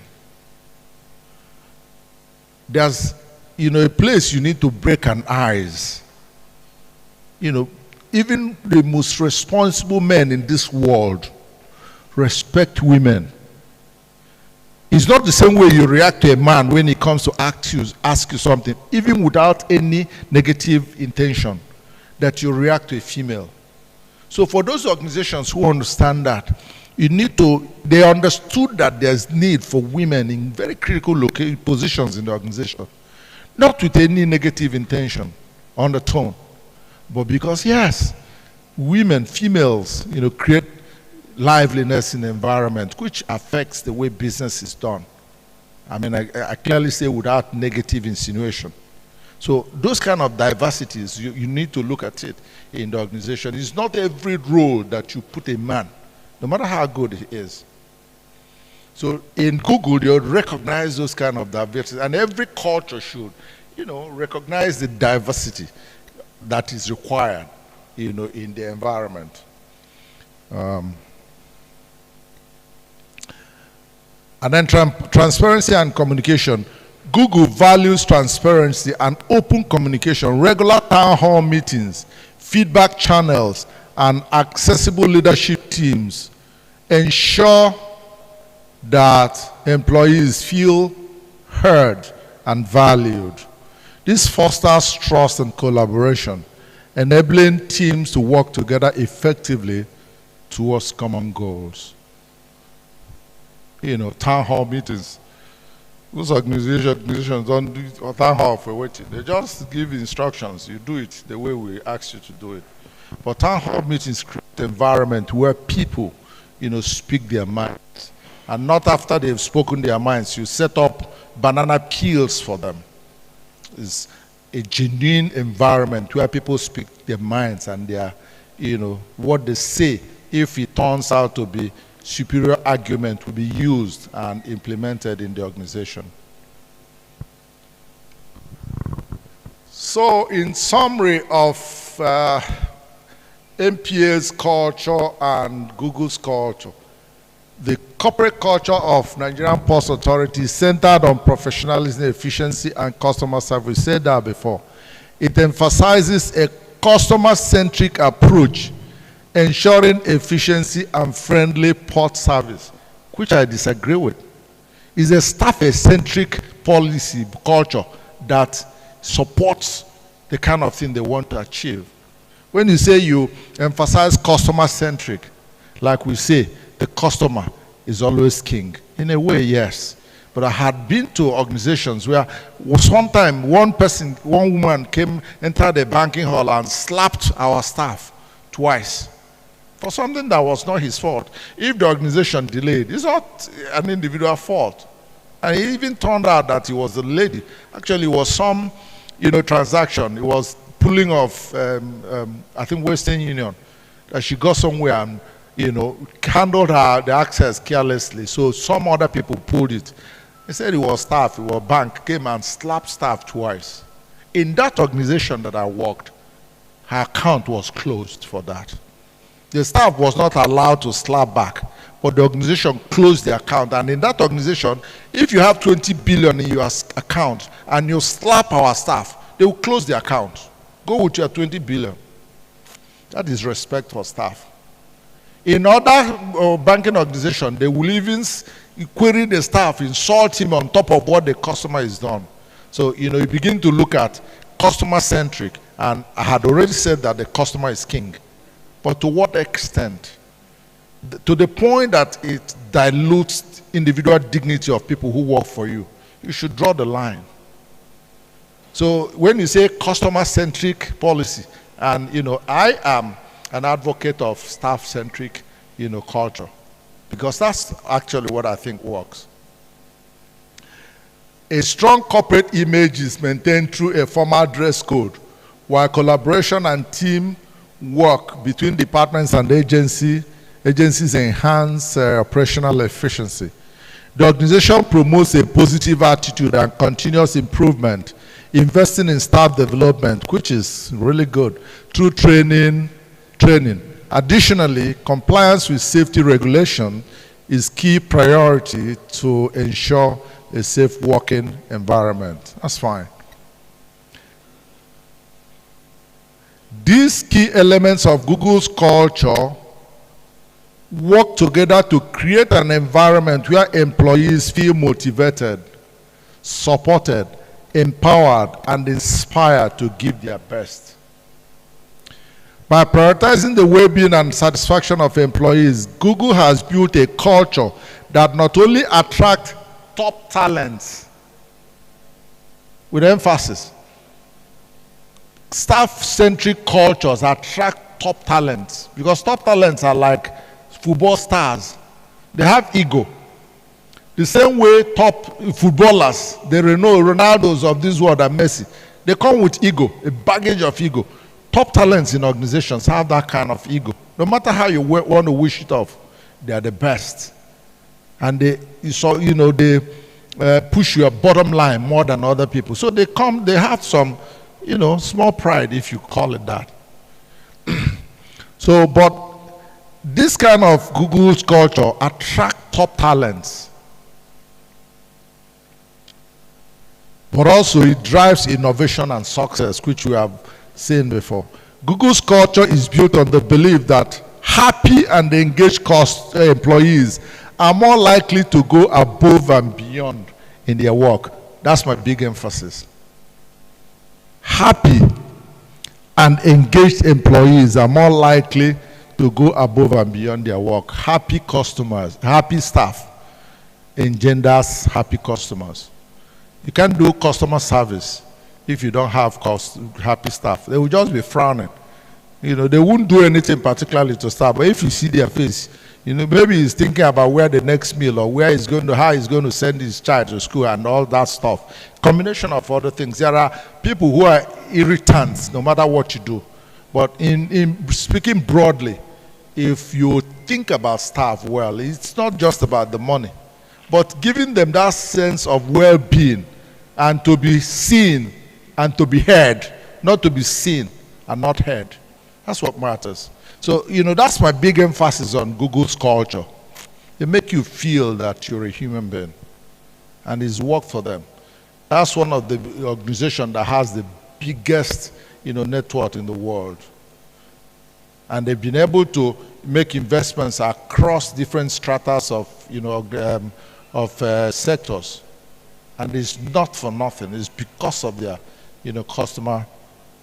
C: There's, a place you need to break an ice. Even the most responsible men in this world respect women. It's not the same way you react to a man when he comes to ask you something, even without any negative intention, that you react to a female. So for those organizations who understand that, they understood that there's need for women in very critical positions in the organization. Not with any negative intention, undertone, but because, yes, women, females, create liveliness in the environment, which affects the way business is done. I mean, I clearly say without negative insinuation. So those kind of diversities, you need to look at it in the organization. It's not every role that you put a man, no matter how good he is. So in Google, they recognize those kind of diversity, and every culture should, recognize the diversity that is required, in the environment. And then transparency and communication. Google values transparency and open communication, regular town hall meetings, feedback channels, and accessible leadership teams ensure that employees feel heard and valued. This fosters trust and collaboration, enabling teams to work together effectively towards common goals. You know, town hall meetings. Those organizations don't do a town hall for waiting. They just give instructions. You do it the way we ask you to do it. But town hall meetings create an environment where people, speak their minds. And not after they've spoken their minds, you set up banana peels for them. It's a genuine environment where people speak their minds and their, what they say, if it turns out to be superior argument, will be used and implemented in the organization. So in summary of MPA's culture and Google's culture, the corporate culture of Nigerian Ports Authority is centered on professionalism, efficiency, and customer service. We said that before. It emphasizes a customer-centric approach, ensuring efficiency and friendly port service, which I disagree with. It's a staff-centric policy culture that supports the kind of thing they want to achieve. When you say you emphasize customer-centric, like we say, the customer is always king. In a way, yes. But I had been to organizations where sometime one woman entered the banking hall and slapped our staff twice for something that was not his fault. If the organization delayed, it's not an individual fault. And it even turned out that it was the lady. Actually, it was some, transaction. It was pulling off, I think, Western Union. That she got somewhere and, handled the access carelessly. So some other people pulled it. They said it was staff, it was bank, came and slapped staff twice. In that organization that I worked, her account was closed for that. The staff was not allowed to slap back, but the organization closed the account. And in that organization, if you have 20 billion in your account and you slap our staff, they will close the account. Go with your 20 billion. That is respect for staff. In other banking organizations, they will even query the staff, insult him on top of what the customer has done. So, you begin to look at customer-centric, and I had already said that the customer is king. But to what extent? To the point that it dilutes individual dignity of people who work for you. You should draw the line. So when you say customer-centric policy, and I am an advocate of staff-centric, culture, because that's actually what I think works. A strong corporate image is maintained through a formal dress code, while collaboration and team work between departments and agencies enhance operational efficiency. The organization promotes a positive attitude and continuous improvement, investing in staff development, which is really good, through training. Additionally, compliance with safety regulation is key priority to ensure a safe working environment. That's fine. These key elements of Google's culture work together to create an environment where employees feel motivated, supported, empowered, and inspired to give their best. By prioritizing the well-being and satisfaction of employees, Google has built a culture that not only attracts top talents, with emphasis, staff-centric cultures attract top talents, because top talents are like football stars. They have ego. The same way top footballers, the Ronaldos of this world and Messi, they come with ego, a baggage of ego. Top talents in organizations have that kind of ego. No matter how you want to wish it off, they are the best. And they push your bottom line more than other people. So they have some, small pride, if you call it that. So, but this kind of Google's culture attract top talents. But also it drives innovation and success, which we have seen before. Google's culture is built on the belief that happy and engaged employees are more likely to go above and beyond in their work. That's my big emphasis. Happy and engaged employees are more likely to go above and beyond their work. Happy customers, happy staff engenders happy customers. You can't do customer service if you don't have happy staff. They will just be frowning. You know, they won't do anything particularly to staff, but if you see their face, you know, maybe he's thinking about where the next meal or where he's going to, how he's going to send his child to school and all that stuff. Combination of other things. There are people who are irritants no matter what you do. But in speaking broadly, if you think about staff well, it's not just about the money, but giving them that sense of well-being and to be seen and to be heard, not to be seen and not heard. That's what matters. So, you know, that's my big emphasis on Google's culture. They make you feel that you're a human being, and it's work for them. That's one of the organizations that has the biggest, you know, network in the world. And they've been able to make investments across different stratas of, you know, sectors. And it's not for nothing. It's because of their, you know, customer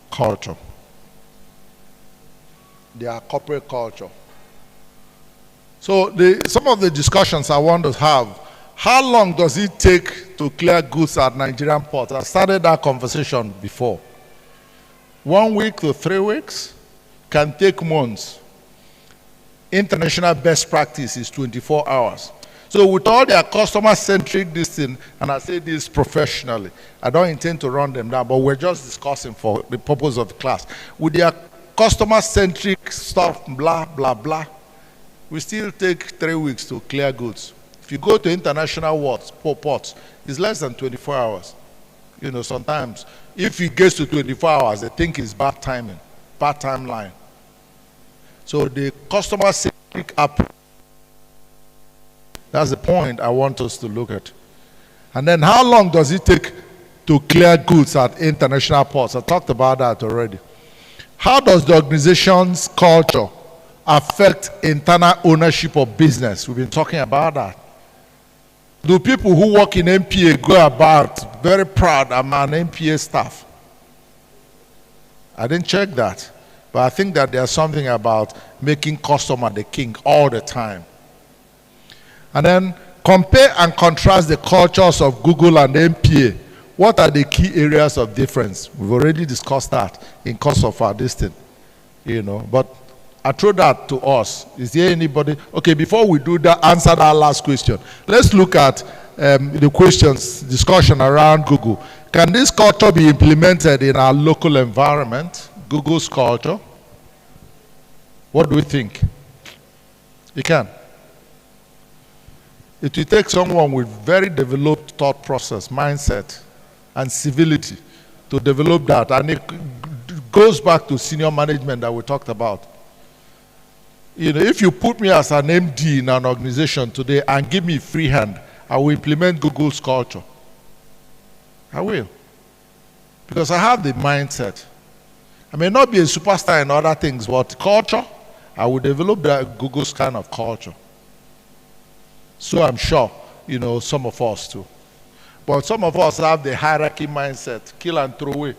C: culture. Their corporate culture. So some of the discussions I want to have, how long does it take to clear goods at Nigerian ports? I started that conversation before. 1 week to 3 weeks can take months. International best practice is 24 hours. So with all their customer-centric this thing, and I say this professionally, I don't intend to run them down, but we're just discussing for the purpose of the class. With their customer-centric stuff, blah, blah, blah, we still take 3 weeks to clear goods. If you go to international ports, it's less than 24 hours. You know, sometimes, if it gets to 24 hours, they think it's bad timing, bad timeline. So the customer-centric app, that's the point I want us to look at. And then how long does it take to clear goods at international ports? I talked about that already. How does the organization's culture affect internal ownership of business? We've been talking about that. Do people who work in MPA go about very proud, I'm an MPA staff? I didn't check that. But I think that there's something about making customer the king all the time. And then compare and contrast the cultures of Google and MPA. What are the key areas of difference? We've already discussed that in course of our distance, you know. But I throw that to us. Is there anybody? Okay, before we do that, answer that last question. Let's look at the questions, discussion around Google. Can this culture be implemented in our local environment? Google's culture? What do we think? You can. It will take someone with very developed thought process, mindset, and civility to develop that. And it goes back to senior management that we talked about. You know, if you put me as an MD in an organization today and give me free hand, I will implement Google's culture. I will. Because I have the mindset. I may not be a superstar in other things, but culture, I will develop that Google's kind of culture. So I'm sure, you know, some of us too. But some of us have the hierarchy mindset, kill and throw away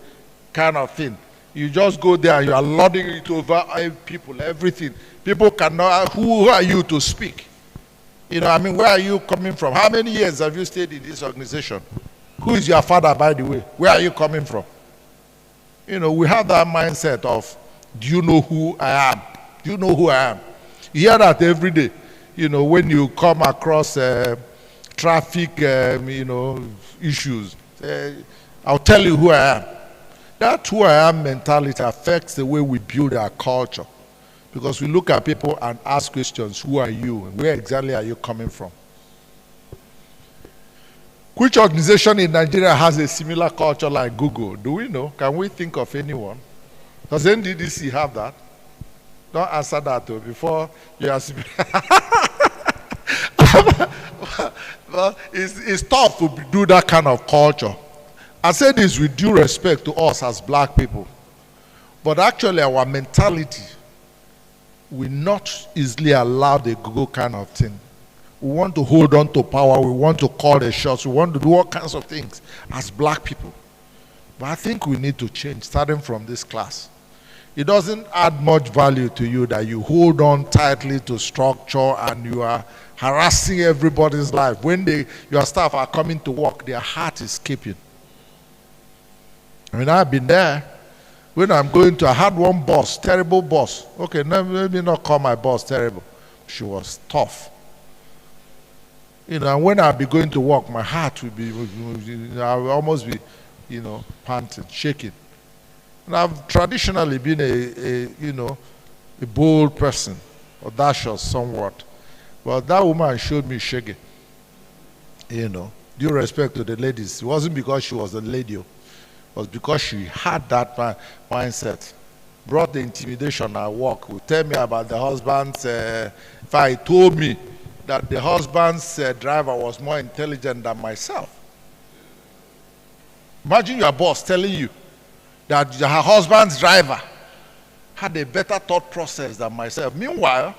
C: kind of thing. You just go there, you are lording it over people, everything. People cannot, who are you to speak? You know, I mean, where are you coming from? How many years have you stayed in this organization? Who is your father, by the way? Where are you coming from? You know, we have that mindset of, do you know who I am? Do you know who I am? You hear that every day. You know, when you come across traffic, you know, issues, I'll tell you who I am. That who I am mentality affects the way we build our culture. Because we look at people and ask questions, who are you? And where exactly are you coming from? Which organization in Nigeria has a similar culture like Google? Do we know? Can we think of anyone? Does NDDC have that? Don't answer that though, before you ask me. Well, it's tough to do that kind of culture. I say this with due respect to us as black people. But actually our mentality will not easily allow the Google kind of thing. We want to hold on to power, we want to call the shots, we want to do all kinds of things as black people. But I think we need to change, starting from this class. It doesn't add much value to you that you hold on tightly to structure and you are harassing everybody's life. When your staff are coming to work, their heart is skipping. I mean, I've been there. When I'm going to, I had one boss, terrible boss. Okay, maybe not call my boss terrible. She was tough. You know, and when I'll be going to work, my heart will be, I'll almost be, you know, panting, shaking. And I've traditionally been a bold person, audacious somewhat. But that woman showed me shaking. You know, due respect to the ladies. It wasn't because she was a lady. It was because she had that mindset. Brought the intimidation at work. Would tell me about the husband's, if I told me that the husband's driver was more intelligent than myself. Imagine your boss telling you that her husband's driver had a better thought process than myself. Meanwhile,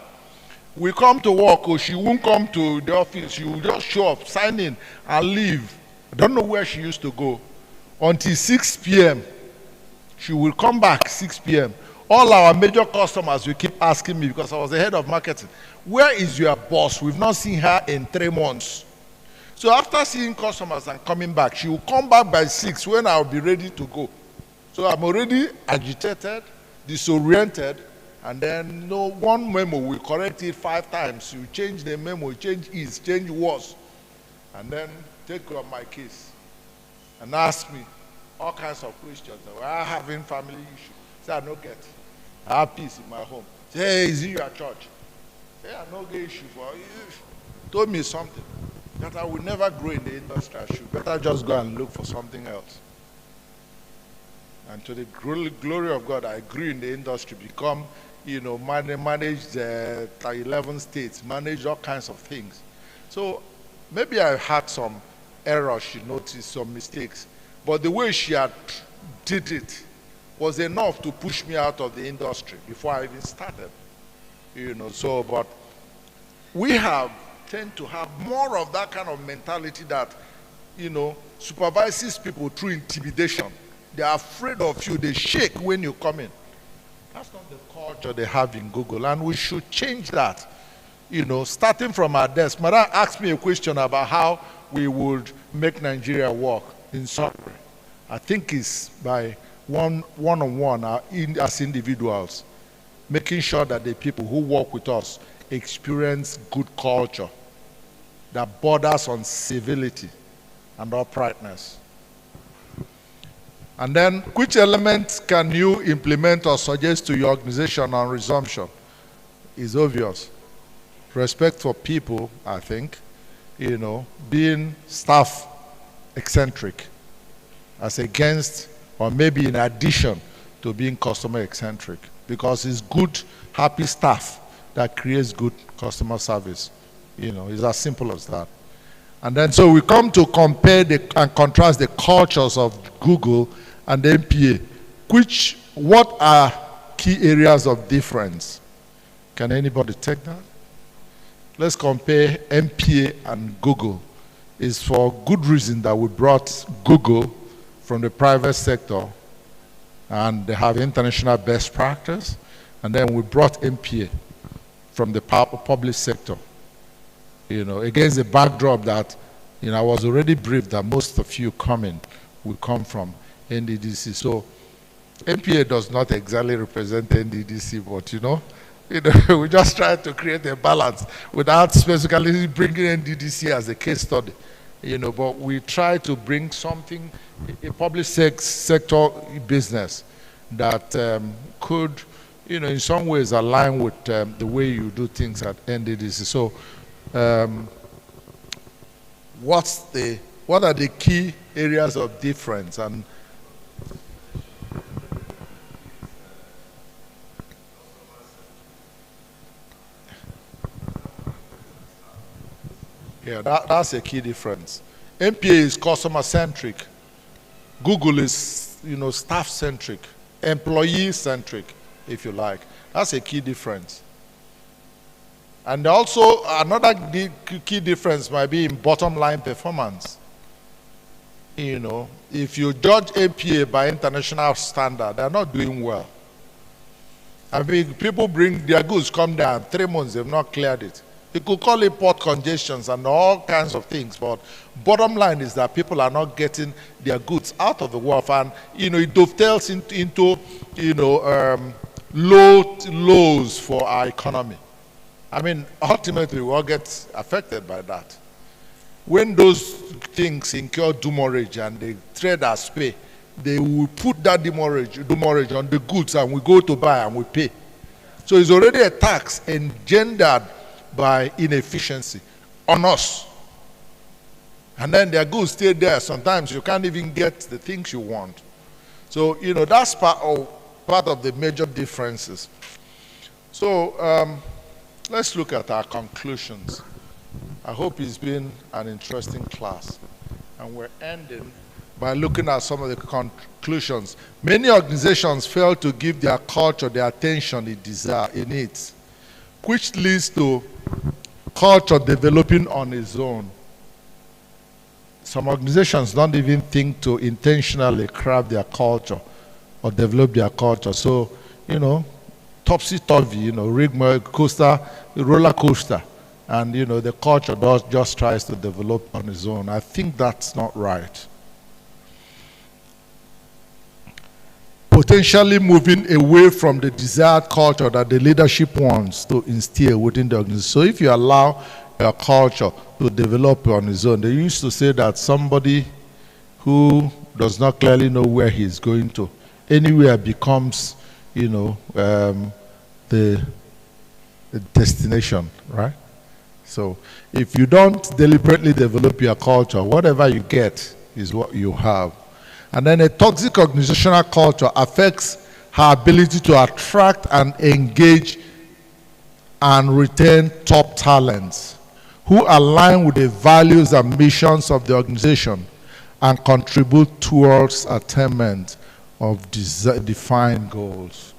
C: we come to work, or she won't come to the office. She will just show up, sign in, and leave. I don't know where she used to go. Until 6 p.m. She will come back 6 p.m. All our major customers will keep asking me, because I was the head of marketing, where is your boss? We've not seen her in 3 months. So after seeing customers and coming back, she will come back by 6 when I'll be ready to go. So I'm already agitated, disoriented, and then one memo, we correct it 5 times. You change the memo, change is, change was, and then take on my case and ask me all kinds of questions. Am I having family issues? Say, I don't get. I have peace in my home. Say, hey, is it your church? Say, I no get issue for you. Told me something that I will never grow in the industry. I should better just go and look for something else. And to the glory of God, I grew in the industry, become, you know, manage 11 states, manage all kinds of things. So maybe I had some errors, she noticed some mistakes, but the way she had did it was enough to push me out of the industry before I even started. You know, so, but we tend to have more of that kind of mentality that, you know, supervises people through intimidation. They are afraid of you. They shake when you come in. That's not the culture they have in Google, and we should change that. You know, starting from our desk. Madam asked me a question about how we would make Nigeria work in software. I think it's by one-on-one as individuals, making sure that the people who work with us experience good culture that borders on civility and uprightness. And then, which elements can you implement or suggest to your organization on resumption? Is obvious. Respect for people, I think, you know, being staff eccentric as against, or maybe in addition to being customer eccentric, because it's good, happy staff that creates good customer service. You know, it's as simple as that. And then, so we come to compare and contrast the cultures of Google and the MPA. What are key areas of difference? Can anybody take that? Let's compare MPA and Google. It's for good reason that we brought Google from the private sector, and they have international best practice, and then we brought MPA from the public sector. You know, against the backdrop that, you know, I was already briefed that most of you coming will come from NDDC. So MPA does not exactly represent NDDC, but you know, we just try to create a balance without specifically bringing NDDC as a case study. You know, but we try to bring something, a public sector business that could, you know, in some ways align with the way you do things at NDDC. So what are the key areas of difference? And yeah, that's a key difference. MPA is customer centric. Google is, you know, staff centric. employee-centric, if you like. That's a key difference. And also, another key difference might be in bottom line performance. You know, if you judge APA by international standard, they're not doing well. I mean, people bring their goods, come down, 3 months, they've not cleared it. You could call it port congestions and all kinds of things, but bottom line is that people are not getting their goods out of the wharf, and you know it dovetails into you know lows for our economy. I mean, ultimately we all get affected by that. When those things incur demurrage and the traders pay, they will put that demurrage on the goods, and we go to buy and we pay. So it's already a tax engendered by inefficiency on us. And then their goods stay there. Sometimes you can't even get the things you want. So, you know, that's part of the major differences. So let's look at our conclusions. I hope it's been an interesting class. And we're ending by looking at some of the conclusions. Many organizations fail to give their culture the attention it needs, which leads to culture developing on its own. Some organizations don't even think to intentionally craft their culture or develop their culture. So, you know, topsy-turvy, you know, roller coaster, and, you know, the culture just tries to develop on its own. I think that's not right. Potentially moving away from the desired culture that the leadership wants to instill within the organization. So if you allow your culture to develop on its own, they used to say that somebody who does not clearly know where he's going to, anywhere becomes, you know, the destination, right? So if you don't deliberately develop your culture, whatever you get is what you have. And then a toxic organizational culture affects her ability to attract and engage and retain top talents who align with the values and missions of the organization and contribute towards attainment of defined goals.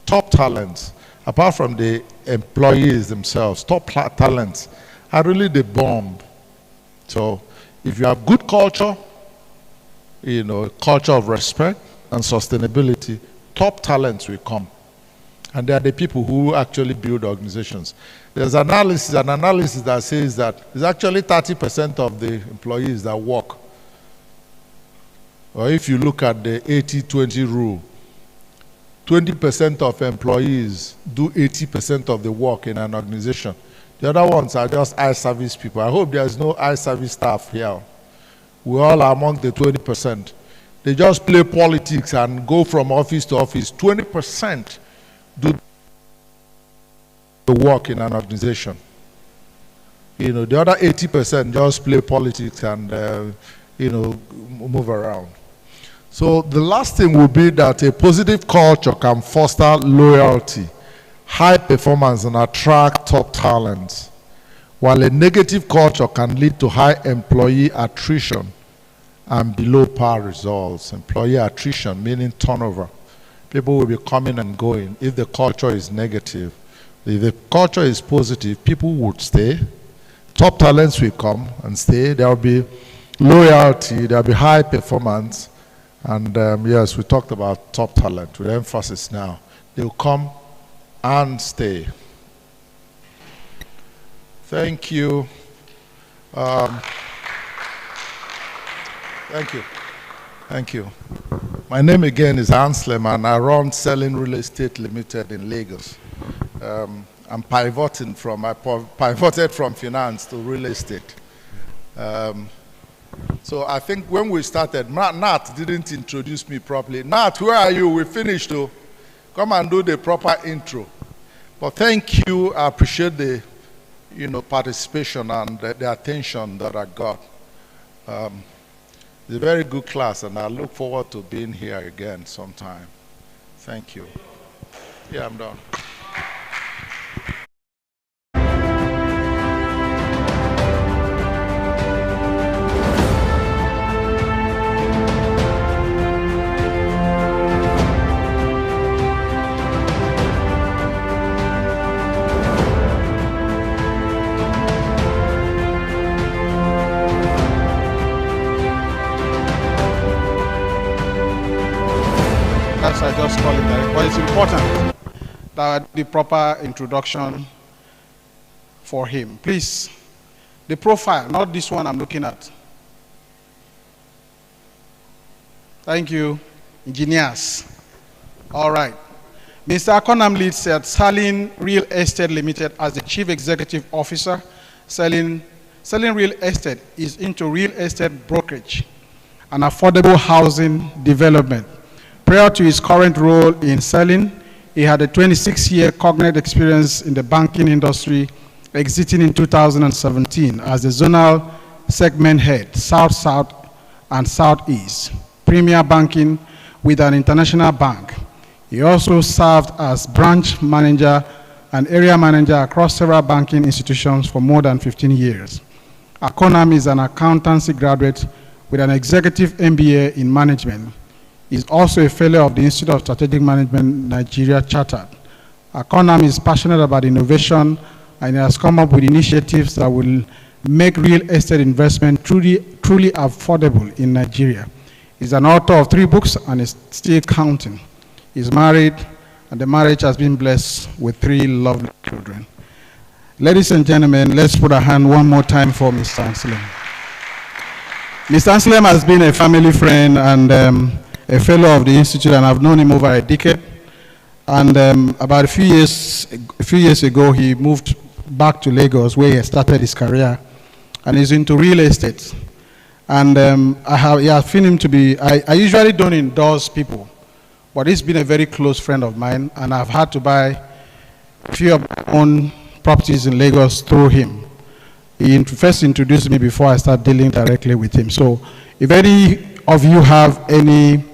C: Top talents, apart from the employees themselves, top talents are really the bomb. So if you have good culture, you know, culture of respect and sustainability, top talents will come. And they are the people who actually build organizations. There's an analysis that says that it's actually 30% of the employees that work. Or if you look at the 80-20 rule, 20% of employees do 80% of the work in an organization. The other ones are just eye service people. I hope there's no eye service staff here. We all are among the 20%. They just play politics and go from office to office. 20% do the work in an organization. You know, the other 80% just play politics and, you know, move around. So the last thing will be that a positive culture can foster loyalty, high performance, and attract top talents, while a negative culture can lead to high employee attrition and below par results. Employee attrition, meaning turnover. People will be coming and going if the culture is negative. If the culture is positive, people would stay. Top talents will come and stay. There will be loyalty, there will be high performance. And yes, we talked about top talent with emphasis now. They will come and stay. Thank you. Thank you. Thank you. My name again is Anslem, and I run Selling Real Estate Limited in Lagos. I'm pivoted from finance to real estate. So I think when we started, Nat didn't introduce me properly. Nat, where are you? We finished to come and do the proper intro. But thank you. I appreciate the, you know, participation and the attention that I got. It's a very good class, and I look forward to being here again sometime. Thank you. Yeah, I'm done.
D: sometimes I just call him direct, but it's important that the proper introduction for him. Please, the profile, not this one I'm looking at. Thank you, engineers. All right. Mr. Akonam leads at Selling Real Estate Limited as the Chief Executive Officer. Selling Real Estate is into real estate brokerage and affordable housing development. Prior to his current role in Selling, he had a 26-year cognate experience in the banking industry, exiting in 2017 as the zonal segment head, South-South and Southeast, Premier Banking with an international bank. He also served as branch manager and area manager across several banking institutions for more than 15 years. Akonam is an accountancy graduate with an executive MBA in management. He is also a fellow of the Institute of Strategic Management, Nigeria Chartered. Akonam is passionate about innovation and has come up with initiatives that will make real estate investment truly affordable in Nigeria. He's an author of 3 books and is still counting. He's married, and the marriage has been blessed with 3 lovely children. Ladies and gentlemen, let's put a hand one more time for Mr. Anselm. Mr. Anselm has been a family friend and a fellow of the Institute, and I've known him over a decade. And about a few years ago, he moved back to Lagos, where he started his career, and he's into real estate. And I have seen him to be, I usually don't endorse people, but he's been a very close friend of mine, and I've had to buy a few of my own properties in Lagos through him. He first introduced me before I started dealing directly with him. So if any of you have any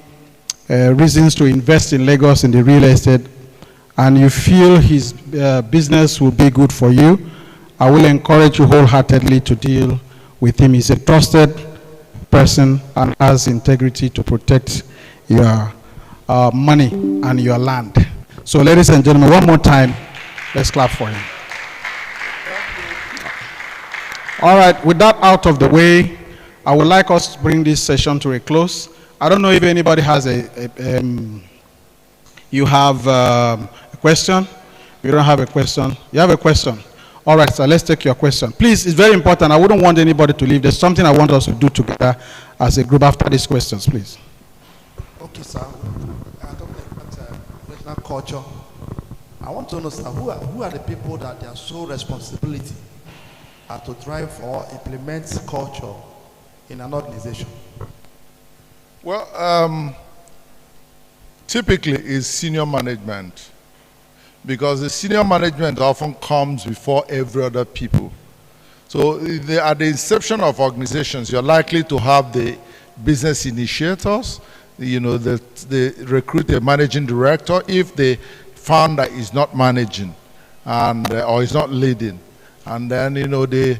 D: reasons to invest in Lagos in the real estate, and you feel his business will be good for you, I will encourage you wholeheartedly to deal with him. He's a trusted person and has integrity to protect your money and your land. So ladies and gentlemen, one more time, let's clap for him. All right, with that out of the way, I would like us to bring this session to a close. I don't know if anybody has you have a question? You don't have a question? You have a question? All right, sir, let's take your question. Please, it's very important. I wouldn't want anybody to leave. There's something I want us to do together as a group after these questions, please.
F: Okay, sir. Talking about regional culture, I want to know, sir, who are the people that their sole responsibility are to drive or implement culture in an organization?
C: Well, typically it's senior management, because the senior management often comes before every other people. So at the inception of organizations, you're likely to have the business initiators, you know, they recruit a managing director if the founder is not managing and or is not leading. And then, you know, they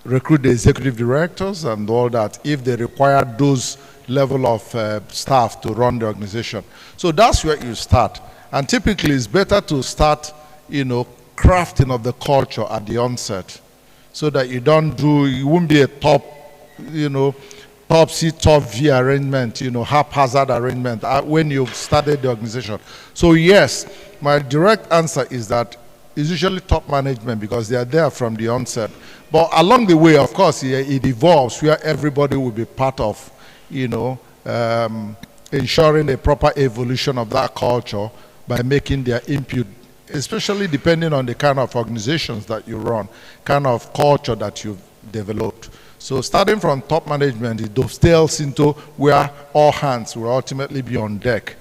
C: recruit the executive directors and all that if they require those level of staff to run the organization. So that's where you start. And typically it's better to start, you know, crafting of the culture at the onset, so that you won't be a top, you know, top-C, top-V arrangement, you know, haphazard arrangement when you started the organization. So yes, my direct answer is that it's usually top management, because they are there from the onset. But along the way, of course, it evolves where everybody will be part of, you know, ensuring a proper evolution of that culture by making their input, especially depending on the kind of organizations that you run, kind of culture that you've developed. So starting from top management, it dovetails into where all hands will ultimately be on deck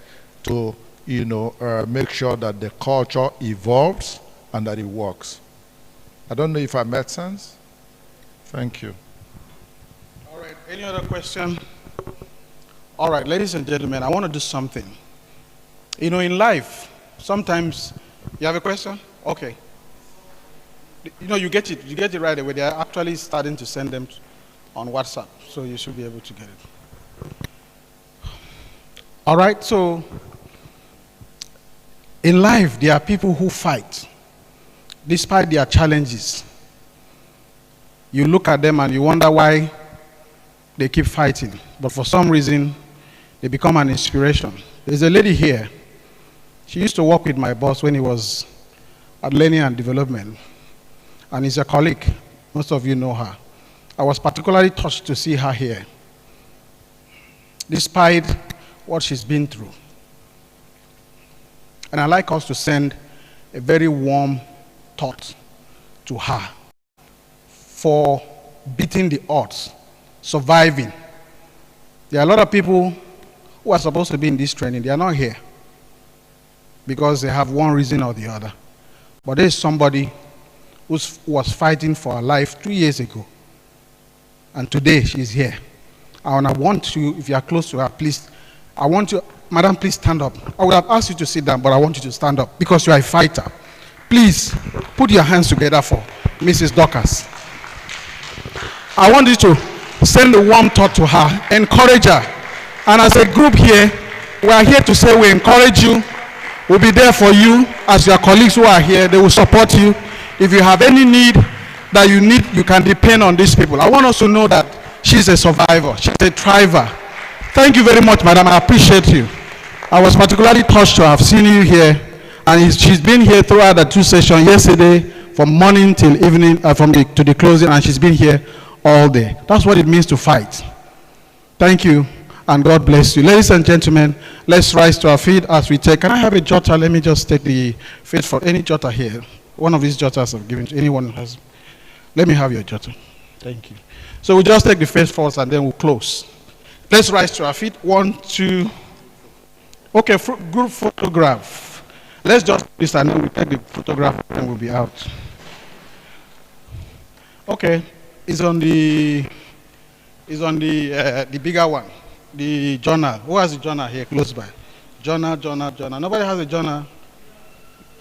C: to, you know, make sure that the culture evolves and that it works. I don't know if I made sense. Thank you.
D: All right, any other question? All right, ladies and gentlemen, I want to do something. You know, in life, sometimes, you have a question? Okay. You know, you get it right away. They're actually starting to send them on WhatsApp, so you should be able to get it. All right, so in life, there are people who fight despite their challenges. You look at them and you wonder why they keep fighting, but for some reason, they become an inspiration. There's a lady here. She used to work with my boss when he was at Learning and Development, and is a colleague. Most of you know her. I was particularly touched to see her here, despite what she's been through. And I'd like us to send a very warm thought to her for beating the odds, surviving. There are a lot of people who are supposed to be in this training. They are not here because they have one reason or the other. But there is somebody who was fighting for her life 2 years ago, and today she's here. And I want you, if you are close to her, please, I want you, madam, please stand up. I would have asked you to sit down, but I want you to stand up because you are a fighter. Please put your hands together for Mrs. Dorcas. I want you to send a warm thought to her, encourage her. And as a group here, we are here to say we encourage you. We'll be there for you. As your colleagues who are here, they will support you. If you have any need that you need, you can depend on these people. I want us to know that she's a survivor. She's a thriver. Thank you very much, madam. I appreciate you. I was particularly touched to have seen you here. And she's been here throughout the 2 sessions yesterday, from morning till evening, to the closing, and she's been here all day. That's what it means to fight. Thank you, and God bless you. Ladies and gentlemen, let's rise to our feet as we take. Can I have a jotter? Let me just take the faith for any jotter here. One of these jotters I've given to anyone who has. Let me have your jotter. Thank you. So we'll just take the faith first, and then we'll close. Let's rise to our feet. 1, 2. Okay, group photograph. Let's just do this and then we'll take the photograph and we'll be out. Okay, it's on the bigger one, the journal. Who has a journal here close by? Journal. Nobody has a journal?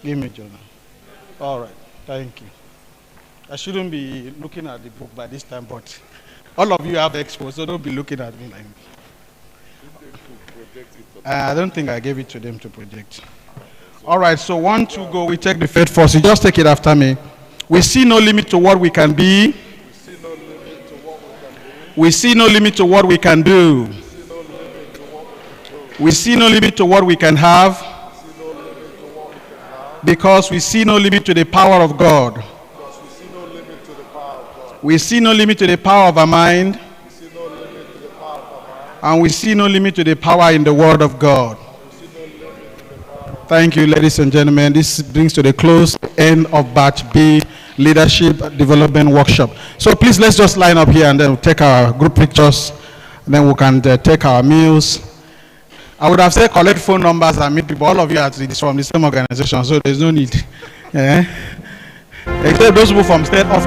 D: Give me a journal. All right, thank you. I shouldn't be looking at the book by this time, but all of you have expo, so don't be looking at me like that. I don't think I gave it to them to project. All right, so 1, 2, go. We take the faith first. You just take it after me. We see no limit to what we can be. We see no limit to what we can do. We see no limit to what we can have. Because we see no limit to the power of God. We see no limit to the power of our mind. And we see no limit to the power in the Word of God. Thank you, ladies and gentlemen. This brings to the close end of Batch B Leadership Development Workshop. So please, let's just line up here and then we'll take our group pictures. And then we can take our meals. I would have said collect phone numbers and meet people. All of you are from the same organization, so there's no need. Except those people from state of